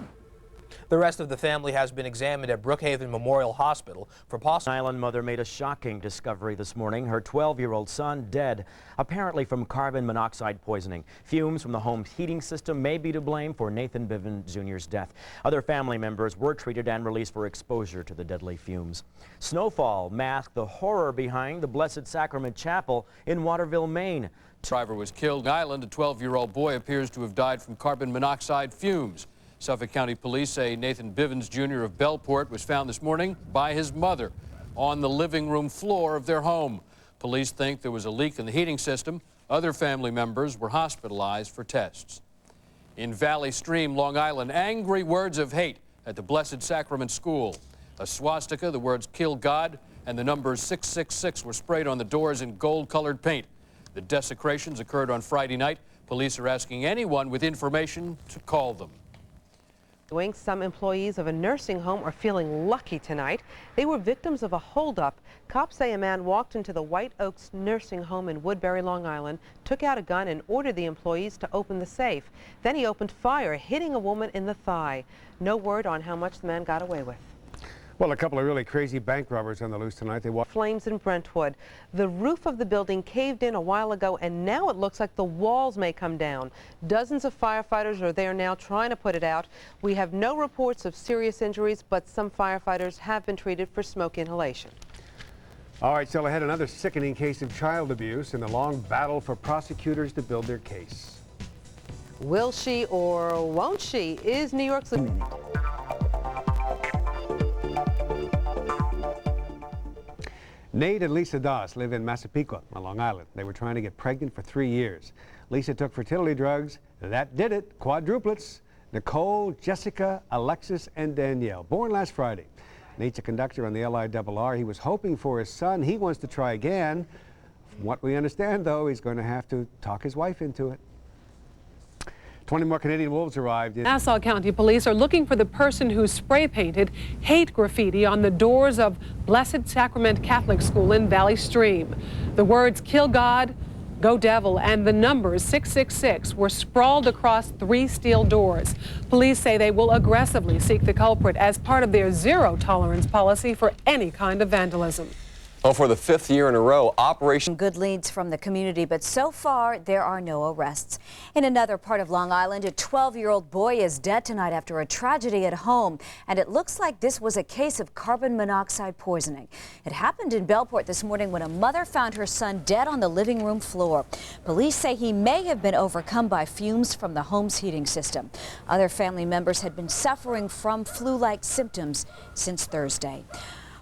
The rest of the family has been examined at Brookhaven Memorial Hospital for possible. Island mother made a shocking discovery this morning. Her 12-year-old son dead, apparently from carbon monoxide poisoning. Fumes from the home's heating system may be to blame for Nathan Bivens Jr.'s death. Other family members were treated and released for exposure to the deadly fumes. Snowfall masked the horror behind the Blessed Sacrament Chapel in Waterville, Maine. Driver was killed. Island, a 12-year-old boy appears to have died from carbon monoxide fumes. Suffolk County Police say Nathan Bivens Jr. of Bellport was found this morning by his mother on the living room floor of their home. Police think there was a leak in the heating system. Other family members were hospitalized for tests. In Valley Stream, Long Island, angry words of hate at the Blessed Sacrament School. A swastika, the words "Kill God," and the numbers 666 were sprayed on the doors in gold-colored paint. The desecrations occurred on Friday night. Police are asking anyone with information to call them. Some employees of a nursing home are feeling lucky tonight. They were victims of a holdup. Cops say a man walked into the White Oaks nursing home in Woodbury, Long Island, took out a gun and ordered the employees to open the safe. Then he opened fire, hitting a woman in the thigh. No word on how much the man got away with. Well, a couple of really crazy bank robbers on the loose tonight. They walked flames in Brentwood. The roof of the building caved in a while ago, and now it looks like the walls may come down. Dozens of firefighters are there now trying to put it out. We have no reports of serious injuries, but some firefighters have been treated for smoke inhalation. All right, still ahead, another sickening case of child abuse in the long battle for prosecutors to build their case. Will she or won't she? Is New York's... Nate and Lisa Doss live in Massapequa on Long Island. They were trying to get pregnant for 3 years. Lisa took fertility drugs. That did it. Quadruplets. Nicole, Jessica, Alexis, and Danielle. Born last Friday. Nate's a conductor on the LIRR. He was hoping for his son. He wants to try again. From what we understand, though, he's going to have to talk his wife into it. 20 more Canadian wolves arrived. Nassau County Police are looking for the person who spray painted hate graffiti on the doors of Blessed Sacrament Catholic School in Valley Stream. The words "Kill God, Go Devil," and the numbers 666 were sprawled across 3 steel doors. Police say they will aggressively seek the culprit as part of their zero tolerance policy for any kind of vandalism. Well, for the 5th year in a row, Operation Good leads from the community, but so far there are no arrests. In another part of Long Island, a 12-year-old boy is dead tonight after a tragedy at home, and it looks like this was a case of carbon monoxide poisoning. It happened in Bellport this morning when a mother found her son dead on the living room floor. Police say he may have been overcome by fumes from the home's heating system. Other family members had been suffering from flu-like symptoms since Thursday.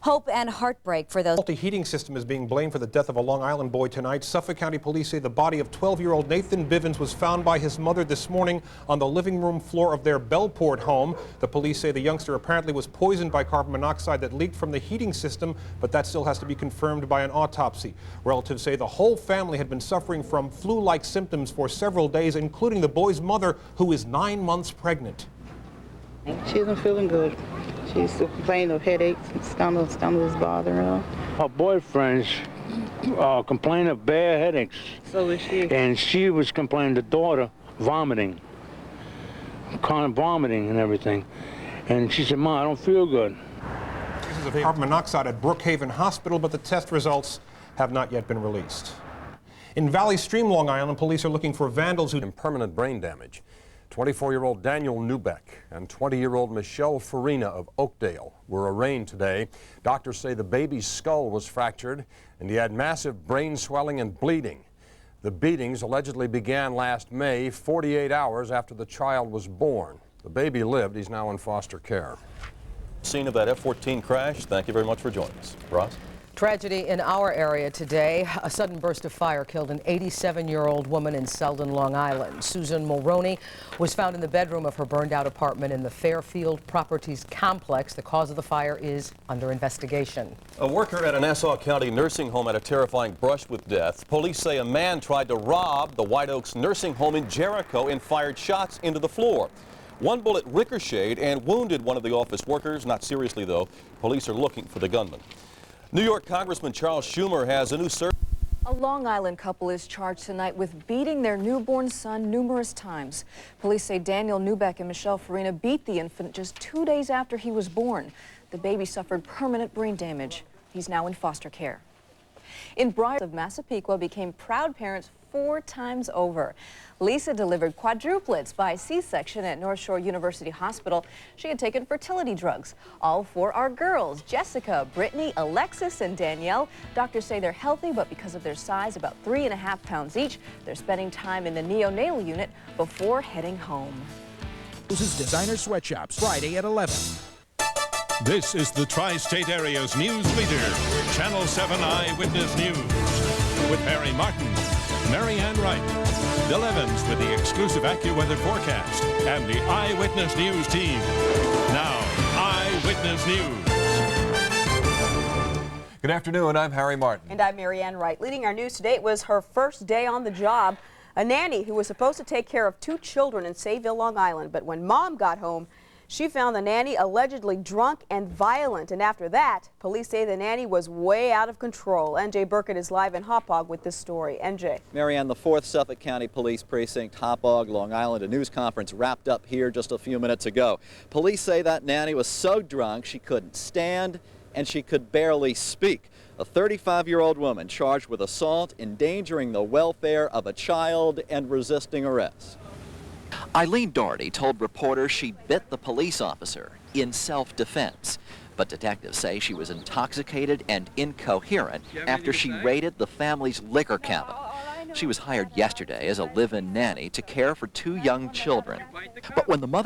Hope and heartbreak for those. The heating system is being blamed for the death of a Long Island boy tonight. Suffolk County police say the body of 12-year-old Nathan Bivens was found by his mother this morning on the living room floor of their Bellport home. The police say the youngster apparently was poisoned by carbon monoxide that leaked from the heating system, but that still has to be confirmed by an autopsy. Relatives say the whole family had been suffering from flu-like symptoms for several days, including the boy's mother, who is 9 months pregnant. She isn't feeling good. She's still complaining of headaches and stomach is bothering her. Her boyfriend's complaining of bad headaches. So is she. And she was complaining, the daughter, vomiting. Kind of vomiting and everything. And she said, "Mom, I don't feel good." Cases of carbon monoxide at Brookhaven Hospital, but the test results have not yet been released. In Valley Stream, Long Island, police are looking for vandals who permanent brain damage. 24-year-old Daniel Newbeck and 20-year-old Michelle Farina of Oakdale were arraigned today. Doctors say the baby's skull was fractured and he had massive brain swelling and bleeding. The beatings allegedly began last May, 48 hours after the child was born. The baby lived. He's now in foster care. Scene of that F-14 crash. Thank you very much for joining us. Ross? Tragedy in our area today. A sudden burst of fire killed an 87-year-old woman in Selden, Long Island. Susan Mulroney was found in the bedroom of her burned-out apartment in the Fairfield Properties complex. The cause of the fire is under investigation. A worker at a Nassau County nursing home had a terrifying brush with death. Police say a man tried to rob the White Oaks nursing home in Jericho and fired shots into the floor. One bullet ricocheted and wounded one of the office workers. Not seriously, though. Police are looking for the gunman. New York Congressman Charles Schumer has a new search. A Long Island couple is charged tonight with beating their newborn son numerous times. Police say Daniel Newbeck and Michelle Farina beat the infant just 2 days after he was born. The baby suffered permanent brain damage. He's now in foster care. In Bryant of Massapequa became proud parents 4 times over. Lisa delivered quadruplets by C-section at North Shore University Hospital. She had taken fertility drugs. All 4 are girls: Jessica, Brittany, Alexis, and Danielle. Doctors say they're healthy, but because of their size, about 3.5 pounds each, they're spending time in the neonatal unit before heading home. This is Designer Sweatshops, Friday at 11. This is the Tri-State Area's news leader, Channel 7 Eyewitness News, with Harry Martin, Marianne Wright, Bill Evans with the exclusive AccuWeather forecast, and the Eyewitness News team. Now, Eyewitness News. Good afternoon, I'm Harry Martin. And I'm Marianne Wright. Leading our news today, it was her first day on the job. A nanny who was supposed to take care of 2 children in Sayville, Long Island, but when mom got home, she found the nanny allegedly drunk and violent, and after that, police say the nanny was way out of control. NJ Burkett is live in Hauppauge with this story. NJ. Marianne, the 4th Suffolk County Police Precinct, Hauppauge, Long Island. A news conference wrapped up here just a few minutes ago. Police say that nanny was so drunk she couldn't stand and she could barely speak. A 35-year-old woman charged with assault, endangering the welfare of a child, and resisting arrest. Eileen Doherty told reporters she bit the police officer in self-defense, but detectives say she was intoxicated and incoherent after she raided the family's liquor cabinet. She was hired yesterday as a live-in nanny to care for 2 young children. But when the mother